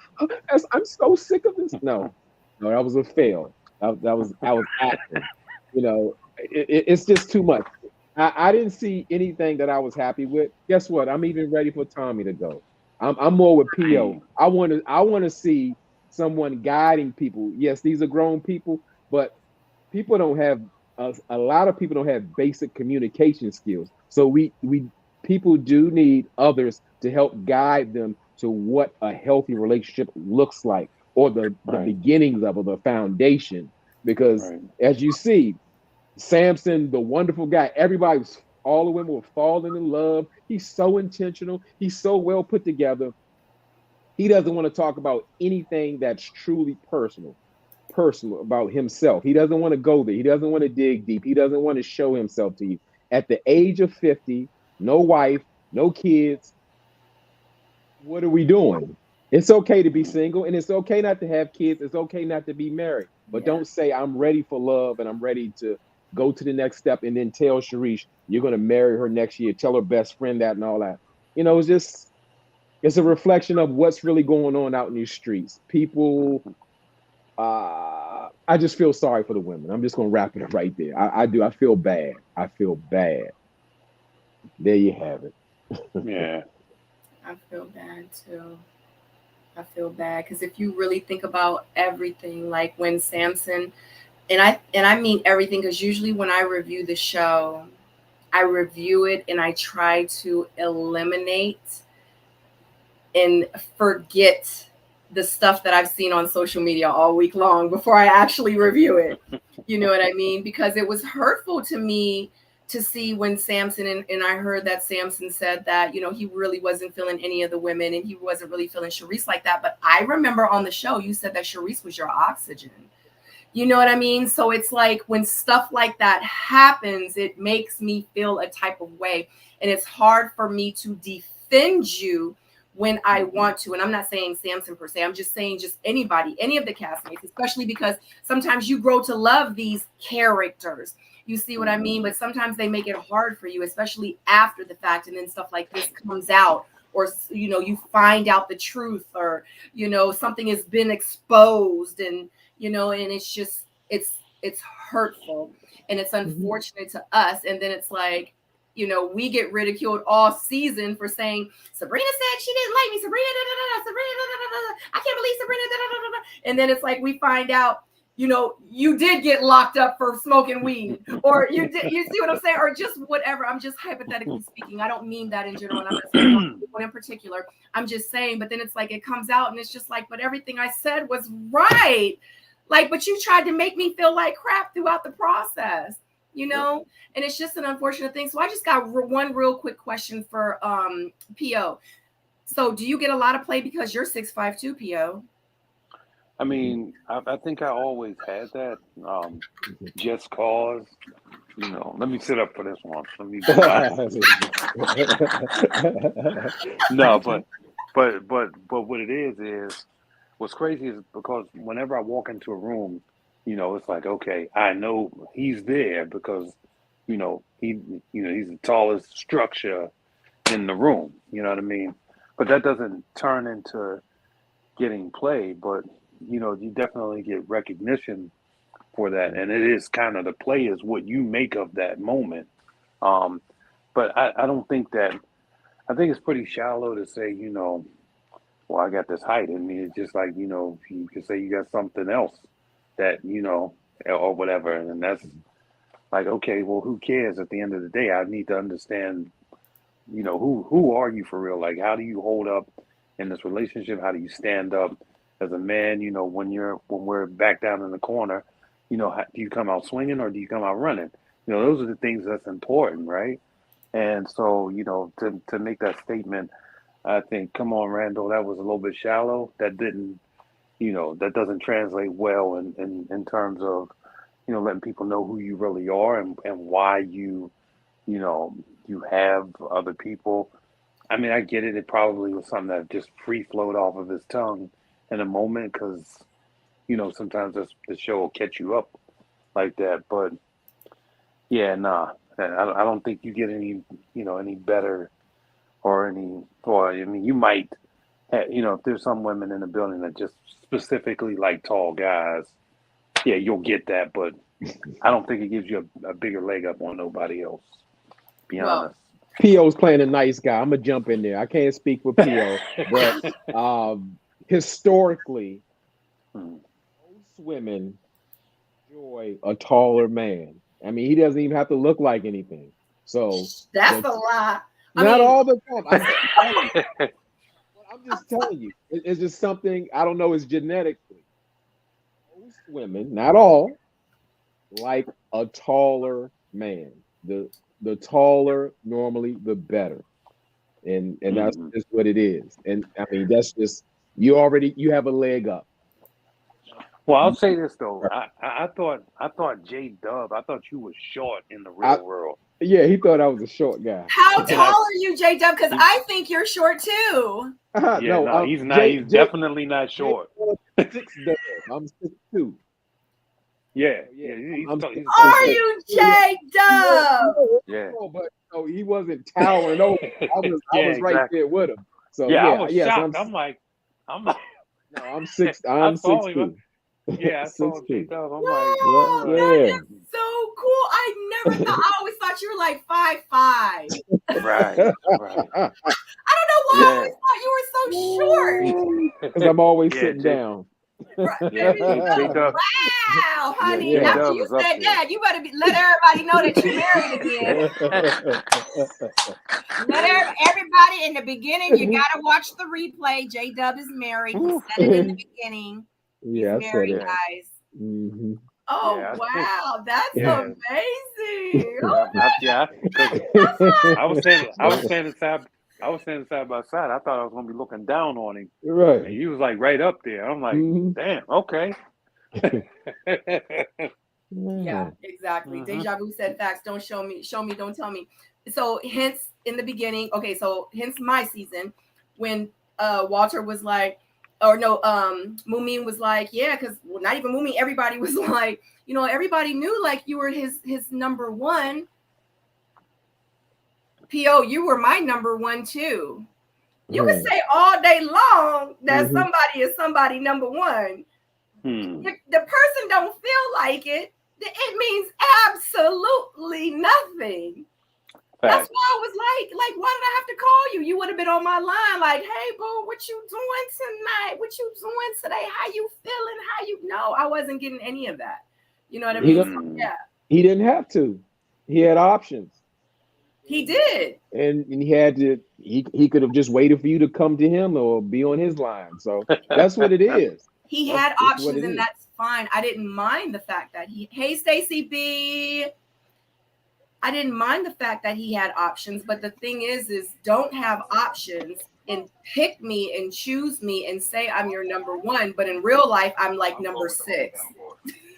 I'm so sick of this. No, that was a fail. That was acting. It's just too much. I didn't see anything that I was happy with. Guess what? I'm even ready for Tommy to go. I'm more with P.O. I want to see someone guiding people. Yes, these are grown people, but people don't have a lot of people don't have basic communication skills. So people do need others to help guide them to what a healthy relationship looks like, or the beginnings of it, the foundation. Because as you see, Samson, the wonderful guy, all the women were falling in love. He's so intentional. He's so well put together. He doesn't want to talk about anything that's truly personal. personal, about himself. He doesn't want to go there. He doesn't want to dig deep. He doesn't want to show himself to you. At the age of 50, no wife, no kids. What are we doing? It's okay to be single, and it's okay not to have kids. It's okay not to be married. But don't say I'm ready for love and I'm ready to go to the next step, and then tell Sharice you're going to marry her next year. Tell her best friend that and all that. You know, it's a reflection of what's really going on out in these streets. People, I just feel sorry for the women. I'm just going to wrap it up right there. I do. I feel bad. I feel bad. There you have it. Yeah. I feel bad too. I feel bad because if you really think about everything, like when Samson, and I mean everything, because usually when I review the show, I review it and I try to eliminate and forget the stuff that I've seen on social media all week long before I actually review it. You know what I mean? Because it was hurtful to me to see when Samson, and I heard that Samson said that, you know, he really wasn't feeling any of the women and he wasn't really feeling Sharice like that. But I remember on the show, you said that Sharice was your oxygen. You know what I mean? So it's like when stuff like that happens, it makes me feel a type of way. And it's hard for me to defend you when I want to. And I'm not saying Samson per se. I'm just saying just anybody, any of the castmates, especially because sometimes you grow to love these characters. You see what I mean? But sometimes they make it hard for you, especially after the fact. And then stuff like this comes out, or, you know, you find out the truth, or, you know, something has been exposed, and, you know, and it's just, it's hurtful and it's unfortunate to us. And then it's like, you know, we get ridiculed all season for saying, Sabrina said she didn't like me. Sabrina, Sabrina, I can't believe Sabrina, and then it's like, we find out, you know, you did get locked up for smoking weed, or you see what I'm saying? Or just whatever. I'm just hypothetically speaking. I don't mean that in general. And I'm not saying one in particular. I'm just saying, but then it's like, it comes out and it's just like, but everything I said was right. Like, but you tried to make me feel like crap throughout the process, you know? And it's just an unfortunate thing. So I just got one real quick question for PO. So do you get a lot of play because you're 6'5" too, PO? I mean, I think I always had that. Just cause, you know. Let me sit up for this one. Let me. No, but what it is what's crazy is because whenever I walk into a room, you know, it's like, okay, I know he's there because, you know, he's the tallest structure in the room. You know what I mean? But that doesn't turn into getting play. But you know, you definitely get recognition for that, and it is kind of, the play is what you make of that moment. But I don't think that. I think it's pretty shallow to say, you know, well, I got this height. I mean, it's just like, you know, you can say you got something else that, you know, or whatever, and that's like, okay, well, who cares? At the end of the day, I need to understand, you know, who are you for real? Like, how do you hold up in this relationship? How do you stand up as a man? You know, when we're back down in the corner, you know, do you come out swinging or do you come out running? You know, those are the things that's important, right? And so, you know, to make that statement, I think, come on, Randall, that was a little bit shallow. That didn't, you know, that doesn't translate well in terms of, you know, letting people know who you really are and why you know, you have other people. I mean, I get it. It probably was something that just free flowed off of his tongue in a moment because, you know, sometimes the show will catch you up like that. But yeah, nah, I don't think you get any, you know, any better or any, or I mean, you might, you know, if there's some women in the building that just specifically like tall guys, yeah, you'll get that. But I don't think it gives you a bigger leg up on nobody else. Be honest. P.O.'s playing a nice guy. I'm gonna jump in there. I can't speak for P.O., but historically, most women enjoy a taller man. I mean, he doesn't even have to look like anything. So that's a lot. Not all the time. I'm just telling you. It's just something, I don't know, it's genetically. Most women, not all, like a taller man. The taller, normally, the better. And that's just what it is. And I mean, that's just, you have a leg up. Well, I'll say this though. I thought J Dub. I thought you were short in the real world. Yeah, he thought I was a short guy. How tall are you, J Dub? Because I think you're short too. No, he's not. He's definitely not short. 6 Dub. I'm 6'2". Yeah. Are you, J Dub? Yeah. But no, he wasn't towering over. I was right there with him. So I was shocked. I'm like, no, I'm 6'2". Yeah, I saw J Dub. I'm Wow, like, that is so cool. I never thought. I always thought you were like 5'5". Right. I don't know why I always thought you were so short. Because I'm always sitting down. Right. J-Dub. Wow, honey. Yeah. After you said that, you better let everybody know that you're married again. Let everybody in the beginning, you gotta watch the replay. J-Dub is married. We said it in the begining. Yeah, He's married, guys. Mm-hmm. Oh, Yeah. Wow, that's amazing. I was standing side by side. I thought I was gonna be looking down on him. Right. And he was like right up there. I'm like, damn, okay. Yeah, exactly. Deja Vu said facts. Don't show me, don't tell me. So hence in the beginning, okay, so hence my season when Walter was like, or no, Moomin was like, yeah, because not even Moomin, everybody was like, everybody knew like you were his number one. P.O., you were my number one too. You can say all day long that somebody is somebody number one. If the person don't feel like it, it means absolutely nothing. That's why I was like, why did I have to call you? You would have been on my line like, hey, boo, what you doing tonight? What you doing today? How you feeling? No, I wasn't getting any of that. You know what I mean? He didn't have to. He had options. He did. And he had to, he could have just waited for you to come to him or be on his line. So that's what it is. He had options, and that's fine. I didn't mind the fact that hey, Stacey B. I didn't mind the fact that he had options, but the thing is don't have options and pick me and choose me and say I'm your number one, but in real life, I'm like number 6.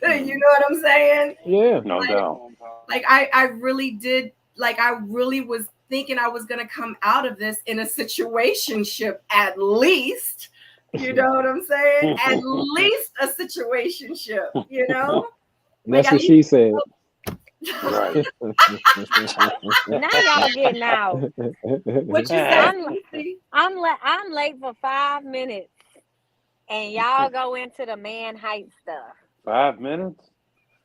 You know what I'm saying? Yeah. No doubt. Like I really did. Like I really was thinking I was gonna come out of this in a situationship at least. You know what I'm saying? At least a situationship, That's what she said. Right. Now y'all getting out. What you say? I'm late for 5 minutes, and y'all go into the man height stuff. 5 minutes?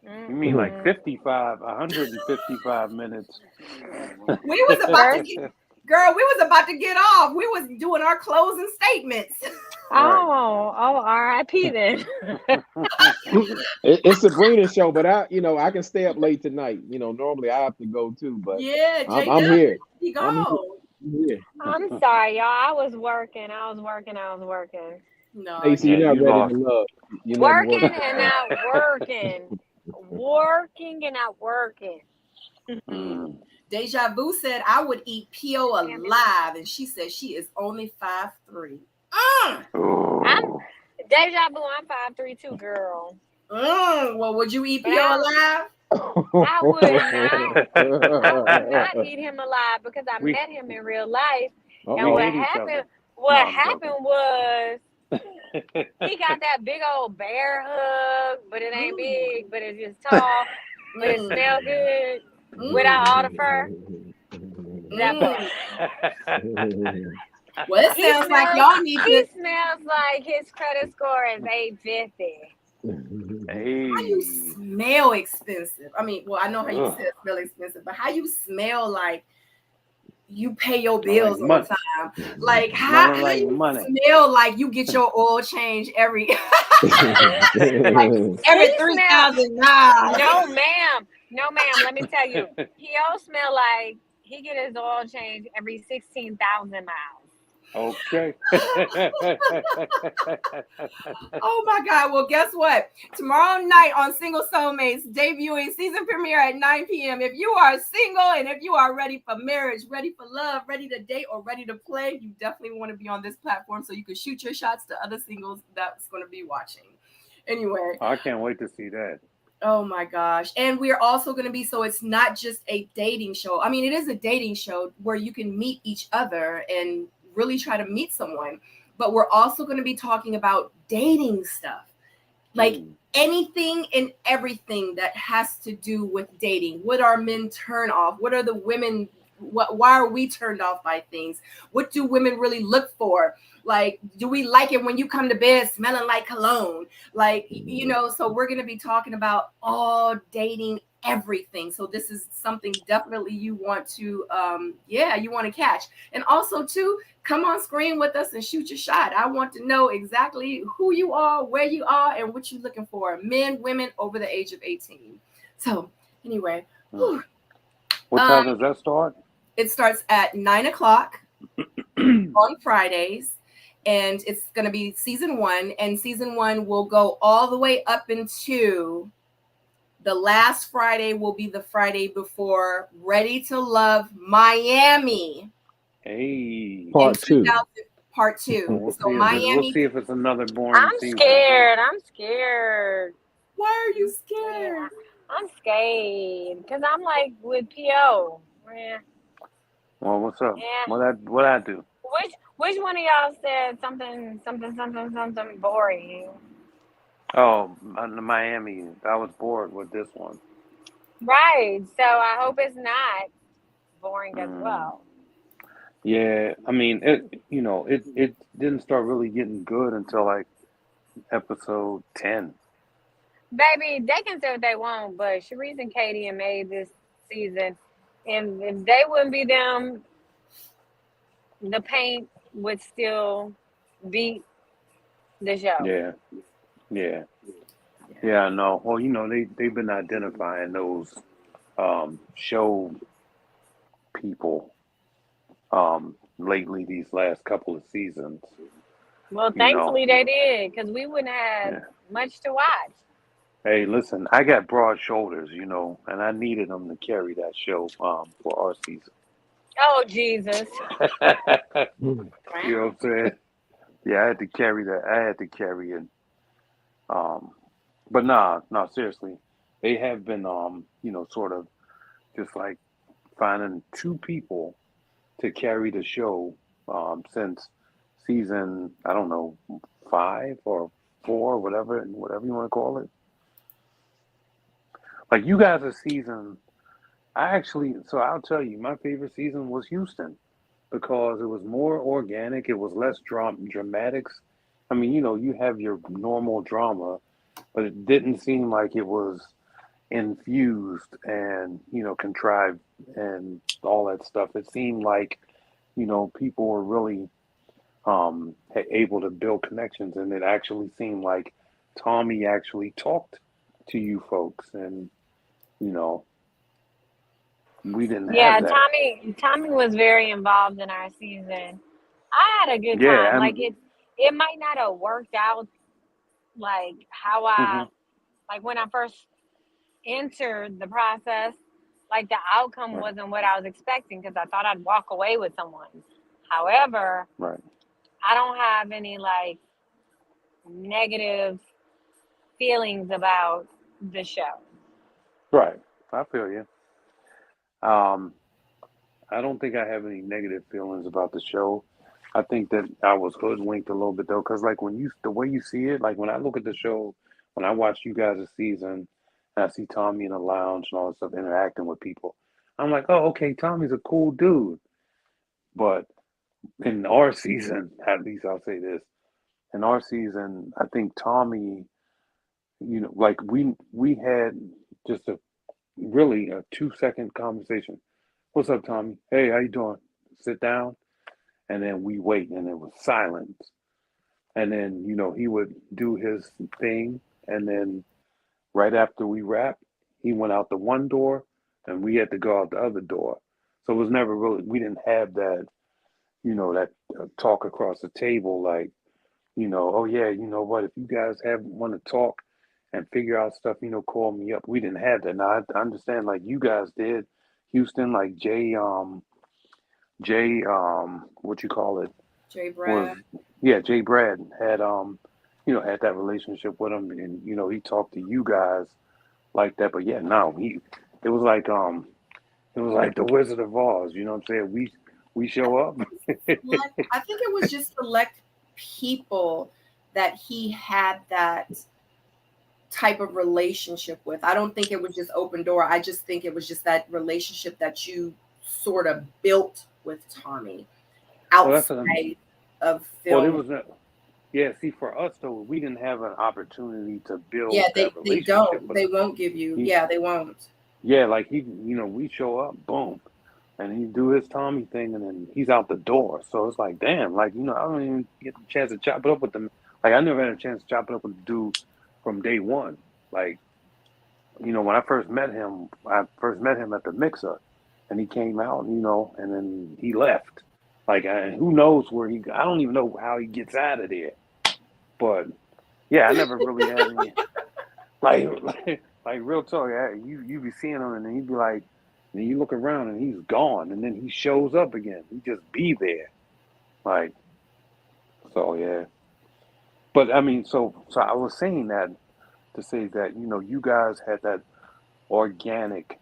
You mean like 155 minutes? We was about to get off. We was doing our closing statements. Oh, RIP then. It's Sabrina's show, but I can stay up late tonight. Normally I have to go too, but yeah, I'm here. I'm sorry, y'all. I was working. No, Stacey, you're not ready to love. Working and not working. Working and not working. Deja Vu said I would eat P.O. alive, and she said she is only 5'3". I'm Deja Vu. I'm 5'3" too, girl. Well, would you eat P.O. alive? I would not eat him alive because I met him in real life. And what happened was he got that big old bear hug, but it ain't big, but it's just tall, but it smells good without all the fur. Well, it sounds like y'all need to. He smells like his credit score is 850. How you smell expensive? I mean, well, I know how you smell expensive, but how you smell like you pay your bills on time? Like how you smell like you get your oil change every every 3,000 miles? No, ma'am. Let me tell you, P.O. smell like he get his oil change every 16,000 miles. Okay. Oh my God. Well, guess what? Tomorrow night on Single Soulmates, debuting season premiere at 9 p.m. If you are single and if you are ready for marriage, ready for love, ready to date, or ready to play, you definitely want to be on this platform so you can shoot your shots to other singles that's going to be watching. Anyway, I can't wait to see that. Oh my gosh. And we're also going to be, so it's not just a dating show. I mean, it is a dating show where you can meet each other and really try to meet someone. But we're also going to be talking about dating stuff. Like anything and everything that has to do with dating. What are men turn off? What are the women? Why are we turned off by things? What do women really look for? Like, do we like it when you come to bed smelling like cologne? Like, you know, so we're going to be talking about all dating, everything. So this is something definitely you want to, you want to catch. And also too, come on screen with us and shoot your shot. I want to know exactly who you are, where you are, and what you're looking for. Men, women over the age of 18. So anyway. What time does that start? It starts at 9:00 on Fridays, and it's going to be season 1. And season 1 will go all the way up into the last Friday. Will be the Friday before Ready to Love Miami. Hey, part 2. Part 2. We'll So Miami. We'll see if it's another boring season. I'm scared. Why are you scared? I'm scared because I'm like with P.O. Yeah. Well, what's up? Yeah. What I do? Which one of y'all said something boring? Oh, Miami. I was bored with this one. Right. So I hope it's not boring as well. Yeah, I mean, it didn't start really getting good until like episode 10. Baby, they can say what they want, but Sharice and Katie and made this season, and if they wouldn't be them, the paint would still beat the show. Yeah, I know. Well, they've been identifying those show people lately these last couple of seasons. Well, thankfully they did, because we wouldn't have much to watch. Hey, listen, I got broad shoulders, and I needed them to carry that show for our season. Oh, Jesus. You know what I'm saying? Yeah, I had to carry that. I had to carry it. But no, seriously. They have been, sort of just like finding 2 people to carry the show since season, I don't know, 5 or 4, whatever you want to call it. Like you guys' season, so I'll tell you, my favorite season was Houston because it was more organic. It was less dramatics. I mean, you have your normal drama, but it didn't seem like it was infused and, contrived and all that stuff. It seemed like, people were really able to build connections, and it actually seemed like Tommy actually talked to you folks, and we didn't have that. Tommy was very involved in our season. I had a good time. Like it might not have worked out like how like when I first entered the process, like the outcome wasn't what I was expecting because I thought I'd walk away with someone. However, I don't have any like negative feelings about the show. Right. I feel you. I don't think I have any negative feelings about the show. I think that I was hoodwinked a little bit though, because like the way you see it, like when I look at the show, when I watch you guys' season, and I see Tommy in the lounge and all that stuff interacting with people, I'm like, oh, okay, Tommy's a cool dude. But in our season, at least I'll say this, in our season, I think Tommy, like we had just a 2-second conversation. What's up, Tommy? Hey, how you doing? Sit down. And then we wait, and it was silence. And then, he would do his thing. And then right after we wrapped, he went out the one door, and we had to go out the other door. So it was never really, we didn't have that, that talk across the table like, oh, yeah, you know what, if you guys want to talk and figure out stuff, call me up. We didn't have that. Now, I understand, like, you guys did, Houston, like Jay, what you call it? Jay Brad. Jay Brad had, had that relationship with him, and he talked to you guys like that. But yeah, no, it was like the Wizard of Oz. You know what I'm saying? We show up. I think it was just select people that he had that type of relationship with. I don't think it was just open door. I just think it was just that relationship that you sort of built with Tommy outside of film. Well, it was yeah. See, for us though, we didn't have an opportunity to build. Yeah, they don't. They won't give you. Yeah, they won't. Yeah, like we show up, boom, and he do his Tommy thing, and then he's out the door. So it's like, damn, like I don't even get the chance to chop it up with them. Like I never had a chance to chop it up with the dude from day one. Like, when I first met him at the mixer, and he came out, and then he left. Like, who knows where I don't even know how he gets out of there. But yeah, I never really had any like real talk. You be seeing him, and then he'd be like, and you look around, and he's gone, and then he shows up again. He just be there, like. So yeah. But I mean, so I was saying that to say that you guys had that organic,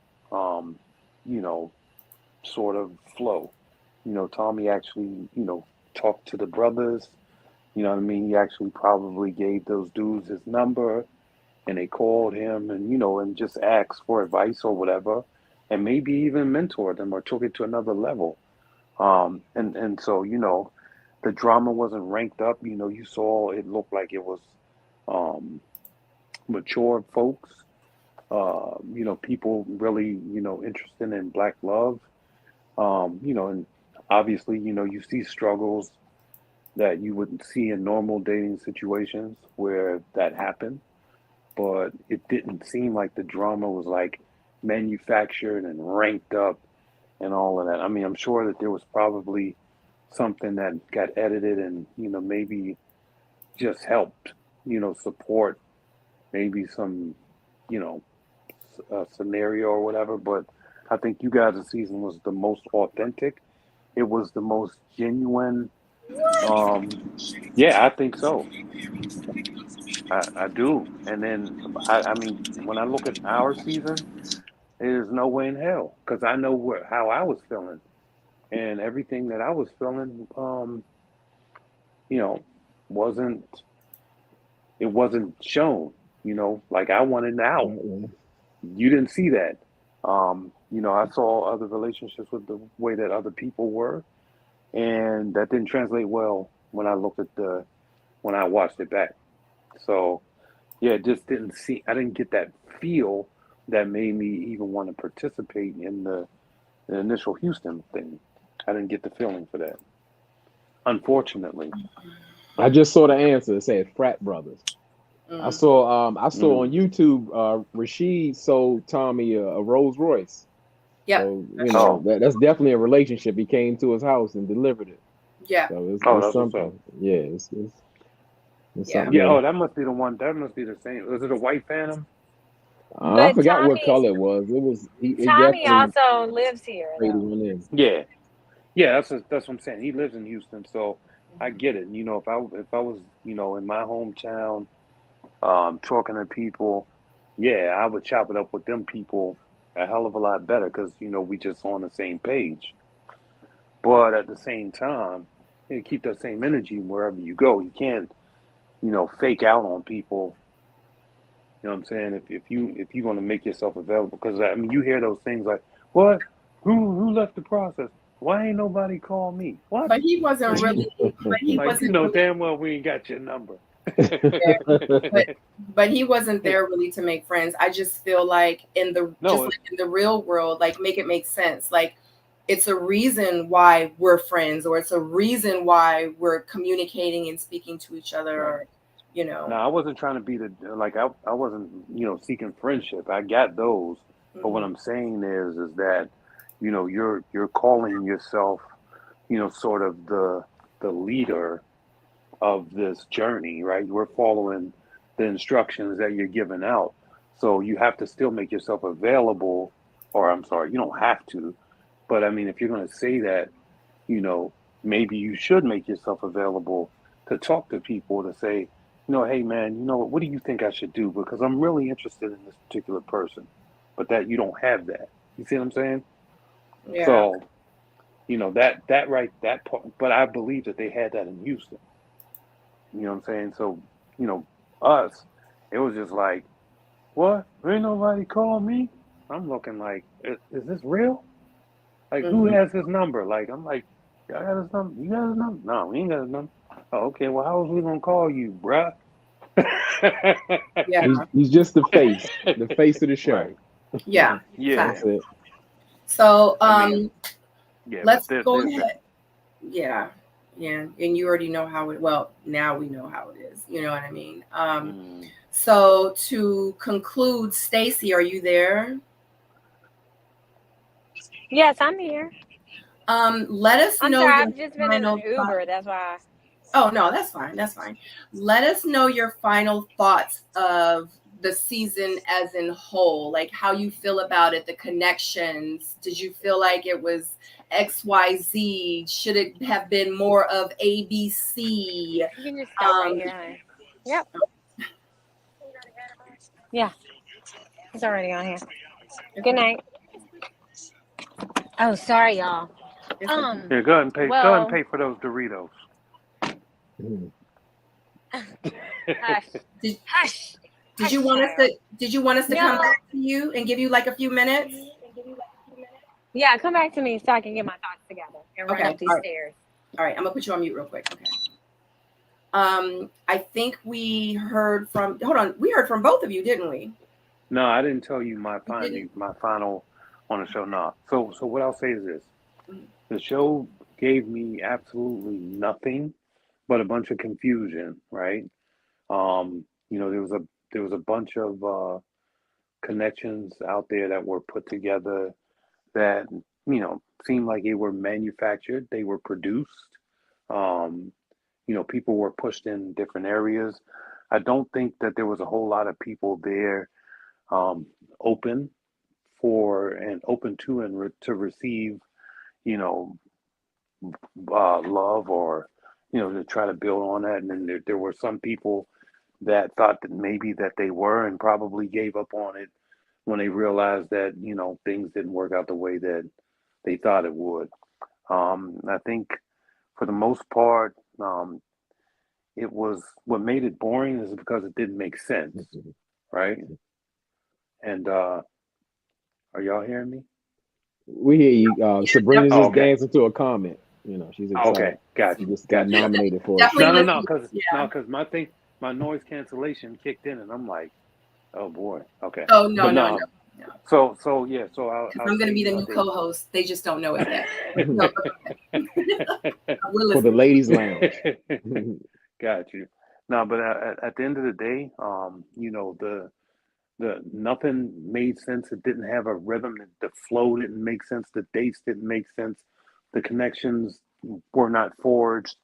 sort of flow. Tommy actually talked to the brothers. You know what I mean? He actually probably gave those dudes his number, and they called him and and just asked for advice or whatever, and maybe even mentored them or took it to another level. And so the drama wasn't ranked up. You saw it looked like it was mature folks, people really, interested in Black love, and obviously, you see struggles that you wouldn't see in normal dating situations where that happened, but it didn't seem like the drama was like manufactured and ranked up and all of that. I mean, I'm sure that there was probably something that got edited and maybe just helped support maybe some scenario or whatever, but I think you guys' season was the most authentic. It was the most genuine. Yeah, I think so. I do. And then I mean, when I look at our season, there's no way in hell, because I know how I was feeling, and everything that I was feeling, wasn't shown. Like I wanted out. You didn't see that. I saw other relationships with the way that other people were, and that didn't translate well when I when I watched it back. So, yeah, it just didn't see. I didn't get that feel that made me even want to participate in the initial Houston thing. I didn't get the feeling for that, unfortunately. I just saw the answer. It said frat brothers. I saw on YouTube, Rashid sold Tommy a Rolls Royce. Yeah. So, that's definitely a relationship. He came to his house and delivered it. Yeah. So it's something. Yeah. It's something. Yeah. Oh, that must be the one. That must be the same. Was it a white Phantom? I forgot what color it was. It was. Tommy also lives here. Yeah. Yeah. That's what I'm saying. He lives in Houston, so I get it. If I was in my hometown, talking to people, yeah, I would chop it up with them people a hell of a lot better, because we just on the same page. But at the same time, you keep that same energy wherever you go. You can't fake out on people. You know what I'm saying? If you're going to make yourself available, because I mean, you hear those things like, what? Who left the process? Why ain't nobody call me? What? But he wasn't really. But he wasn't. Damn well we ain't got your number. but he wasn't there really to make friends. I just feel like in the real world, like make it make sense. Like it's a reason why we're friends, or it's a reason why we're communicating and speaking to each other. Or, No, I wasn't trying to be I wasn't seeking friendship. I got those, but what I'm saying is that you're calling yourself sort of the leader of this journey, right? We're following the instructions that you're giving out. So you have to still make yourself available, or I'm sorry, you don't have to. But I mean, if you're going to say that, maybe you should make yourself available to talk to people, to say, hey man, what do you think I should do? Because I'm really interested in this particular person, but that you don't have that. You see what I'm saying? Yeah. So, that part, but I believe that they had that in Houston. You know what I'm saying? So, us, it was just like, what? Ain't nobody call me? I'm looking like, is this real? Like, who has his number? Like, I'm like, y'all got his number? You got his number? No, we ain't got his number. Oh, okay. Well, how was we gonna call you, bruh? Yeah. He's just the face of the show. Right. Yeah. Yeah. That's it. So, Yeah, let's but go ahead. Yeah. Yeah. And you already know how it, well, now we know how it is. You know what I mean? So to conclude, Stacy, are you there? Yes, I'm here. Let us I'm know. sorry, your I've just been in an Uber. That's why. Oh, no, that's fine. That's fine. Let us know your final thoughts of the season as in whole, like how you feel about it, the connections. Did you feel like it was XYZ? Should it have been more of ABC? You can just stop right here, honey. Yep. Yeah. It's already on here. Good night. Oh, sorry, y'all. Yeah, go ahead and pay. Go ahead and pay for those Doritos. Hush. Hush. Did you want us to? Did you want us to come back to you and give you like a few minutes? Yeah, come back to me so I can get my thoughts together and run up these stairs. All right, I'm gonna put you on mute real quick. Okay. I think we heard from. Hold on, we heard from both of you, didn't we? No, I didn't tell you my final on the show. No. So what I'll say is this: the show gave me absolutely nothing but a bunch of confusion. Right? There was a bunch of connections out there that were put together that seemed like they were manufactured, they were produced. People were pushed in different areas. I don't think that there was a whole lot of people there open to to receive love, or to try to build on that. And then there were some people that thought that maybe that they were, and probably gave up on it when they realized that things didn't work out the way that they thought it would. I think for the most part, it was, what made it boring is because it didn't make sense, right? And are y'all hearing me? We hear you. Sabrina's just dancing to a comment. She's excited. Okay, gotcha. She just got nominated for it. No, because my noise cancellation kicked in, and I'm like, oh boy, okay. Oh no. So yeah. So I'm going to be the new co-host. They just don't know it yet. For the ladies' lounge. Got you. No, but at the end of the day, the nothing made sense. It didn't have a rhythm. The flow didn't make sense. The dates didn't make sense. The connections were not forged.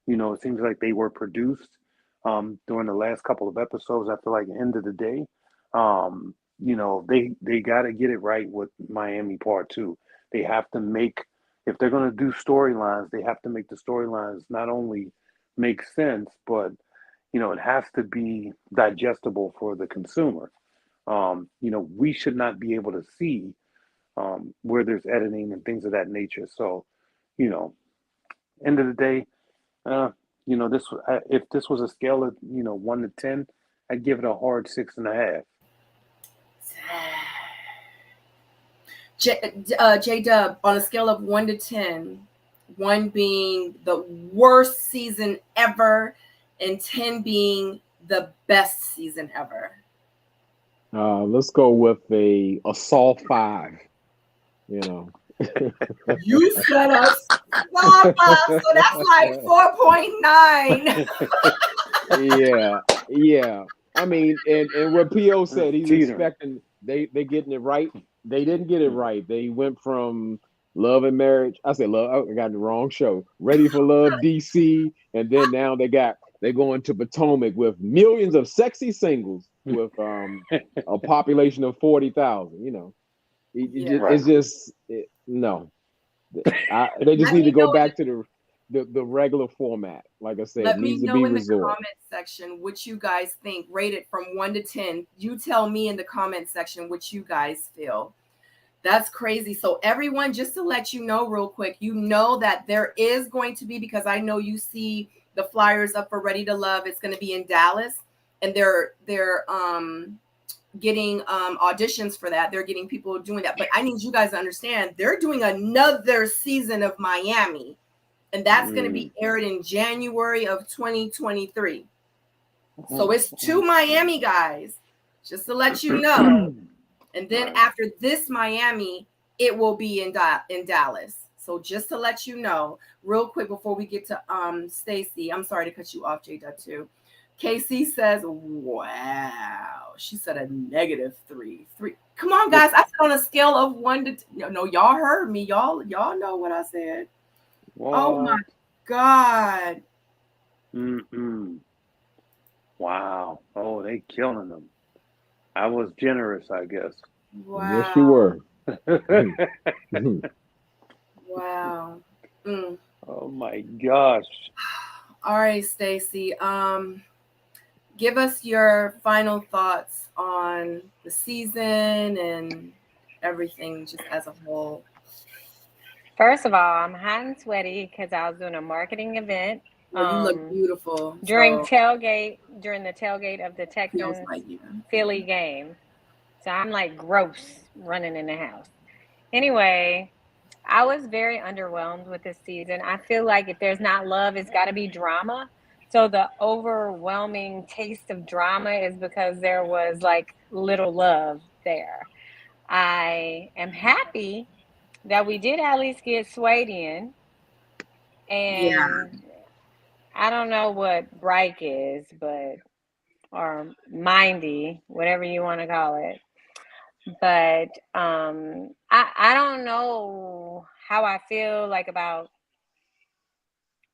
It seems like they were produced during the last couple of episodes. I feel like at the end of the day, they got to get it right with Miami Part 2. They have to make, if they're going to do storylines, they have to make the storylines not only make sense, but it has to be digestible for the consumer. We should not be able to see where there's editing and things of that nature. So, end of the day, if this was a scale of 1 to 10, I'd give it a hard 6.5. J-Dub, on a scale of 1 to 10, 1 being the worst season ever and 10 being the best season ever. Let's go with a soft 5. You said a soft 5, so that's like 4.9. Yeah. I mean, and what P.O. said, he's expecting they getting it right. They didn't get it right. They went from Love and Marriage. I said Love. I got the wrong show. Ready for Love DC, and then now they're going to Potomac with millions of sexy singles with a population of 40,000. It's just no. They just need to go back to the regular format. Like I said, let me needs to know be in the restored. comment section what you guys think. Rate it from 1 to 10. You tell me in the comment section what you guys feel. That's crazy. So everyone, just to let you know real quick, you know that there is going to be, because I know you see the flyers up for Ready to Love. It's going to be in Dallas, and they're getting auditions for that. They're getting people doing that. But I need you guys to understand, they're doing another season of Miami, and that's going to be aired in January of 2023. So it's 2 Miami guys, just to let you know. And then after this Miami, it will be in Dallas. So just to let you know, real quick before we get to Stacy, I'm sorry to cut you off, J-Dub too. KC says, wow. She said a -3. Come on, guys. I said on a scale of 1 to 10. No, y'all heard me. Y'all know what I said. What? Oh my God. Wow. Oh, they killing them. I was generous, I guess. Wow. Yes, you were. Wow. Oh my gosh. All right, Stacy. Give us your final thoughts on the season and everything just as a whole. First of all, I'm hot and sweaty because I was doing a marketing event. Well, you look beautiful. During the tailgate of the Texans Philly game. So I'm like gross running in the house. Anyway, I was very underwhelmed with this season. I feel like if there's not love, it's got to be drama. So the overwhelming taste of drama is because there was like little love there. I am happy that we did at least get Swade in. And I don't know what Bryke is, or Mindy, whatever you want to call it. But I don't know how I feel like about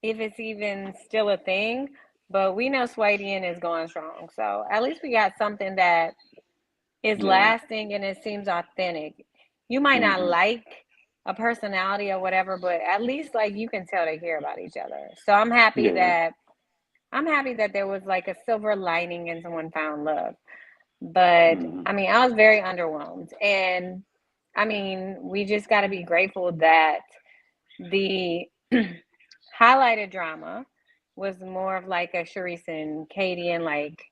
if it's even still a thing, but we know Swadian is going strong. So at least we got something that is lasting and it seems authentic. You might not like a personality or whatever, but at least like you can tell they care about each other. So I'm happy that there was like a silver lining and someone found love. But I mean, I was very underwhelmed. And I mean, we just got to be grateful that the highlighted drama was more of like a Charisse and Katie and like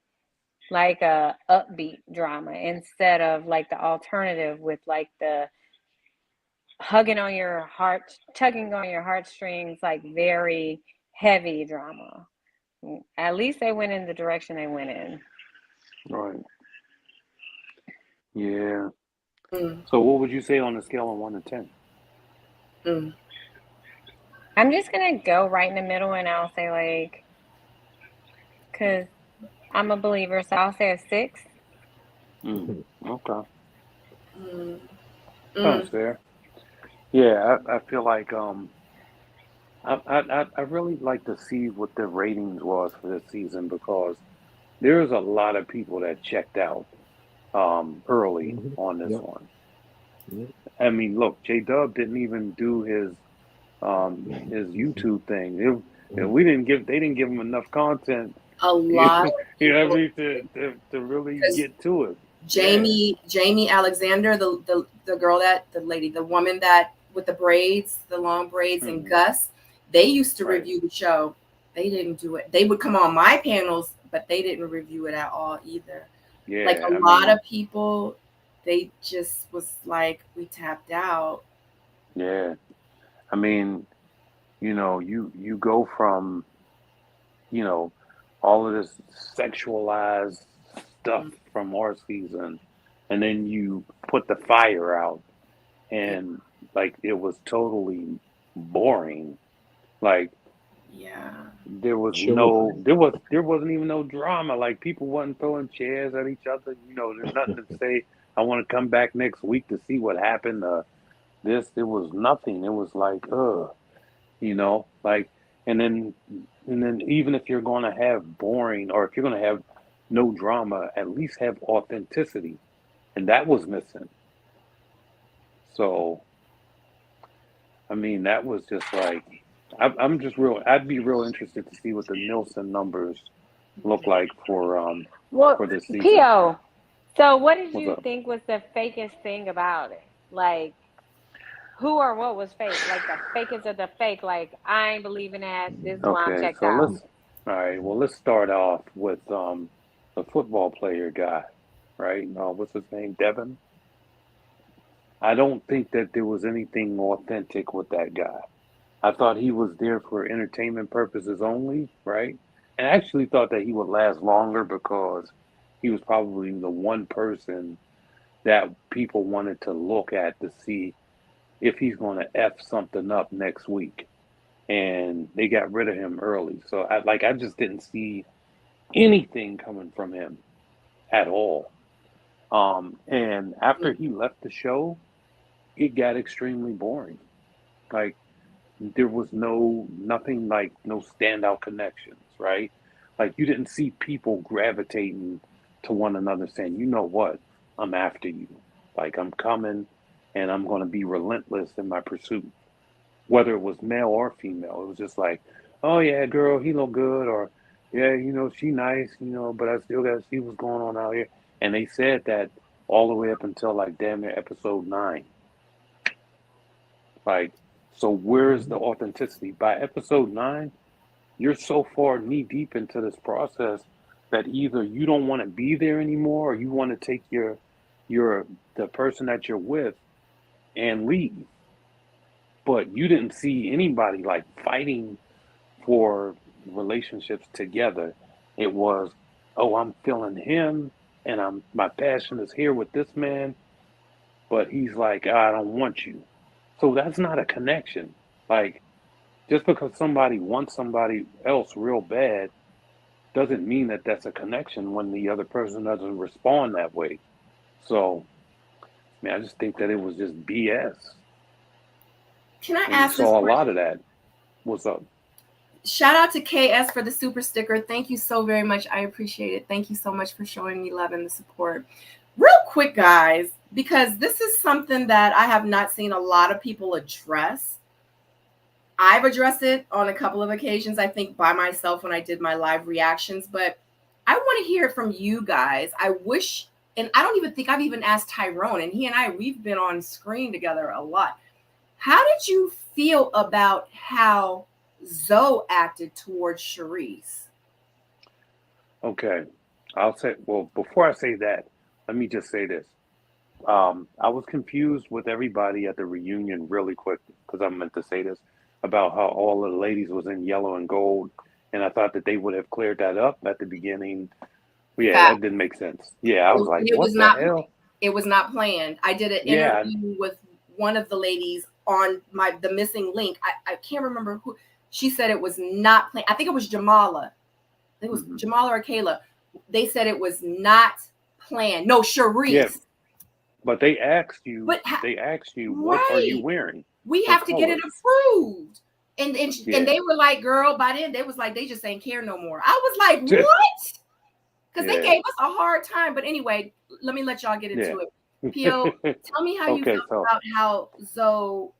a upbeat drama instead of like the alternative with like the tugging on your heartstrings, like very heavy drama. At least they went in the direction they went in. Right. Yeah. So what would you say on a scale of 1 to 10? I'm just going to go right in the middle and I'll say like, because I'm a believer, so I'll say a 6. Okay. Sounds fair. Yeah, I feel like I really like to see what the ratings was for this season because there's a lot of people that checked out early on this one. I mean, look, J-Dub didn't even do his YouTube thing. They didn't give him enough content. A lot. You know what I mean? To really get to it. Jamie Alexander, the girl the woman that with the braids, the long braids, and Gus, they used to review the show. They didn't do it. They would come on my panels, but they didn't review it at all either. Yeah, like a lot of people, they just was like, we tapped out. Yeah. I mean, you know, you go from, you know, all of this sexualized stuff from our season, and then you put the fire out, and like it was totally boring. Like, there wasn't even no drama. Like people wasn't throwing chairs at each other. You know, there's nothing to say. I want to come back next week to see what happened. There was nothing. It was like, you know, like, and then even if you're going to have boring, or if you're going to have no drama, at least have authenticity, and that was missing. So, I mean, that was just like, I'm just real. I'd be real interested to see what the Nielsen numbers look like for this season. P.O. So what did What's you up? think was the fakest thing about it? Like, who or what was fake? Like the fakest of the fake. Like, I ain't believing that. This is why I'm Okay, checked so out. all right. Well, let's start off with the football player guy, right? What's his name? Devin. I don't think that there was anything authentic with that guy. I thought he was there for entertainment purposes only, right? And I actually thought that he would last longer because he was probably the one person that people wanted to look at to see if he's going to F something up next week. And they got rid of him early. So I just didn't see anything coming from him at all. And after he left the show, it got extremely boring. Like there was nothing like no standout connections, right? Like you didn't see people gravitating to one another saying, you know what, I'm after you. Like I'm coming and I'm going to be relentless in my pursuit. Whether it was male or female, it was just like, oh yeah, girl, he look good, or yeah, she nice, but I still got to see what's going on out here. And they said that all the way up until like damn near episode 9. Like, so where's the authenticity? By episode 9, you're so far knee deep into this process that either you don't want to be there anymore, or you want to take the person that you're with and leave. But you didn't see anybody like fighting for relationships together. It was, oh, I'm feeling him, and my passion is here with this man, but he's like, I don't want you. So that's not a connection. Like, just because somebody wants somebody else real bad doesn't mean that that's a connection when the other person doesn't respond that way. So, I just think that it was just BS. Can I And ask you this saw a question? lot of that. What's up? Shout out to KS for the super sticker. Thank you so very much. I appreciate it. Thank you so much for showing me love and the support. Real quick, guys, because this is something that I have not seen a lot of people address. I've addressed it on a couple of occasions, I think by myself when I did my live reactions, but I want to hear it from you guys. I wish, and I don't even think I've even asked Tyrone, and he and I, we've been on screen together a lot. How did you feel about how Zoe acted towards Charisse? Okay. I'll say, well, before I say that, let me just say this. I was confused with everybody at the reunion really quick because I meant to say this about how all of the ladies was in yellow and gold, and I thought that they would have cleared that up at the beginning. Yeah, that didn't make sense. Yeah, I was like, what the hell? It was not planned. I did an interview with one of the ladies on the missing link. I can't remember who. She said it was not planned. I think it was Jamala. It was Jamala or Kayla. They said it was not planned. No, Charisse. Yeah. But they asked you. What are you wearing? We have to get it approved. And they were like, girl, by then they was like, they just ain't care no more. I was like, what? Because they gave us a hard time. But anyway, let me let y'all get into it. Pio, tell me how you felt about how Zoe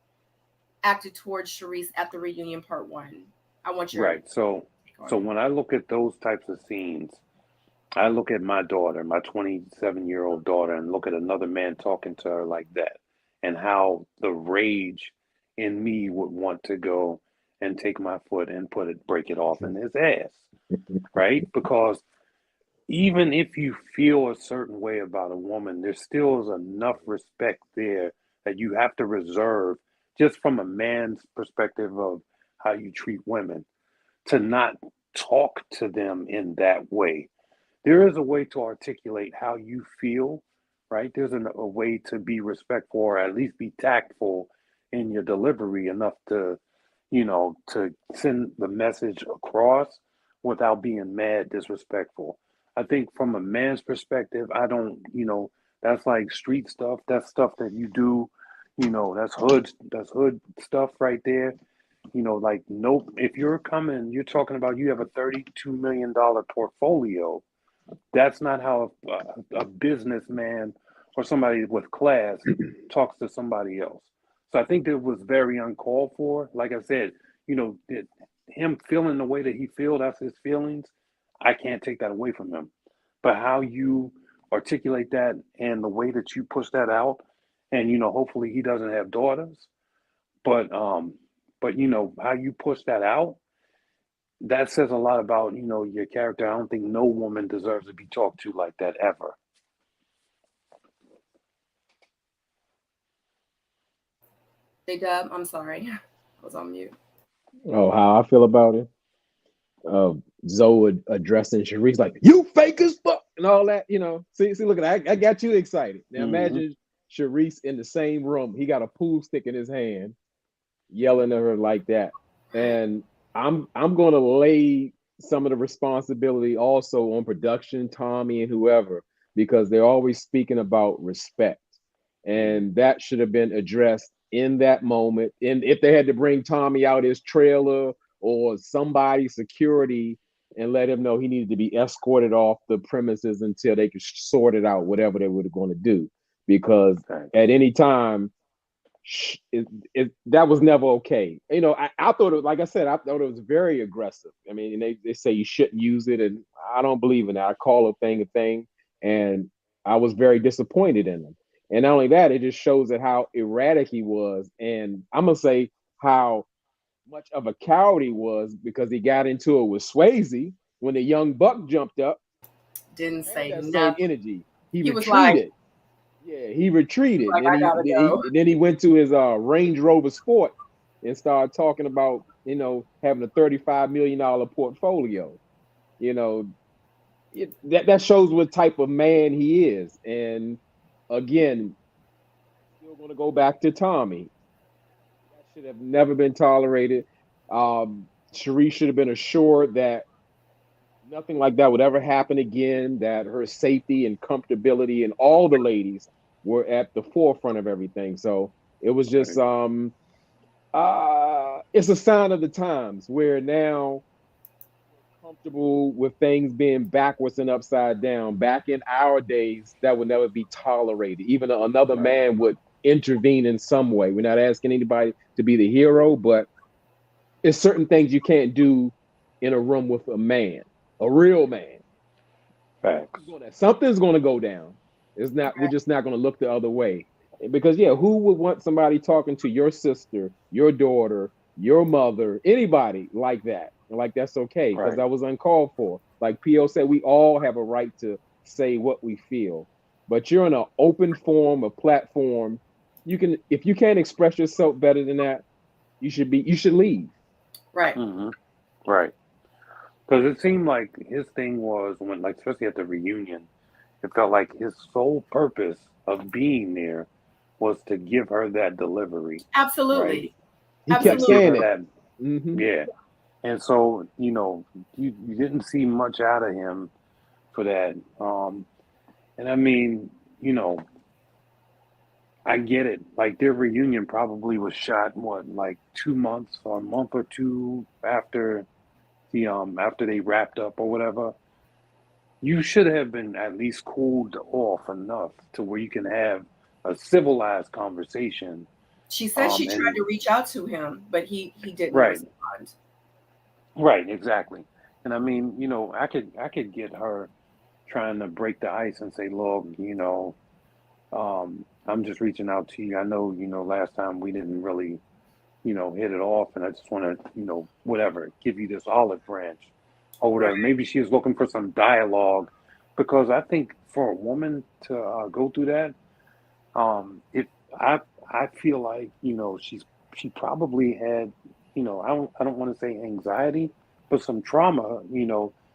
acted towards Charisse at the reunion part 1. I want your right. So when I look at those types of scenes, I look at my daughter, my 27-year-old daughter, and look at another man talking to her like that, and how the rage in me would want to go and take my foot and break it off in his ass, right? Because even if you feel a certain way about a woman, there still is enough respect there that you have to reserve just from a man's perspective of how you treat women to not talk to them in that way. There is a way to articulate how you feel, right? There's a way to be respectful or at least be tactful in your delivery enough to, to send the message across without being mad, disrespectful. I think from a man's perspective, I don't, that's like street stuff. That's stuff that you do, that's hood stuff right there. Like, nope. If you're talking about you have a $32 million portfolio. That's not how a businessman or somebody with class talks to somebody else. So I think that was very uncalled for. Like I said, him feeling the way that he feels, that's his feelings. I can't take that away from him. But how you articulate that and the way that you push that out, and hopefully he doesn't have daughters, but how you push that out, that says a lot about your character. I don't think no woman deserves to be talked to like that ever. J-Dub, I'm sorry, I was on mute. Oh, how I feel about it. Zoe addressing Sharice like, "You fake as fuck," and all that. See, look at that. I got you excited. Now imagine Sharice in the same room. He got a pool stick in his hand, yelling at her like that. And I'm going to lay some of the responsibility also on production, Tommy and whoever, because they're always speaking about respect, and that should have been addressed in that moment. And if they had to bring Tommy out his trailer or somebody, security, and let him know he needed to be escorted off the premises until they could sort it out, whatever they were going to do, because at any time, that was never okay. I thought it, like I said, I thought it was very aggressive. I mean, they say you shouldn't use it, and I don't believe in that. I call a thing, and I was very disappointed in him. And not only that, it just shows that how erratic he was, and I'm gonna say how much of a coward he was, because he got into it with Swayze when the young buck jumped up. Didn't say that nothing. same energy. He retreated. Was like, yeah, he retreated. Like, and then he went to his Range Rover Sport and started talking about, having a $35 million portfolio. That shows what type of man he is. And again, still going to go back to Tommy. That should have never been tolerated. Sharice should have been assured that nothing like that would ever happen again, that her safety and comfortability and all the ladies were at the forefront of everything. So it was just, it's a sign of the times where now comfortable with things being backwards and upside down. Back in our days, that would never be tolerated. Even another man would intervene in some way. We're not asking anybody to be the hero, but it's certain things you can't do in a room with a man, a real man. Facts. Something's going to go down. It's not. We're just not going to look the other way, because who would want somebody talking to your sister, your daughter, your mother, anybody like that? Like, that's okay, because that was uncalled for. Like P.O. said, we all have a right to say what we feel, but you're in an open forum, a platform. You can, if you can't express yourself better than that, you should leave. Right. Mm-hmm. Right. Because it seemed like his thing was, when, like, especially at the reunion, it felt like his sole purpose of being there was to give her that delivery. Absolutely. Right? He kept saying that. Yeah. And so, you didn't see much out of him for that. And I mean, I get it. Like, their reunion probably was shot, like 2 months or a month or two after after they wrapped up or whatever. You should have been at least cooled off enough to where you can have a civilized conversation. She said she tried to reach out to him, but he didn't respond. Right, exactly. And I mean, I could get her trying to break the ice and say, look, I'm just reaching out to you. I know, last time we didn't really, hit it off, and I just want to, whatever, give you this olive branch or whatever. Right. Maybe she was looking for some dialogue, because I think for a woman to go through that, I feel like, she probably had, I don't want to say anxiety, but some trauma,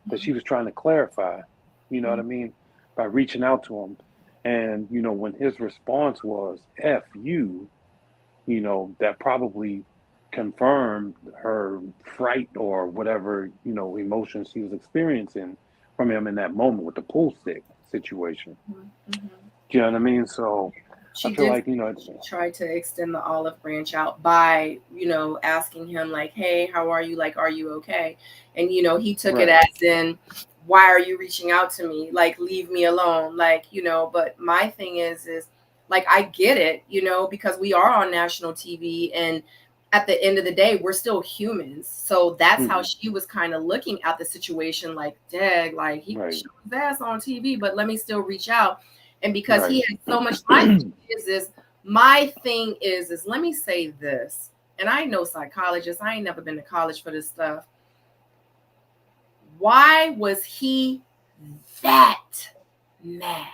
that she was trying to clarify, what I mean, by reaching out to him. And, when his response was F you, that probably confirmed her fright or whatever, emotions she was experiencing from him in that moment with the pool stick situation. Mm-hmm. Do you know what I mean? So I feel like, she tried to extend the olive branch out by, asking him like, hey, how are you? Like, are you okay? And, he took it as in, why are you reaching out to me? Like, leave me alone. Like, but my thing is like, I get it, because we are on national TV, and at the end of the day, we're still humans. So that's how she was kind of looking at the situation, like, dag, like he showed his ass on TV, but let me still reach out. And because he had so much life, my thing is let me say this, and I know psychologists, I ain't never been to college for this stuff. Why was he that mad?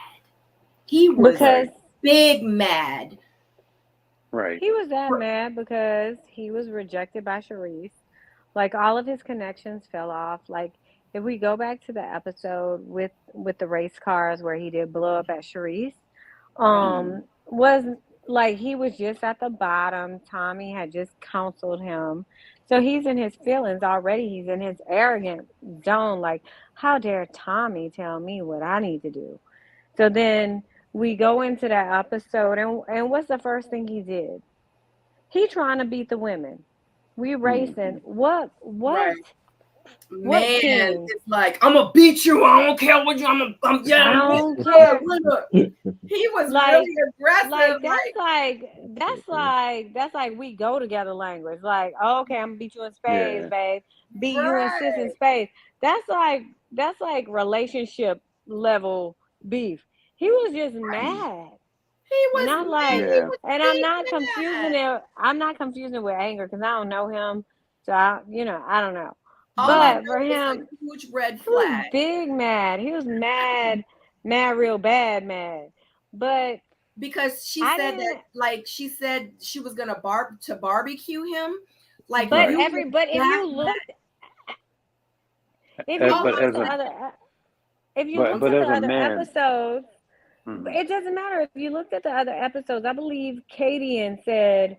He was big mad. Right. He was that mad because he was rejected by Charisse. Like, all of his connections fell off. Like, if we go back to the episode with the race cars where he did blow up at Charisse, was like, he was just at the bottom. Tommy had just counseled him. So he's in his feelings already. He's in his arrogant zone. Like, how dare Tommy tell me what I need to do? So then we go into that episode, and what's the first thing he did? He trying to beat the women. We racing. What? Right. Man, it's like, I'm gonna beat you. I don't care what you. I don't care. He was like, really aggressive. That's like we go together language. Like, oh, okay, I'm gonna beat you in spades, babe. Beat you and sis in spades. That's like relationship level beef. He was just mad. He was not like, and I'm not confusing it. I'm not confusing it with anger because I don't know him. So I don't know. But for him, huge red flag. Big mad. He was mad, real bad mad. But because she said that, like, she said she was gonna barbecue him. Like, but if you look at the other episodes. It doesn't matter if you looked at the other episodes. I believe Katie said,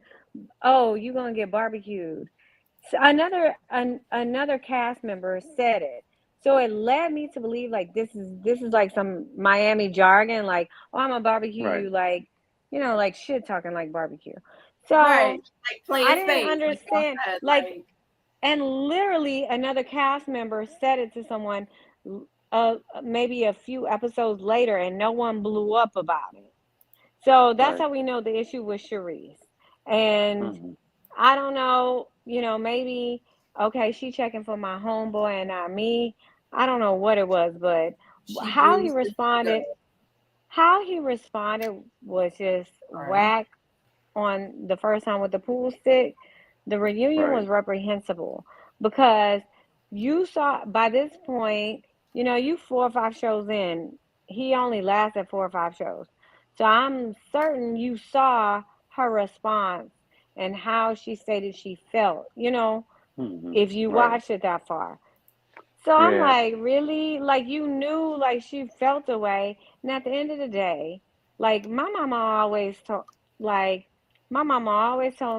"Oh, you're gonna get barbecued." So another cast member said it, so it led me to believe like this is like some Miami jargon, like, "Oh, I'm a barbecue," like, like shit talking like barbecue. So like playing I didn't understand, like, and literally another cast member said it to someone. Maybe a few episodes later, and no one blew up about it. So that's how we know the issue was Charisse. And I don't know, maybe, okay, she checking for my homeboy and not me. I don't know what it was, but how he responded was just whack on the first time with the pool stick. The reunion was reprehensible because you saw by this point, you 4 or 5 shows in, he only lasted 4 or 5 shows. So I'm certain you saw her response and how she stated she felt, if you watched it that far. So I'm like, really? Like, you knew, like, she felt the way. And at the end of the day, like, my mama always told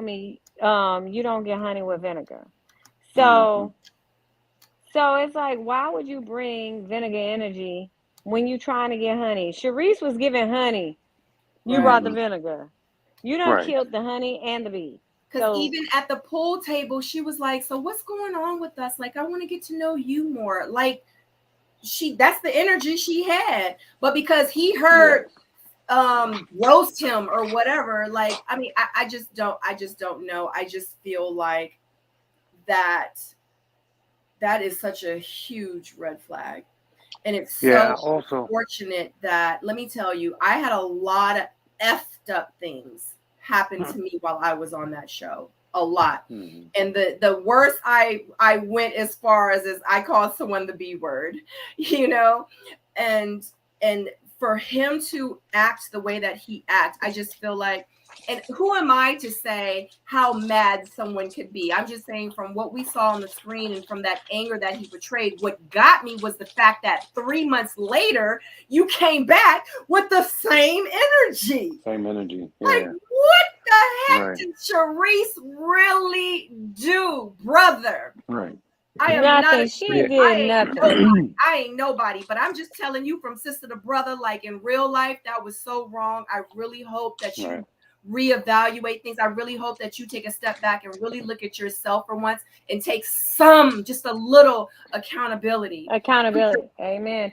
me, you don't get honey with vinegar. So it's like, why would you bring vinegar energy when you're trying to get honey? Charisse was giving honey. You brought the vinegar. You done killed the honey and the bee. Because even at the pool table, she was like, so what's going on with us? Like, I want to get to know you more. Like, that's the energy she had. But because he heard roast him or whatever, like, I mean, I just don't know. I just feel like that is such a huge red flag. And it's so unfortunate that, let me tell you, I had a lot of effed up things happen to me while I was on that show. A lot. And the worst I went as far as I called someone the B word, and for him to act the way that he acts, I just feel like, and who am I to say how mad someone could be? I'm just saying from what we saw on the screen and from that anger that he portrayed, what got me was the fact that 3 months later, you came back with the same energy. Like, what the heck did Charisse really do, brother? I am nothing. She did nothing. I ain't nobody, but I'm just telling you from sister to brother, like in real life, that was so wrong. I really hope that you reevaluate things. I really hope that you take a step back and really look at yourself for once and take just a little accountability. Amen.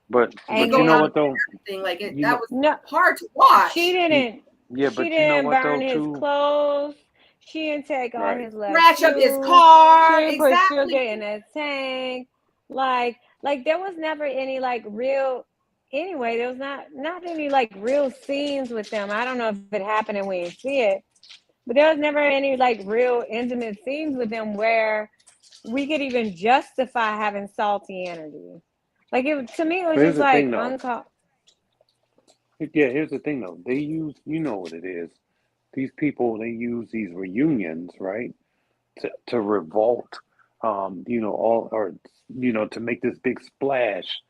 But you know what though? That was hard to watch. She didn't. Yeah, but she didn't burn his clothes. She didn't take all his left scratch up his shoes. car. She didn't Exactly. put sugar in a tank. Like there was never any like real. Anyway, there was not any like real scenes with them. I don't know if it happened and we didn't see it, but there was never any like real intimate scenes with them where we could even justify having salty energy. Like to me, it was just like uncalled. Yeah, here's the thing though. They use, you know what it is. These people, they use these reunions, right, to revolt, to make this big splash,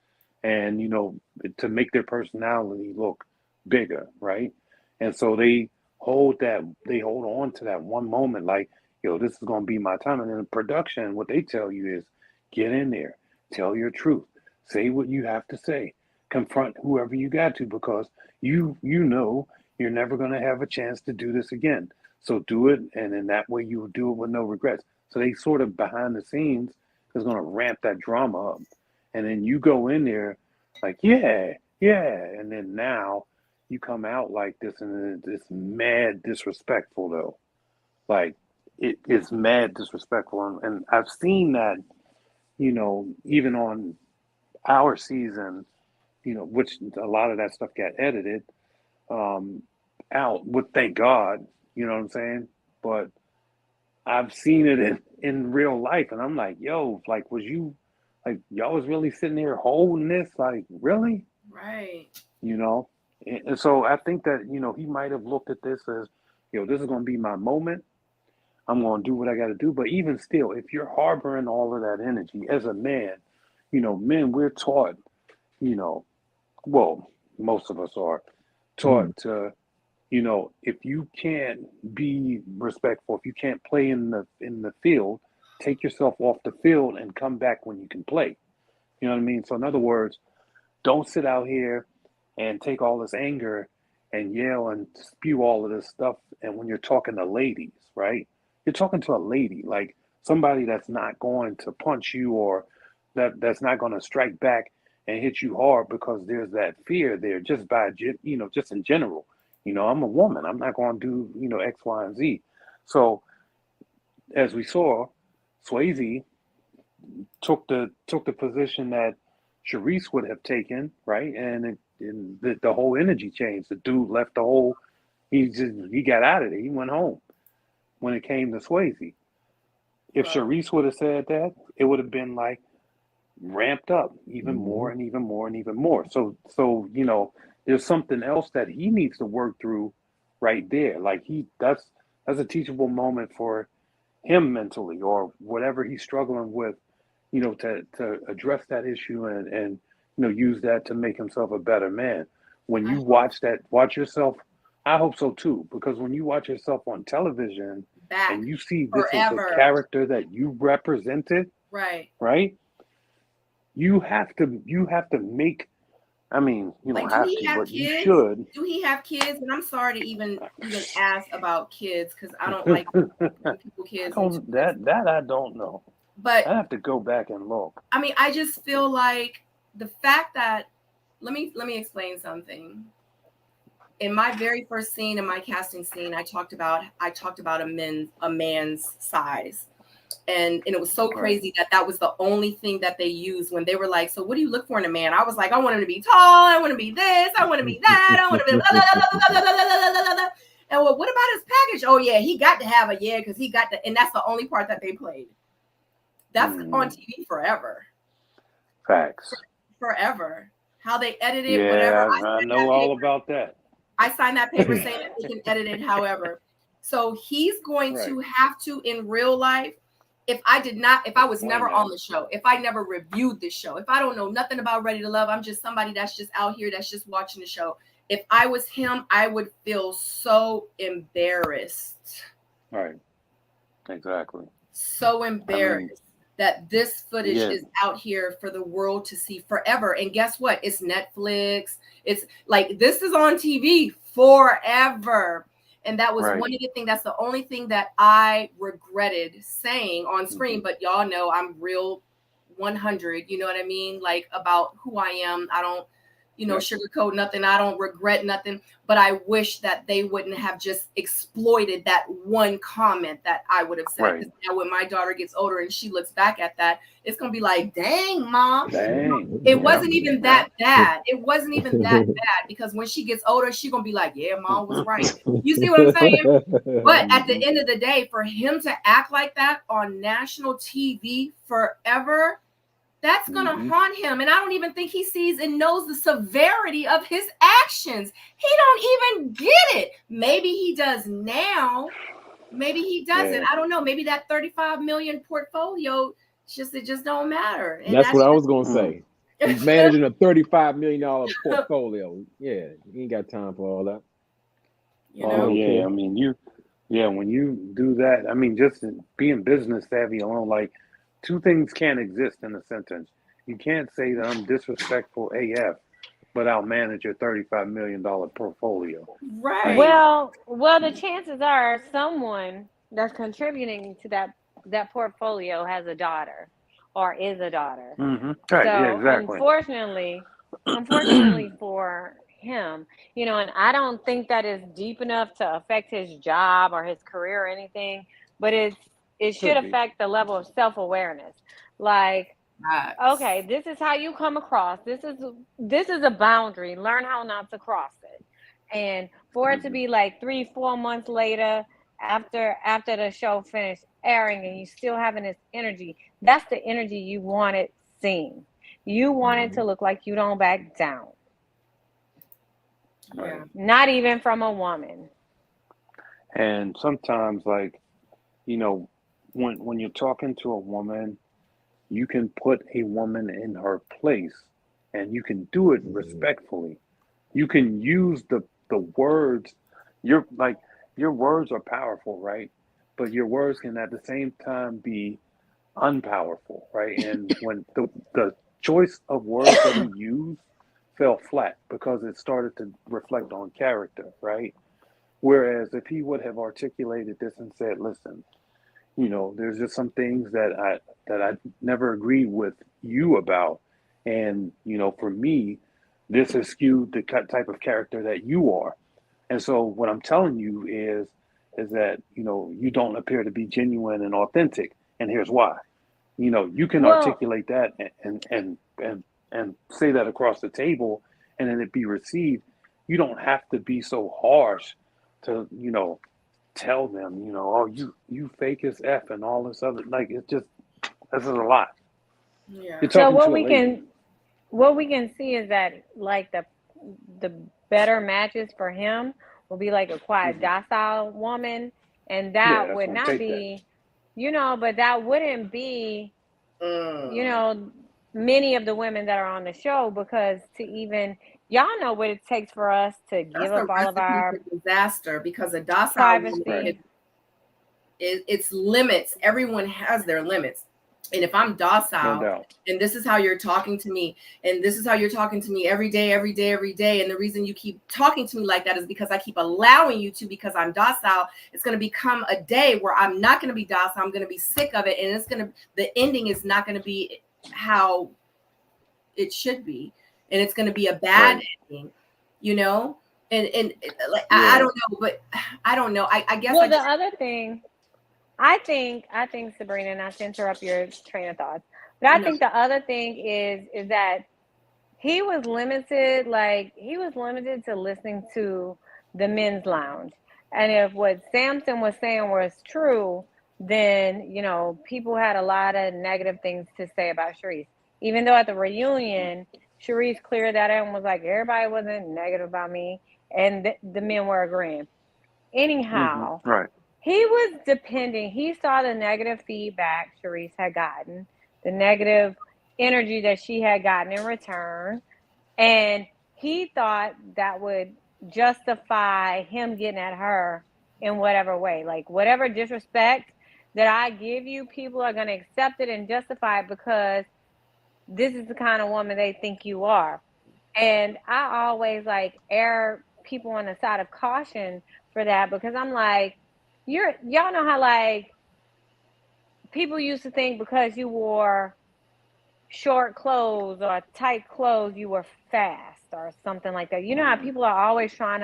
and to make their personality look bigger, right? And so they hold on to that one moment, like, this is gonna be my time. And then in production, what they tell you is, get in there, tell your truth, say what you have to say, confront whoever you got to, because you know you're never going to have a chance to do this again. So do it, and in that way you will do it with no regrets. So they sort of behind the scenes is going to ramp that drama up, and then you go in there like yeah, and then now you come out like this, and it's mad disrespectful though. Like it's mad disrespectful, and I've seen that, even on our season, which a lot of that stuff got edited out with, thank God, you know what I'm saying? But I've seen it in real life, and I'm like, yo, like, y'all was really sitting there holding this, like, really? Right. And so I think that, he might have looked at this as, this is going to be my moment. I'm going to do what I got to do. But even still, if you're harboring all of that energy as a man, men, we're taught, well, most of us are taught to, if you can't be respectful, if you can't play in the field, take yourself off the field and come back when you can play. You know what I mean? So in other words, don't sit out here and take all this anger and yell and spew all of this stuff. And when you're talking to ladies, right? You're talking to a lady, like somebody that's not going to punch you, or that's not going to strike back and hit you hard, because there's that fear there just just in general. I'm a woman. I'm not going to do, X, Y, and Z. So as we saw, Swayze took the position that Charisse would have taken, right? And the whole energy changed. The dude left he got out of there. He went home when it came to Swayze. If Charisse would have said that, it would have been like ramped up even more and even more and even more. So there's something else that he needs to work through right there. Like that's a teachable moment for him mentally, or whatever he's struggling with, to address that issue and use that to make himself a better man. When you watch yourself, I hope so too, because when you watch yourself on television and you see this is the character that you represented, right? You have to make, I mean, you don't have to, but you should. Do he have kids? And I'm sorry to even ask about kids, because I don't like people kids. That I don't know. But I have to go back and look. I mean, I just feel like the fact that let me explain something. In my very first scene, in my casting scene, I talked about a man's size. And it was so crazy that was the only thing that they used when they were like, so what do you look for in a man? I was like, I want him to be tall. I want to be this. I want to be that. I want to be blah, blah, blah, blah, blah, blah, blah, blah. And well, what about his package? Oh yeah, he got to have because he got and that's the only part that they played. That's on TV forever. Facts. Forever. How they edit it, whatever. I know all about that. I signed that paper saying that they can edit it however. So he's going to have to, in real life, if I was never on the show, if I never reviewed the show, if I don't know nothing about Ready to Love, I'm just somebody that's just out here that's just watching the show. If I was him, I would feel so embarrassed. Right. Exactly. So embarrassed that this footage is out here for the world to see forever. And guess what? It's Netflix. It's like, this is on TV forever. And that was one of the things, that's the only thing that I regretted saying on screen. But y'all know I'm real 100, you know what I mean? Like, about who I am. I don't, sugarcoat nothing. I don't regret nothing, but I wish that they wouldn't have just exploited that one comment that I would have said. Right. Now when my daughter gets older and she looks back at that, it's going to be like, dang, Mom, Dang. it wasn't even that bad. It wasn't even that bad, because when she gets older, she's going to be like, yeah, Mom was right. You see what I'm saying? But at the end of the day, for him to act like that on national TV forever, that's going to haunt him. And I don't even think he sees and knows the severity of his actions. He don't even get it. Maybe he does now. Maybe he doesn't. Yeah. I don't know. Maybe that 35 million portfolio, it just don't matter. And that's what I was going to say. He's managing a $35 million portfolio. Yeah, he ain't got time for all that. Yeah. I mean, when you do that, I mean, just being business savvy alone, like, two things can't exist in a sentence. You can't say that I'm disrespectful AF, but I'll manage a $35 million portfolio. Right. Well, the chances are someone that's contributing to that portfolio has a daughter or is a daughter. Right. So Yeah, exactly. unfortunately for him, and I don't think that is deep enough to affect his job or his career or anything, but it should affect the level of self-awareness. Like, okay, this is how you come across. This is a boundary. Learn how not to cross it. And for it to be like 3-4 months later, after the show finished airing, and you still having this energy, that's the energy you wanted seen. You wanted to look like you don't back down. Right. Not even from a woman. And sometimes, like, when you're talking to a woman, you can put a woman in her place, and you can do it respectfully. You can use the words. Your words are powerful, right? But your words can at the same time be unpowerful, right? And when the choice of words that he used fell flat because it started to reflect on character, right? Whereas if he would have articulated this and said, listen, there's just some things that I never agreed with you about. And, for me, this has skewed the type of character that you are. And so what I'm telling you is that, you don't appear to be genuine and authentic. And here's why. You can articulate that and say that across the table, and then it be received. You don't have to be so harsh to, tell them, oh, you fake as F and all this other, like, this is a lot. Yeah. So what we can see is that, like, the better matches for him will be like a quiet, docile woman, and that would not be, but that wouldn't be, many of the women that are on the show, because to even, y'all know what it takes for us to give up all of our disaster, because a docile privacy. woman, it's limits. Everyone has their limits. And if I'm docile, and this is how you're talking to me, and this is how you're talking to me every day, and the reason you keep talking to me like that is because I keep allowing you to, because I'm docile, it's going to become a day where I'm not going to be docile. I'm going to be sick of it. And the ending is not going to be how it should be. And it's going to be a bad ending, and like, I don't know, but I don't know. I guess. Well, the other thing, I think Sabrina, not to interrupt your train of thoughts, but I think the other thing is that he was limited to listening to the men's lounge. And if what Samson was saying was true, then, people had a lot of negative things to say about Sharice. Even though at the reunion, Sharice cleared that up and was like, everybody wasn't negative about me, and the men were agreeing. Anyhow, right. He saw the negative feedback Sharice had gotten, the negative energy that she had gotten in return, and he thought that would justify him getting at her in whatever way. Like, whatever disrespect that I give you, people are going to accept it and justify it because this is the kind of woman they think you are. And I always err people on the side of caution for that, because I'm like, y'all know how people used to think because you wore short clothes or tight clothes, you were fast or something like that. You know how people are always trying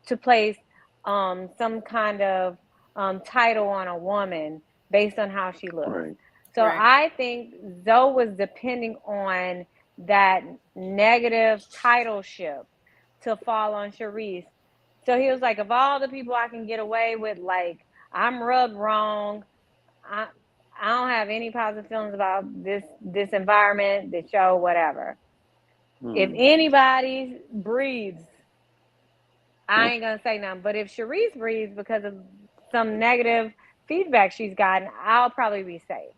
to place some kind of title on a woman based on how she looks. Right. So I think Zoe was depending on that negative titleship to fall on Sharice. So he was like, of all the people I can get away with, like, I'm rubbed wrong. I don't have any positive feelings about this environment, the show, whatever. If anybody breathes, I ain't gonna say nothing. But if Sharice breathes because of some negative feedback she's gotten, I'll probably be safe.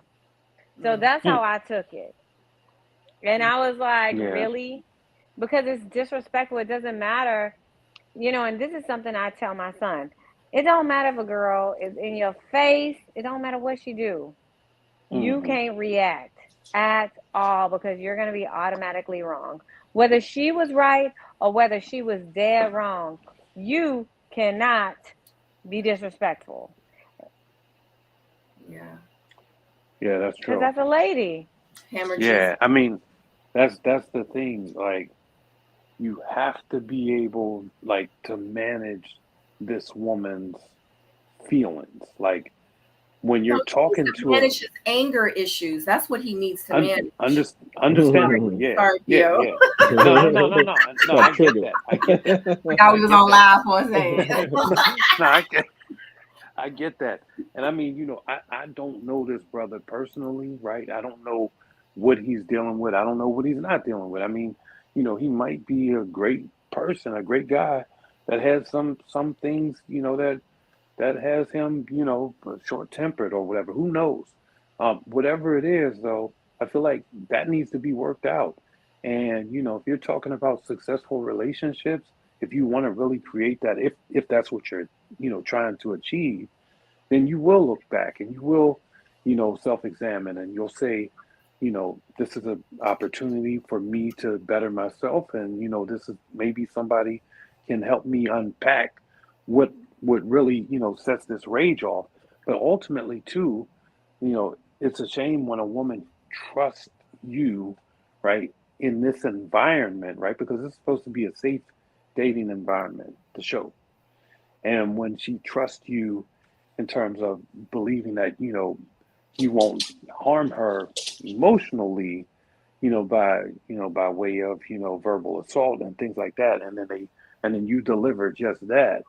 So that's how I took it. And I was like, really? Because it's disrespectful. It doesn't matter, and this is something I tell my son. It don't matter if a girl is in your face. It don't matter what she do. You can't react at all because you're going to be automatically wrong. Whether she was right or whether she was dead wrong, you cannot be disrespectful. Yeah. Yeah, that's true. Because that's a lady. I mean, that's the thing. Like, you have to be able, like, to manage this woman's feelings. Like, when you're talking to manage his anger issues, that's what he needs to manage. Understandably, Sorry, No, I get that. I was on live for a second. No, I get that. And I mean, I don't know this brother personally, right? I don't know what he's dealing with. I don't know what he's not dealing with. I mean, he might be a great person, a great guy that has some things, that has him, short-tempered or whatever. Who knows? Whatever it is, though, I feel like that needs to be worked out. And, if you're talking about successful relationships, if you want to really create that, if that's what you're, trying to achieve, then you will look back and you will, self-examine, and you'll say, this is an opportunity for me to better myself. And, this is maybe somebody can help me unpack what really, sets this rage off. But ultimately, too, it's a shame when a woman trusts you, right, in this environment, right, because it's supposed to be a safe dating environment, the show. And when she trusts you in terms of believing that, you won't harm her emotionally, by way of, verbal assault and things like that, and then you deliver just that.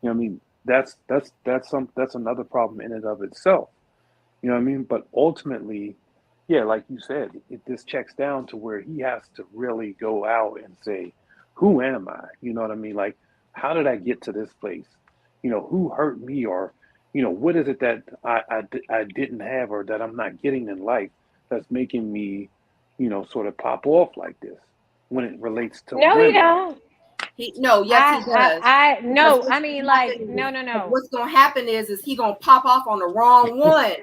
I mean, that's another problem in and of itself. You know what I mean? But ultimately, yeah, like you said, this checks down to where he has to really go out and say, who am I? You know what I mean? Like, how did I get to this place? Who hurt me, or, what is it that I didn't have or that I'm not getting in life that's making me, sort of pop off like this when it relates to No, women? you don't. He does. No. What's gonna happen is he gonna pop off on the wrong one.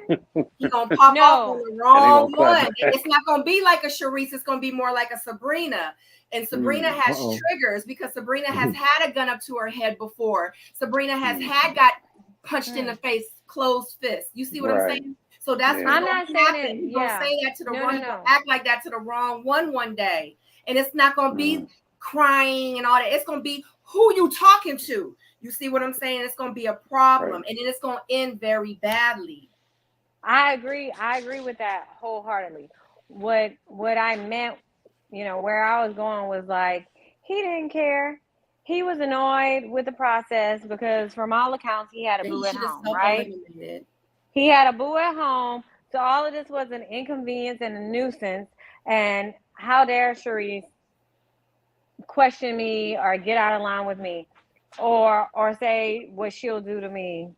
He gonna pop off on the wrong one. It's not gonna be like a Sharice. It's gonna be more like a Sabrina. And Sabrina has triggers because Sabrina has had a gun up to her head before. Sabrina has got punched in the face, closed fist. You see what I'm saying? So that's what's gonna happen. He's gonna say that to the wrong, act like that to the wrong one day, and it's not gonna be crying and all that. It's gonna be who you talking to. You see what I'm saying? It's gonna be a problem, and then it's gonna end very badly. I agree with that wholeheartedly. What I meant, where I was going was like, he didn't care. He was annoyed with the process because from all accounts he had a boo at home, right? He had a boo at home. So all of this was an inconvenience and a nuisance. And how dare Sharice question me or get out of line with me or say what she'll do to me.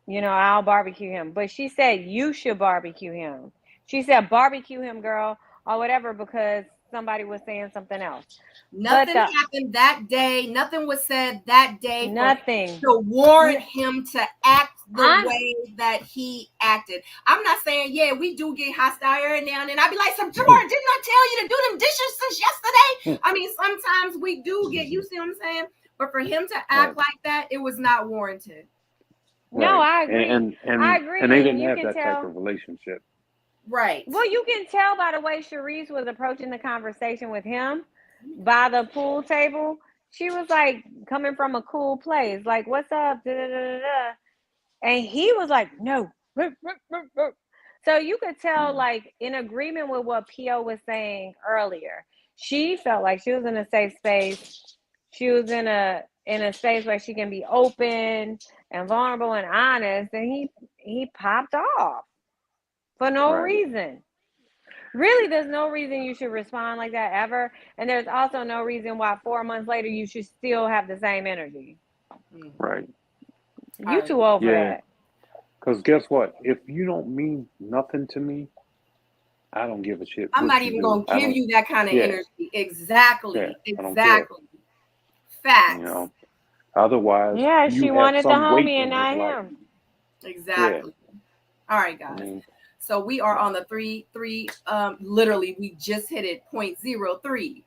I'll barbecue him. But she said, you should barbecue him. She said, barbecue him, girl, or whatever, because somebody was saying something else. Nothing happened that day. Nothing was said that day. Nothing to warrant him to act the way that he acted. I'm not saying, we do get hostile every now and then. I'd be like, didn't I tell you to do them dishes since yesterday? I mean, sometimes we do get, you see what I'm saying? But for him to act like that, it was not warranted. No, I agree. And I agree. And they didn't have that type of relationship. Right. Well, you can tell by the way Sharice was approaching the conversation with him by the pool table. She was like coming from a cool place, like, what's up? Da, da, da, da. And he was like, no. So you could tell, like, in agreement with what P.O. was saying earlier, she felt like she was in a safe space. She was in a space where she can be open and vulnerable and honest. And he popped off for no reason. Really, there's no reason you should respond like that ever. And there's also no reason why 4 months later you should still have the same energy. Right. You too old for that. Because guess what? If you don't mean nothing to me, I don't give a shit. I'm not even going to give you that kind of energy. Exactly. Yeah, exactly. Facts. You know, otherwise, yeah, she wanted the homie and not him. Exactly. Yeah. All right, guys. So we are on the three. Literally, we just hit it. 0.0345.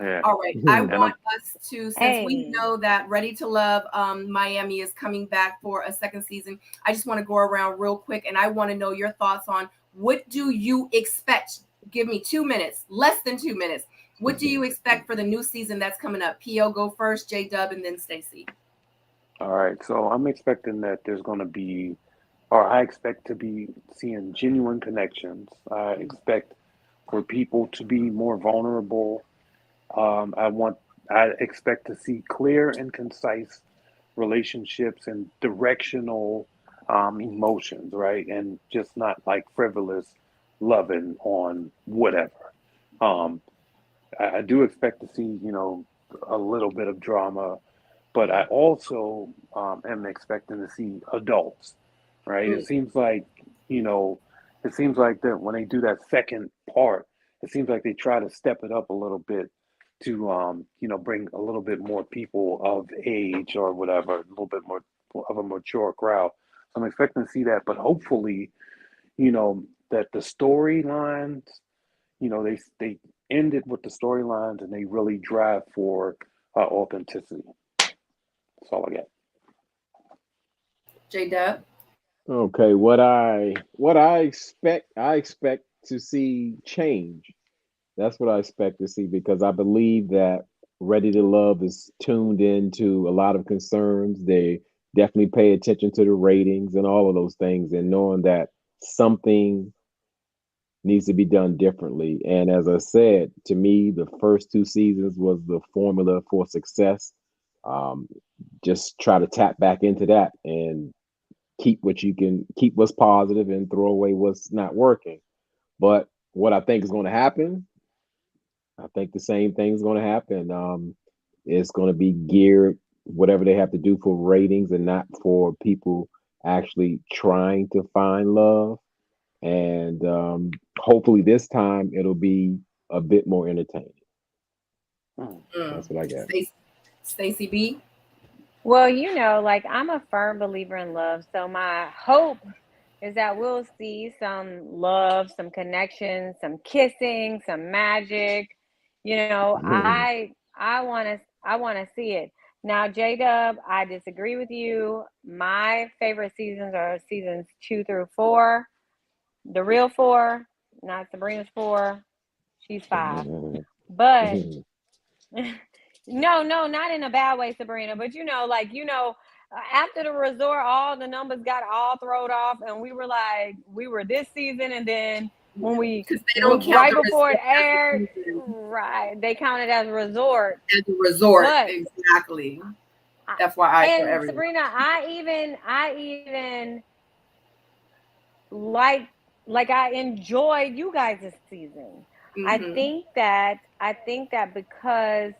Yeah. All right. I want us to, since we know that Ready to Love Miami is coming back for a second season, I just want to go around real quick and I want to know your thoughts on what do you expect? Give me 2 minutes, less than 2 minutes. What do you expect for the new season that's coming up? P.O. go first, J-Dub, and then Stacey. All right. So I'm expecting that there's going to be, or I expect to be seeing genuine connections. I expect for people to be more vulnerable. I expect to see clear and concise relationships and directional emotions, right? And just not like frivolous loving on whatever. I do expect to see, you know, a little bit of drama, but I also am expecting to see adults, right? It seems like, you know, it seems like that when they do that second part, it seems like they try to step it up a little bit to, you know, bring a little bit more people of age or whatever, a little bit more of a mature crowd. So I'm expecting to see that, but hopefully, you know, that the storylines, you know, they end it with the storylines and they really drive for authenticity. That's all I got. J-Dub. Okay, what I expect to see change. That's what I expect to see, because I believe that Ready to Love is tuned into a lot of concerns. They definitely pay attention to the ratings and all of those things, and knowing that something needs to be done differently. And as I said, to me, the first 2 seasons was the formula for success. Just try to tap back into that and keep what's positive and throw away what's not working. But what I think is going to happen, I think the same thing is going to happen. It's going to be geared, whatever they have to do for ratings and not for people actually trying to find love. And hopefully this time it'll be a bit more entertaining. That's what I got. Stacey B. Well, you know, like, I'm a firm believer in love. So my hope is that we'll see some love, some connection, some kissing, some magic. You know, I want to see it. Now, J-Dub, I disagree with you. My favorite seasons are seasons 2 through 4. The real 4, not Sabrina's 4. She's 5. But no, not in a bad way, Sabrina. But, you know, like, you know, after the resort, all the numbers got all thrown off, and we were like, we were this season, and then when we right before it aired, right, they counted as a resort. As a resort, but, exactly. FYI and for everyone. Sabrina, I even like I enjoyed you guys this season. I think that because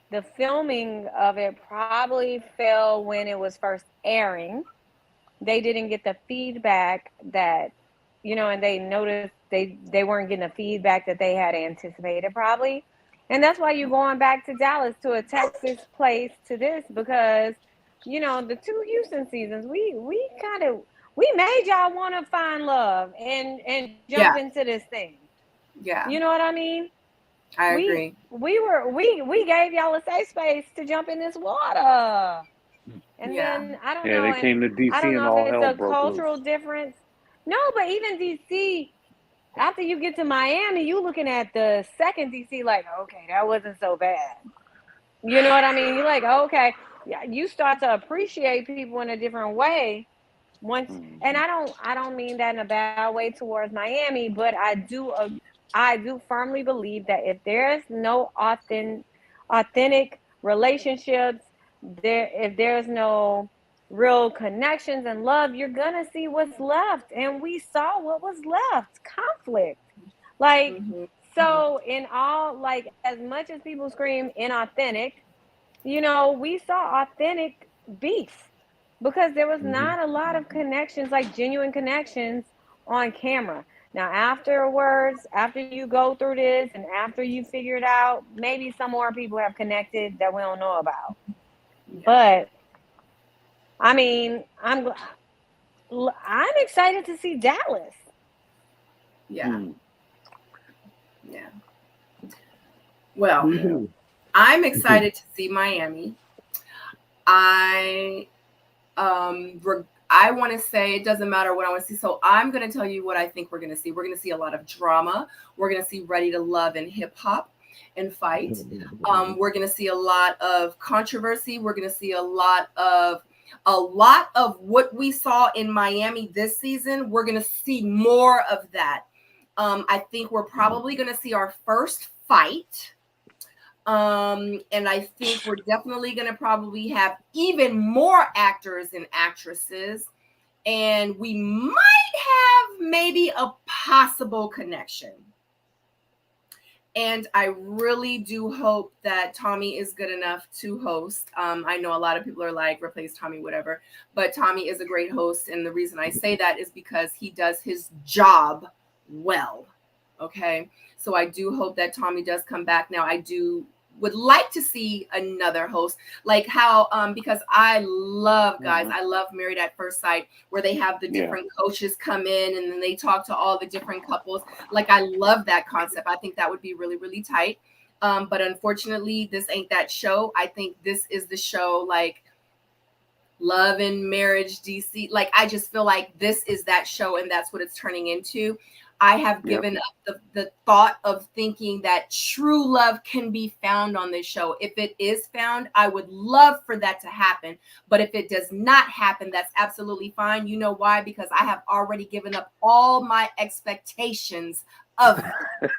the filming of it probably fell when it was first airing, they didn't get the feedback that, you know, and they noticed they weren't getting the feedback that they had anticipated probably. And that's why you're going back to Dallas, to a Texas place, to this, because, you know, the 2 Houston seasons, we made y'all want to find love and jump into this thing. Yeah. You know what I mean? I agree. We gave y'all a safe space to jump in this water. And then I don't know. Yeah, they came to DC I don't and know all if hell it's a broke cultural loose. difference. No, but even DC, after you get to Miami, you looking at the second DC like, okay, that wasn't so bad. You know what I mean? You're like, okay, yeah, you start to appreciate people in a different way once. And I don't mean that in a bad way towards Miami, but I do firmly believe that if there's no authentic relationships, if there's no real connections and love, you're gonna see what's left. And we saw what was left: conflict. Like, so in all, like, as much as people scream inauthentic, you know, we saw authentic beef because there was not a lot of connections, like genuine connections on camera. Now, afterwards, after you go through this and after you figure it out, maybe some more people have connected that we don't know about. But I mean, I'm excited to see Dallas. Yeah. Well, I'm excited to see Miami. I want to say it doesn't matter what I want to see. So I'm going to tell you what I think we're going to see. We're going to see a lot of drama. We're going to see Ready to Love and hip hop and fight. We're going to see a lot of controversy. We're going to see a lot of what we saw in Miami this season. We're going to see more of that. I think we're probably going to see our first fight. And I think we're definitely going to probably have even more actors and actresses. And we might have maybe a possible connection. And I really do hope that Tommy is good enough to host. I know a lot of people are like, replace Tommy, whatever. But Tommy is a great host. And the reason I say that is because he does his job well. Okay. So I do hope that Tommy does come back. Now, I would like to see another host, like how because I love, guys, I love Married at First Sight, where they have the different coaches come in and then they talk to all the different couples. Like, I love that concept. I think that would be really, really tight. But unfortunately, this ain't that show. I think this is the show, like Love and Marriage DC. Like, I just feel like this is that show and that's what it's turning into. I have given up the thought of thinking that true love can be found on this show. If it is found, I would love for that to happen. But if it does not happen, that's absolutely fine. You know why? Because I have already given up all my expectations of it.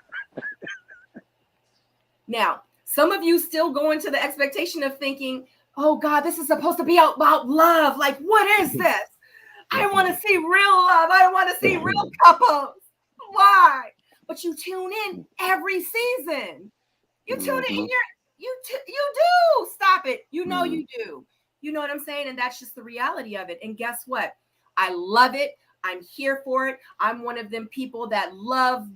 Now, some of you still go into the expectation of thinking, oh God, this is supposed to be about love. Like, what is this? I want to see real love. I want to see real couples. Why? But you tune in every season. You tune in. You do. Stop it. You know you do. You know what I'm saying? And that's just the reality of it. And guess what? I love it. I'm here for it. I'm one of them people that love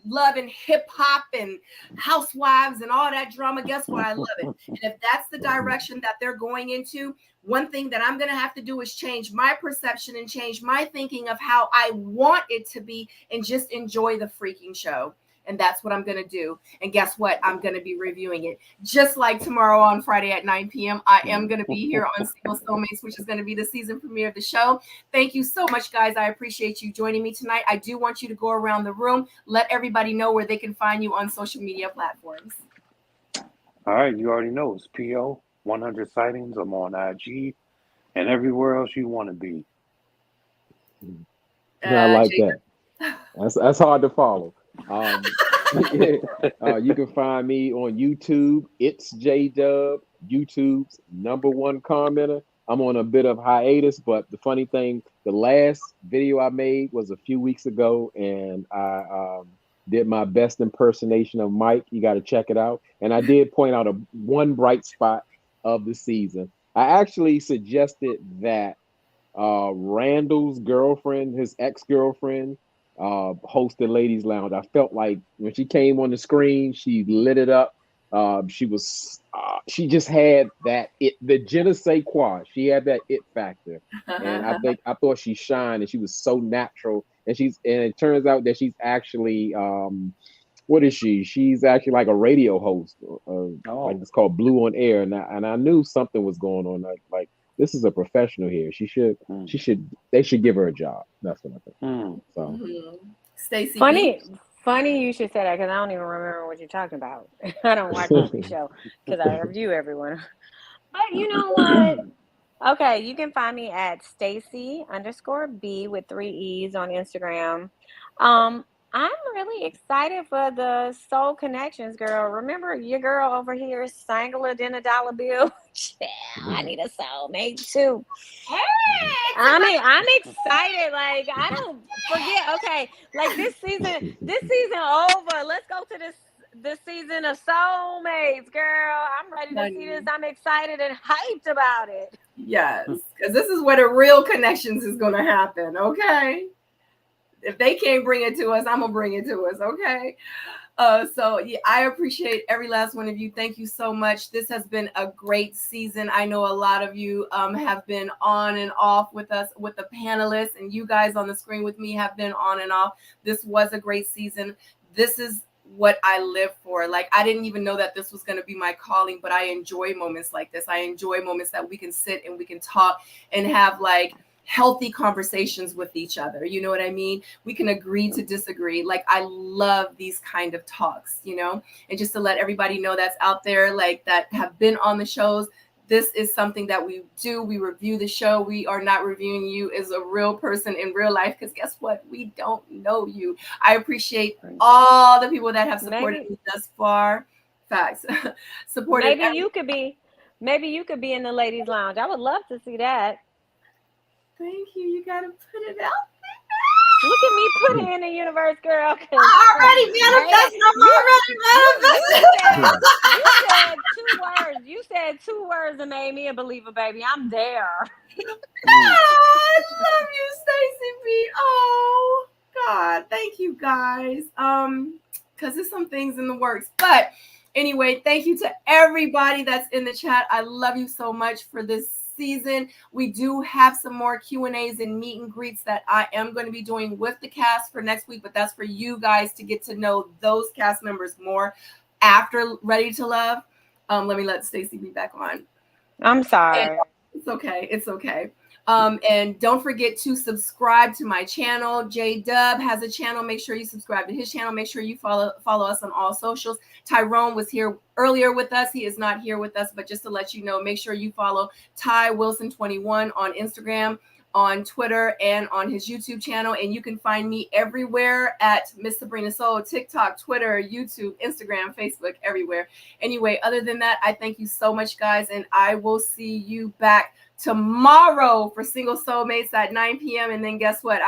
and hip hop and housewives and all that drama. Guess what? I love it. And if that's the direction that they're going into, one thing that I'm going to have to do is change my perception and change my thinking of how I want it to be and just enjoy the freaking show. And that's what I'm going to do. And guess what? I'm going to be reviewing it. Just like tomorrow on Friday at 9 p.m., I am going to be here on Single Soulmates, which is going to be the season premiere of the show. Thank you so much, guys. I appreciate you joining me tonight. I do want you to go around the room. Let everybody know where they can find you on social media platforms. All right. You already know it's PO 100 Sightings. I'm on IG and everywhere else you want to be. I like that. That's hard to follow. You can find me on YouTube. It's J-Dub, YouTube's #1 commenter. I'm on a bit of hiatus, but the funny thing, the last video I made was a few weeks ago, and I did my best impersonation of Mike. You got to check it out. And I did point out one bright spot of the season. I actually suggested that Randall's girlfriend, his ex-girlfriend, hosted Ladies Lounge. I felt like when she came on the screen, she lit it up. She just had the je ne sais quoi. She had that it factor, and I thought she shined, and she was so natural. And it turns out that she's actually what is she? She's actually like a radio host, like it's called Blue on Air. And I knew something was going on. Like this is a professional here. They should give her a job. That's what I think. So Stacey, funny you should say that, because I don't even remember what you're talking about. I don't watch the show because I review everyone. But you know what? Okay, you can find me at Stacy_B with 3 E's on Instagram. I'm really excited for the Soul Connections, girl. Remember your girl over here is singler than a dollar bill? Yeah, I need a soulmate too. I'm excited. Like, I don't forget. Okay, like this season over. Let's go to this season of Soulmates, girl. I'm ready to see this. I'm excited and hyped about it. Yes, because this is where the real connections is going to happen. Okay. If they can't bring it to us, I'm gonna bring it to us. Okay. So yeah, I appreciate every last one of you. Thank you so much. This has been a great season. I know a lot of you have been on and off with us, with the panelists, and you guys on the screen with me have been on and off. This was a great season. This is what I live for. Like, I didn't even know that this was going to be my calling, but I enjoy moments like this. I enjoy moments that we can sit and we can talk and have like healthy conversations with each other. You know what I mean? We can agree to disagree. Like, I love these kind of talks, you know, and just to let everybody know that's out there, like that have been on the shows. This is something that we do. We review the show. We are not reviewing you as a real person in real life, because guess what? We don't know you. I appreciate all the people that have supported me thus far. Facts. Supported. Maybe you could be in the ladies' lounge. I would love to see that. Thank you. You gotta put it out. Look at me put it in the universe, girl. I'm already manifesting. You said two words that made me a believer, baby. I'm there. I love you, Stacey B. Oh God, thank you guys. Because there's some things in the works. But anyway, thank you to everybody that's in the chat. I love you so much for this season. We do have some more Q&As and meet and greets that I am going to be doing with the cast for next week, but that's for you guys to get to know those cast members more after Ready to Love. Let me let Stacey be back on. I'm sorry. It's okay. It's okay. And don't forget to subscribe to my channel. J-Dub has a channel. Make sure you subscribe to his channel. Make sure you follow us on all socials. Tyrone was here earlier with us. He is not here with us, but just to let you know, make sure you follow Ty Wilson 21 on Instagram, on Twitter, and on his YouTube channel. And you can find me everywhere at Miss Sabrina Soul, TikTok, Twitter, YouTube, Instagram, Facebook, everywhere. Anyway, other than that, I thank you so much, guys, and I will see you back tomorrow for Single Soulmates at 9 p.m. And then guess what?